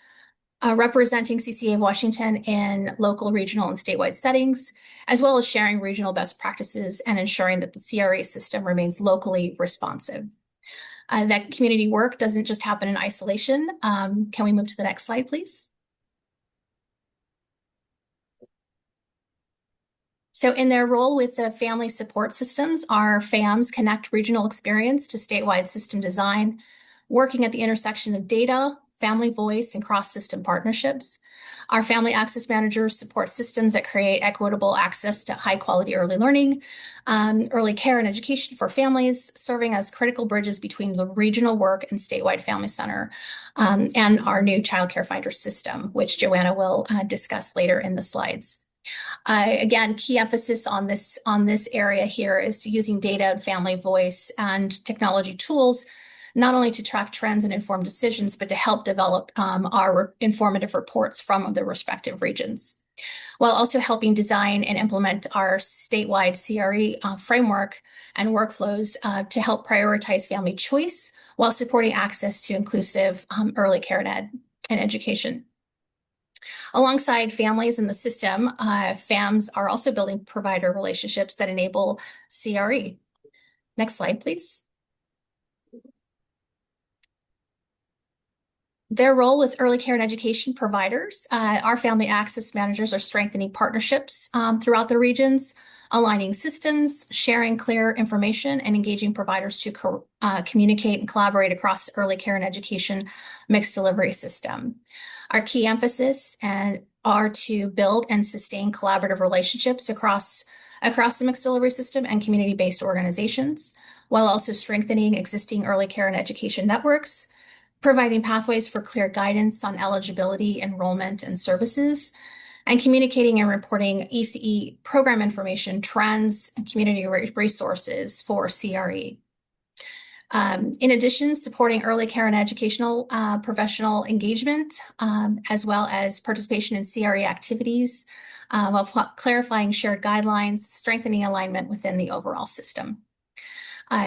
representing CCA of Washington in local, regional, and statewide settings, as well as sharing regional best practices and ensuring that the CRE system remains locally responsive. That community work doesn't just happen in isolation. Can we move to the next slide, please? So in their role with the family support systems, our FAMs connect regional experience to statewide system design, working at the intersection of data, family voice, and cross-system partnerships. Our family access managers support systems that create equitable access to high-quality early learning, early care and education for families, serving as critical bridges between the regional work and statewide family center, and our new Child Care Finder system, which Joanna will discuss later in the slides. Again, key emphasis on this area here is using data and family voice and technology tools, not only to track trends and inform decisions, but to help develop our informative reports from the respective regions, while also helping design and implement our statewide CRE framework and workflows to help prioritize family choice while supporting access to inclusive early care and education. Alongside families in the system, FAMs are also building provider relationships that enable CRE. Next slide, please. Their role with early care and education providers, our family access managers are strengthening partnerships throughout the regions, aligning systems, sharing clear information, and engaging providers to communicate and collaborate across early care and education mixed delivery system. Our key emphasis are to build and sustain collaborative relationships across the mixed delivery system and community-based organizations, while also strengthening existing early care and education networks, providing pathways for clear guidance on eligibility, enrollment, and services, and communicating and reporting ECE program information, trends, and community resources for CRE. In addition, supporting early care and educational professional engagement, as well as participation in CRE activities, of clarifying shared guidelines, strengthening alignment within the overall system.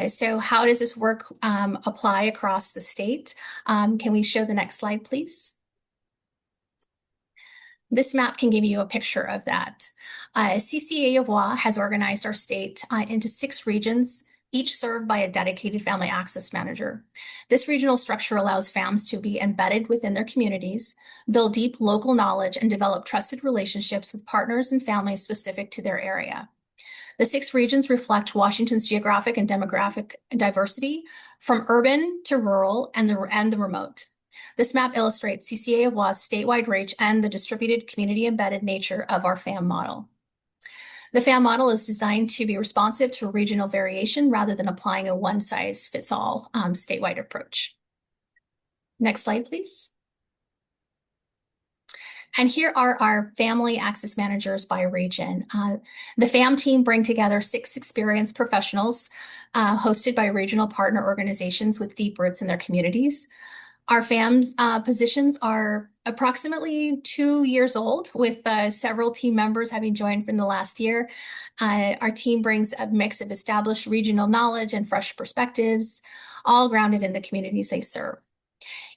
So how does this work apply across the state? Can we show the next slide, please? This map can give you a picture of that. CCA of WA has organized our state into 6 regions, each served by a dedicated family access manager. This regional structure allows FAMs to be embedded within their communities, build deep local knowledge, and develop trusted relationships with partners and families specific to their area. The 6 regions reflect Washington's geographic and demographic diversity, from urban to rural and the remote. This map illustrates CCA of WA's statewide reach and the distributed community-embedded nature of our FAM model. The FAM model is designed to be responsive to regional variation rather than applying a one-size-fits-all statewide approach. Next slide, please. And here are our family access managers by region. The FAM team bring together 6 experienced professionals hosted by regional partner organizations with deep roots in their communities. Our FAM positions are approximately 2 years old, with several team members having joined from the last year. Our team brings a mix of established regional knowledge and fresh perspectives, all grounded in the communities they serve.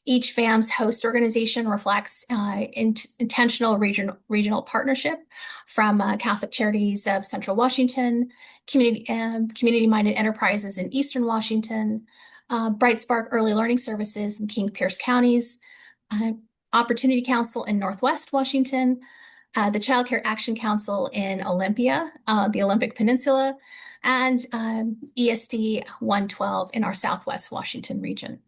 Each FAM's host organization reflects intentional regional partnership from Catholic Charities of Central Washington, community-minded enterprises in Eastern Washington, Bright Spark Early Learning Services in King Pierce counties, Opportunity Council in Northwest Washington, the Child Care Action Council in Olympia, the Olympic Peninsula, and ESD 112 in our Southwest Washington region.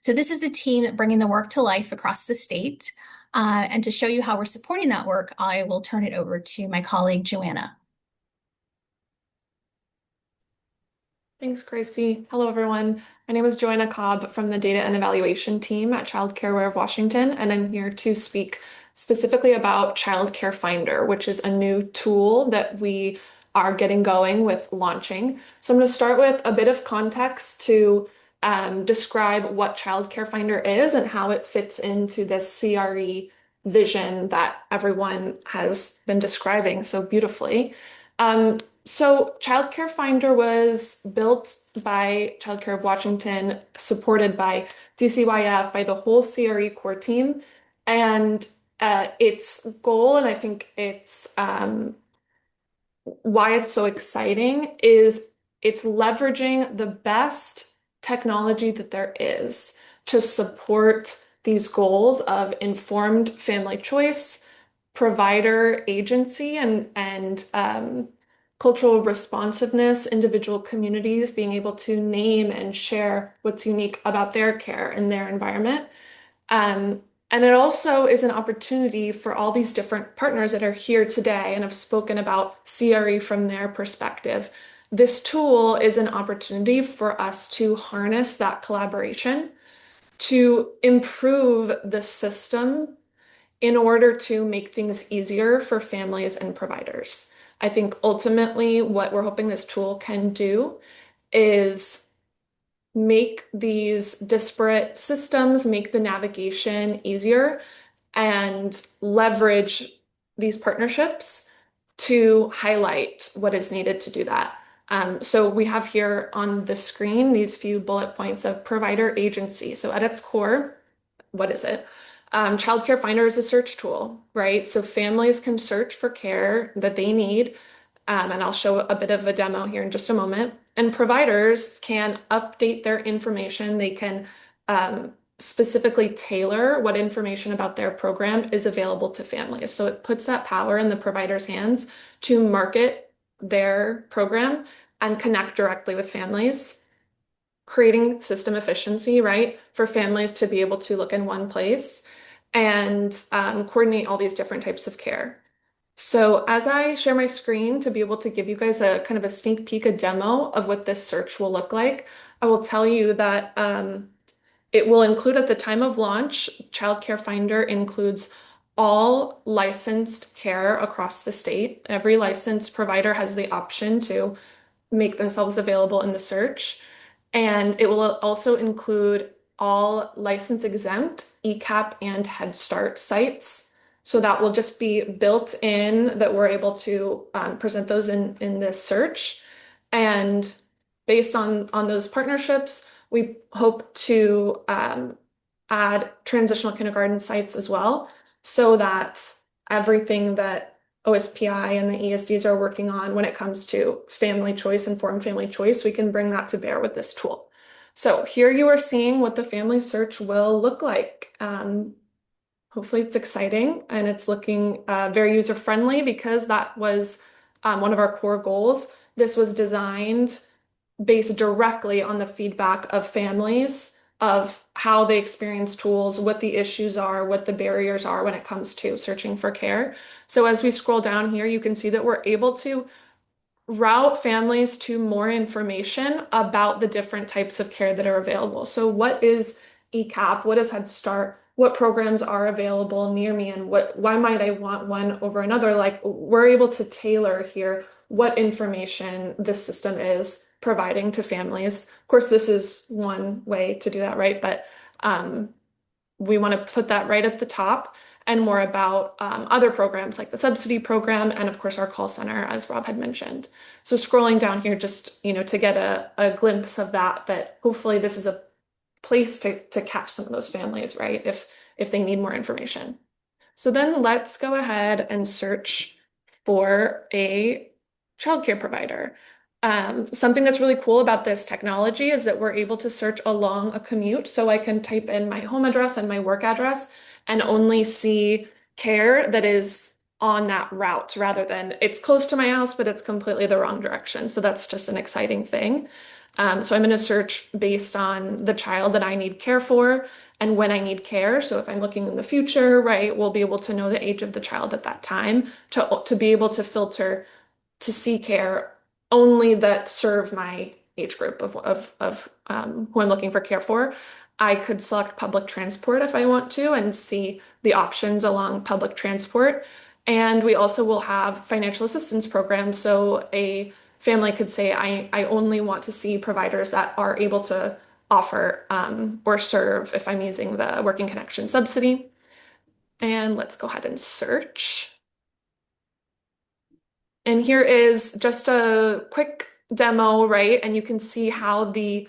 So this is the team bringing the work to life across the state. And to show you how we're supporting that work, I will turn it over to my colleague, Joanna. Thanks, Gracie. Hello, everyone. My name is Joanna Cobb from the Data and Evaluation team at Child Care Aware of Washington, and I'm here to speak specifically about Child Care Finder, which is a new tool that we are getting going with launching. So I'm going to start with a bit of context to describe what Child Care Finder is and how it fits into this CRE vision that everyone has been describing so beautifully. So Child Care Finder was built by Child Care of Washington, supported by DCYF, by the whole CRE core team. And its goal, and I think it's why it's so exciting, is it's leveraging the best technology that there is to support these goals of informed family choice, provider agency, and cultural responsiveness, individual communities being able to name and share what's unique about their care and their environment. And it also is an opportunity for all these different partners that are here today and have spoken about CRE from their perspective. This tool is an opportunity for us to harness that collaboration to improve the system in order to make things easier for families and providers. I think ultimately what we're hoping this tool can do is make these disparate systems, make the navigation easier, and leverage these partnerships to highlight what is needed to do that. So we have here on the screen these few bullet points of provider agency. So at its core, what is it? Child Care Finder is a search tool, right? So families can search for care that they need, and I'll show a bit of a demo here in just a moment. And providers can update their information. They can specifically tailor what information about their program is available to families. So it puts that power in the provider's hands to market their program and connect directly with families, creating system efficiency, right, for families to be able to look in one place and coordinate all these different types of care. So as I share my screen to be able to give you guys a kind of a sneak peek, a demo of what this search will look like, I will tell you that it will include at the time of launch, Child Care Finder includes all licensed care across the state. Every licensed provider has the option to make themselves available in the search. And it will also include all license exempt ECAP and Head Start sites. So that will just be built in that we're able to present those in this search. And based on those partnerships, we hope to add transitional kindergarten sites as well, so that everything that OSPI and the ESDs are working on when it comes to family choice, informed family choice, we can bring that to bear with this tool. So here you are seeing what the family search will look like. Hopefully it's exciting and it's looking very user-friendly, because that was one of our core goals. This was designed based directly on the feedback of families, of how they experience tools, what the issues are, what the barriers are when it comes to searching for care. So as we scroll down here, you can see that we're able to route families to more information about the different types of care that are available. So what is ECAP? What is Head Start? What programs are available near me, and why might I want one over another? Like, we're able to tailor here what information this system is providing to families. Of course, this is one way to do that, right? But we want to put that right at the top, and more about other programs like the subsidy program and of course our call center, as Rob had mentioned. So scrolling down here, just to get a glimpse of that hopefully this is a place to catch some of those families, right? If they need more information. So then let's go ahead and search for a childcare provider. Something that's really cool about this technology is that we're able to search along a commute. So I can type in my home address and my work address and only see care that is on that route, rather than it's close to my house, but it's completely the wrong direction. So that's just an exciting thing. So I'm going to search based on the child that I need care for and when I need care. So if I'm looking in the future, right, we'll be able to know the age of the child at that time to be able to filter to see care only that serve my age group of who I'm looking for care for. I could select public transport if I want to and see the options along public transport. And we also will have financial assistance programs. So a family could say, I only want to see providers that are able to offer or serve if I'm using the Working Connection subsidy. And let's go ahead and search. And here is just a quick demo, right? And you can see how the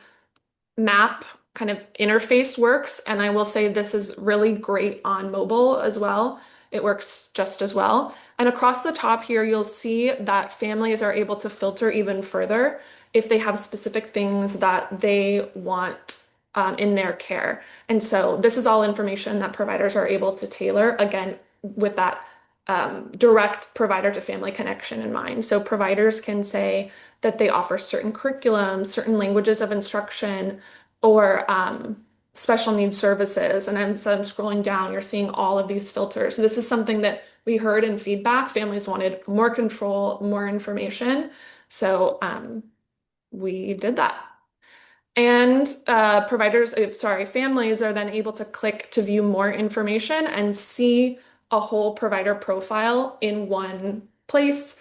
map kind of interface works. And I will say this is really great on mobile as well. It works just as well. And across the top here, you'll see that families are able to filter even further if they have specific things that they want in their care. And so this is all information that providers are able to tailor, again, with that direct provider to family connection in mind. So providers can say that they offer certain curriculums, certain languages of instruction, or special needs services. And so I'm scrolling down, you're seeing all of these filters. So this is something that we heard in feedback. Families wanted more control, more information. So we did that. And families are then able to click to view more information and see a whole provider profile in one place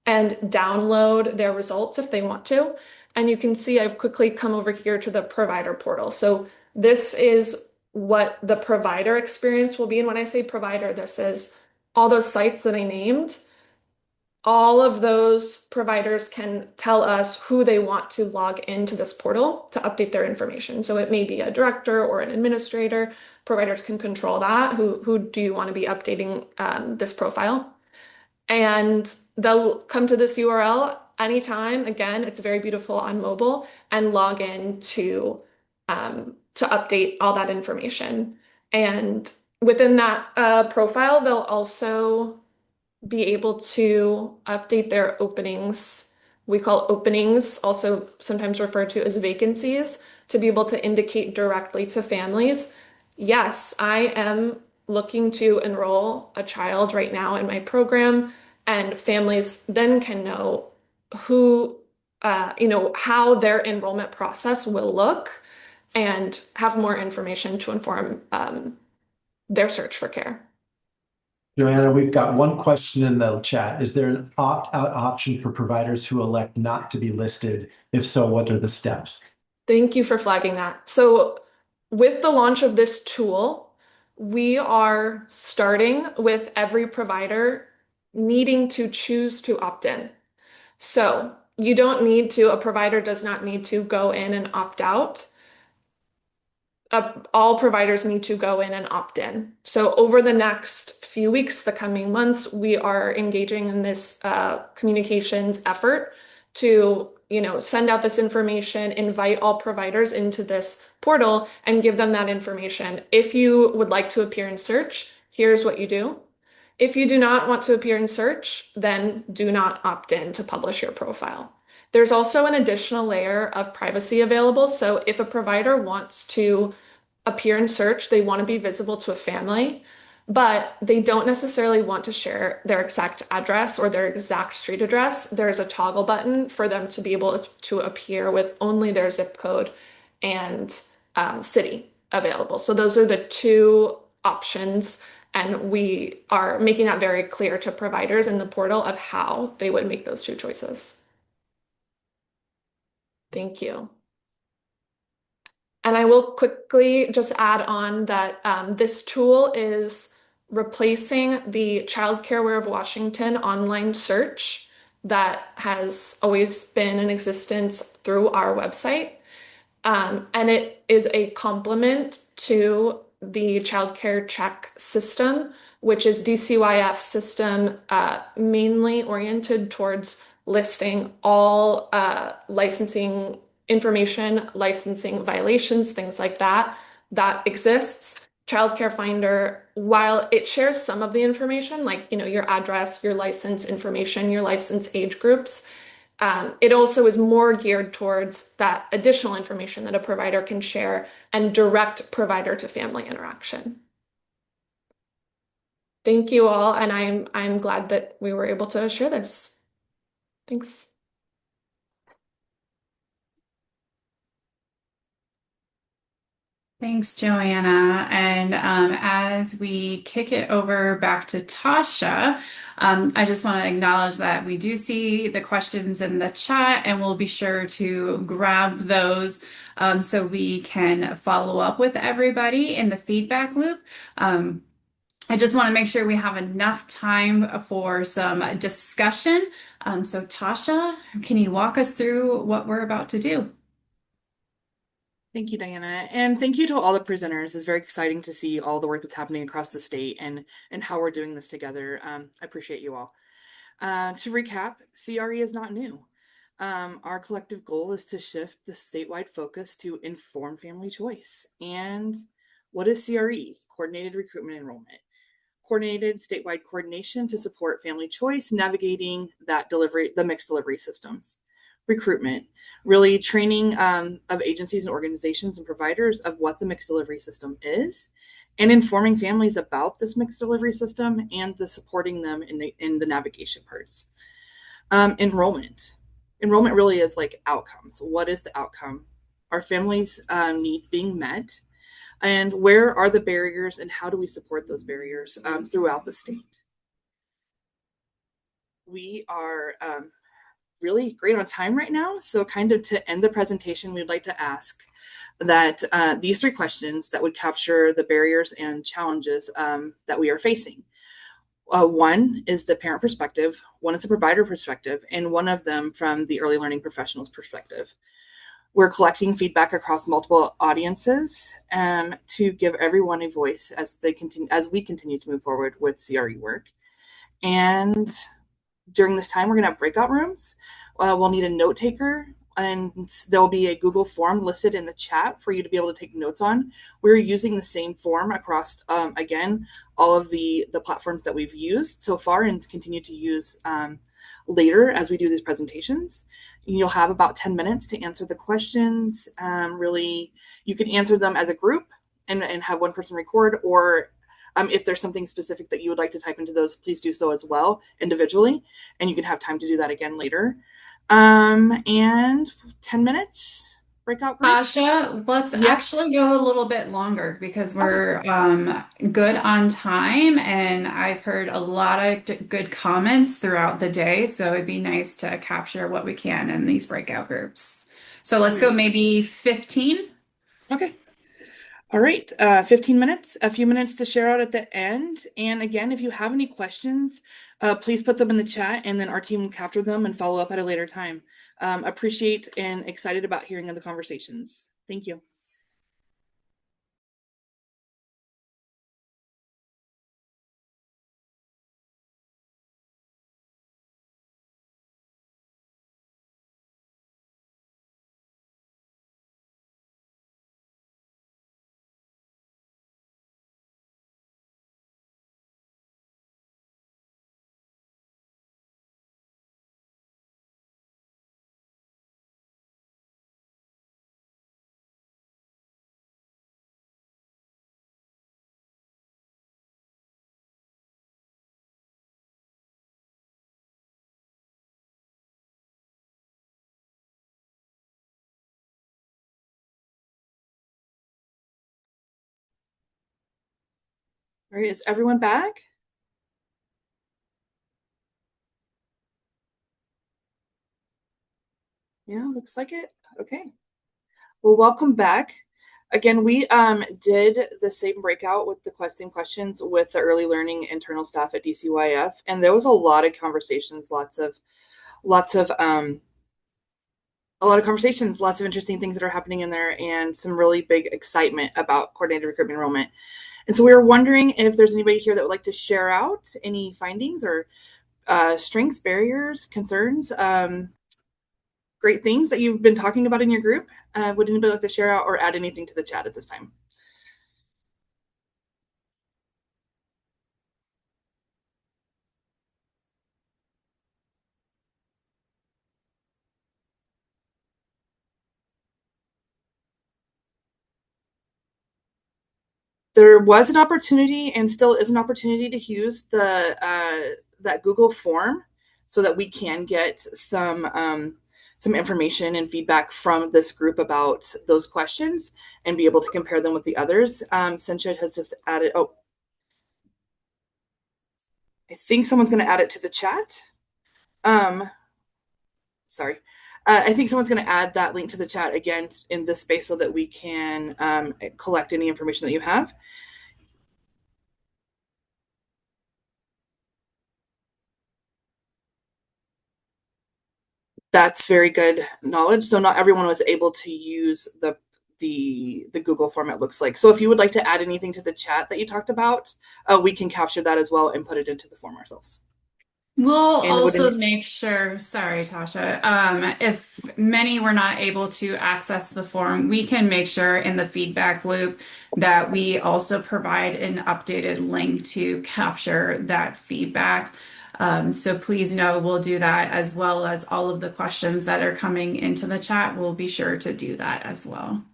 and download their results if they want to. And you can see I've quickly come over here to the provider portal. So this is what the provider experience will be. And when I say provider, this is all those sites that I named. All of those providers can tell us who they want to log into this portal to update their information. So it may be a director or an administrator. Providers can control that. Who do you want to be updating this profile? And they'll come to this URL anytime. Again, it's very beautiful on mobile, and log in to update all that information. And within that profile, they'll also be able to update their openings. We call openings, also sometimes referred to as vacancies, to be able to indicate directly to families, yes, I am looking to enroll a child right now in my program, and families then can know who, how their enrollment process will look and have more information to inform their search for care. Joanna, we've got one question in the chat. Is there an opt-out option for providers who elect not to be listed? If so, what are the steps? Thank you for flagging that. So with the launch of this tool, we are starting with every provider needing to choose to opt in. So a provider does not need to go in and opt out. All providers need to go in and opt in. So over the next few weeks, the coming months, we are engaging in this communications effort to, send out this information, invite all providers into this portal and give them that information. If you would like to appear in search, here's what you do. If you do not want to appear in search, then do not opt in to publish your profile. There's also an additional layer of privacy available. So if a provider wants to appear in search, they want to be visible to a family, but they don't necessarily want to share their exact address or their exact street address, there's a toggle button for them to be able to appear with only their zip code and city available. So those are the two options. And we are making that very clear to providers in the portal of how they would make those two choices. Thank you. And I will quickly just add on that this tool is replacing the Child Care Aware of Washington online search that has always been in existence through our website. And it is a complement to the Child Care Check system, which is DCYF system mainly oriented towards listing all licensing information, licensing violations, things like that, that exists. Child Care Finder, while it shares some of the information, like your address, your license information, your license age groups, it also is more geared towards that additional information that a provider can share and direct provider to family interaction. Thank you all, and I'm glad that we were able to share this. Thanks. Thanks, Joanna. And as we kick it over back to Tasha, I just want to acknowledge that we do see the questions in the chat, and we'll be sure to grab those so we can follow up with everybody in the feedback loop. I just want to make sure we have enough time for some discussion. So Tasha, can you walk us through what we're about to do? Thank you, Diana. And thank you to all the presenters. It's very exciting to see all the work that's happening across the state and how we're doing this together. I appreciate you all. To recap, CRE is not new. Our collective goal is to shift the statewide focus to inform family choice. And what is CRE? Coordinated Recruitment Enrollment. Coordinated statewide coordination to support family choice, navigating that delivery, the mixed delivery systems. Recruitment, really training of agencies and organizations and providers of what the mixed delivery system is, and informing families about this mixed delivery system and the supporting them in the navigation parts. Enrollment really is like outcomes. What is the outcome? Are families' needs being met? And where are the barriers and how do we support those barriers throughout the state? We are really great on time right now. So kind of to end the presentation, we'd like to ask that these three questions that would capture the barriers and challenges that we are facing. One is the parent perspective, one is the provider perspective, and one of them from the early learning professionals perspective. We're collecting feedback across multiple audiences to give everyone a voice as we continue to move forward with CRE work. And during this time, we're going to have breakout rooms. We'll need a note taker, and there'll be a Google form listed in the chat for you to be able to take notes on. We're using the same form across, again, all of the platforms that we've used so far and continue to use later as we do these presentations. You'll have about 10 minutes to answer the questions. Really, you can answer them as a group and have one person record, or If there's something specific that you would like to type into those, please do so as well individually, and you can have time to do that again later. And 10 minutes breakout groups. Tasha, let's Yes. actually go a little bit longer because we're good on time, and I've heard a lot of good comments throughout the day, so it'd be nice to capture what we can in these breakout groups. So let's go maybe 15. Okay. All right, 15 minutes, a few minutes to share out at the end. And again, if you have any questions, please put them in the chat and then our team will capture them and follow up at a later time. Appreciate and excited about hearing the conversations. Thank you. All right, is everyone back? Yeah, looks like it. Okay. Well, welcome back. Again, we did the same breakout with the same questions with the early learning internal staff at DCYF, and there was a lot of conversations, lots of a lot of conversations, lots of interesting things that are happening in there, and some really big excitement about coordinated recruitment enrollment. And so we were wondering if there's anybody here that would like to share out any findings or strengths, barriers, concerns, great things that you've been talking about in your group. Would anybody like to share out or add anything to the chat at this time? There was an opportunity and still is an opportunity to use the that Google form so that we can get some information and feedback from this group about those questions and be able to compare them with the others. Sencha has just added, oh, I think someone's going to add it to the chat. Sorry. I think someone's going to add that link to the chat again in this space so that we can collect any information that you have. That's very good knowledge. So not everyone was able to use the Google form, it looks like. So if you would like to add anything to the chat that you talked about, we can capture that as well and put it into the form ourselves. We'll And also make sure, sorry, Tasha, if many were not able to access the form, we can make sure in the feedback loop that we also provide an updated link to capture that feedback. So please know we'll do that as well as all of the questions that are coming into the chat. We'll be sure to do that as well.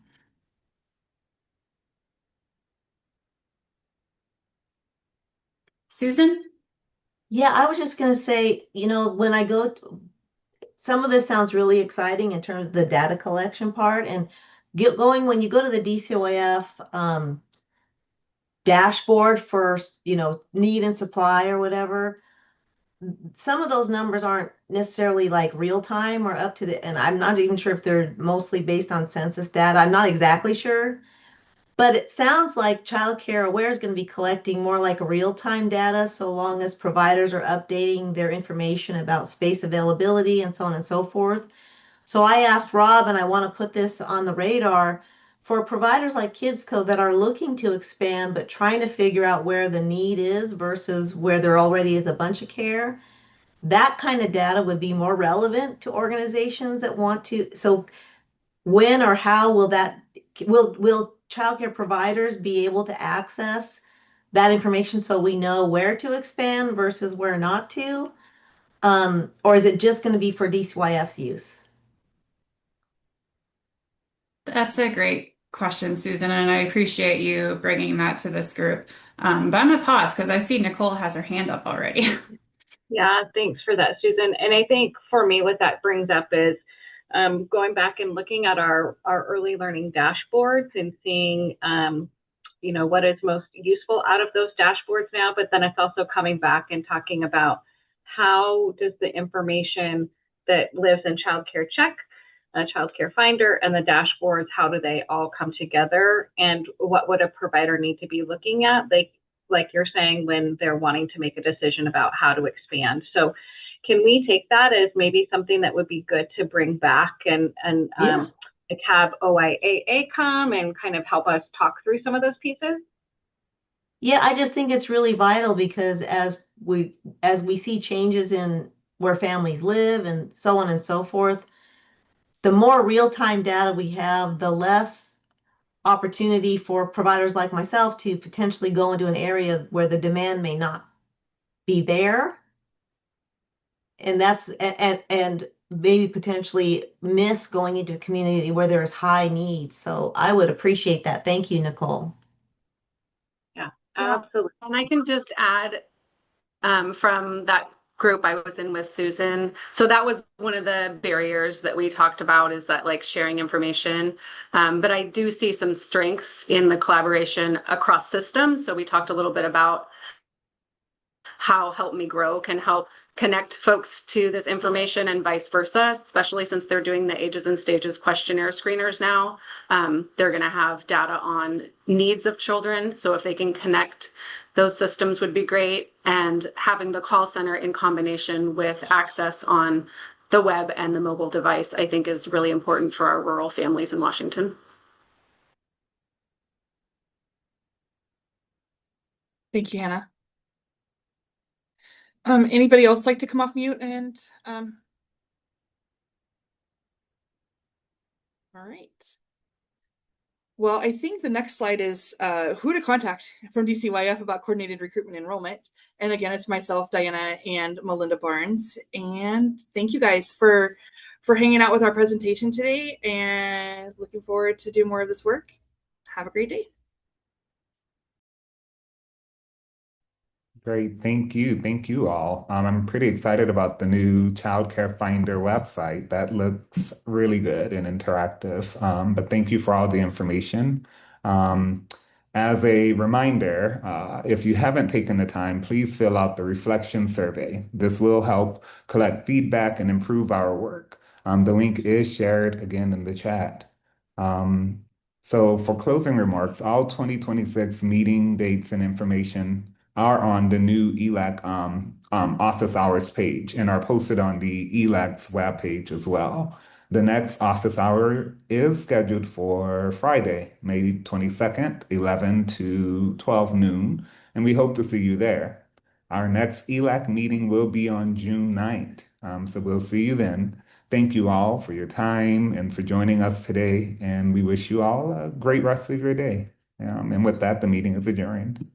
Susan? Yeah, I was just going to say, when I some of this sounds really exciting in terms of the data collection part and when you go to the DCOAF dashboard for, need and supply or whatever, some of those numbers aren't necessarily like real time or up to and I'm not even sure if they're mostly based on census data. I'm not exactly sure. But it sounds like Child Care Aware is going to be collecting more like real-time data so long as providers are updating their information about space availability and so on and so forth. So I asked Rob, and I want to put this on the radar for providers like KidsCo that are looking to expand but trying to figure out where the need is versus where there already is a bunch of care. That kind of data would be more relevant to organizations that want to. So when or how will childcare providers be able to access that information so we know where to expand versus where not to? Or is it just going to be for DCYF's use? That's a great question, Susan, and I appreciate you bringing that to this group. But I'm gonna pause because I see Nicole has her hand up already. Yeah, thanks for that, Susan. And I think for me, what that brings up is going back and looking at our early learning dashboards and seeing, what is most useful out of those dashboards now. But then it's also coming back and talking about how does the information that lives in Child Care Check, Child Care Finder, and the dashboards, how do they all come together? And what would a provider need to be looking at? Like you're saying, when they're wanting to make a decision about how to expand. So can we take that as maybe something that would be good to bring back and like have OIAA come and kind of help us talk through some of those pieces? Yeah, I just think it's really vital because as we see changes in where families live and so on and so forth, the more real-time data we have, the less opportunity for providers like myself to potentially go into an area where the demand may not be there. And and maybe potentially miss going into a community where there is high need. So I would appreciate that. Thank you, Nicole. Yeah, Yeah. absolutely. And I can just add from that group I was in with Susan. So that was one of the barriers that we talked about, is that like sharing information. But I do see some strength in the collaboration across systems. So we talked a little bit about how Help Me Grow can help connect folks to this information and vice versa, especially since they're doing the ages and stages questionnaire screeners now. They're going to have data on needs of children. So if they can connect those systems would be great. And having the call center in combination with access on the web and the mobile device, I think is really important for our rural families in Washington. Thank you, Hannah. Anybody else like to come off mute and all right. Well, I think the next slide is who to contact from DCYF about coordinated recruitment enrollment. And again, it's myself, Diana, and Melinda Barnes. And thank you guys for hanging out with our presentation today, and looking forward to do more of this work. Have a great day. Great, thank you. Thank you all. I'm pretty excited about the new Child Care Finder website. That looks really good and interactive. But thank you for all the information. Um, as a reminder, if you haven't taken the time, please fill out the reflection survey. This will help collect feedback and improve our work. The link is shared again in the chat. Um, so for closing remarks, all 2026 meeting dates and information are on the new ELAC office hours page and are posted on the ELAC's webpage as well. The next office hour is scheduled for Friday, May 22nd, 11 to 12 noon, and we hope to see you there. Our next ELAC meeting will be on June 9th, so we'll see you then. Thank you all for your time and for joining us today, and we wish you all a great rest of your day. And with that, the meeting is adjourned.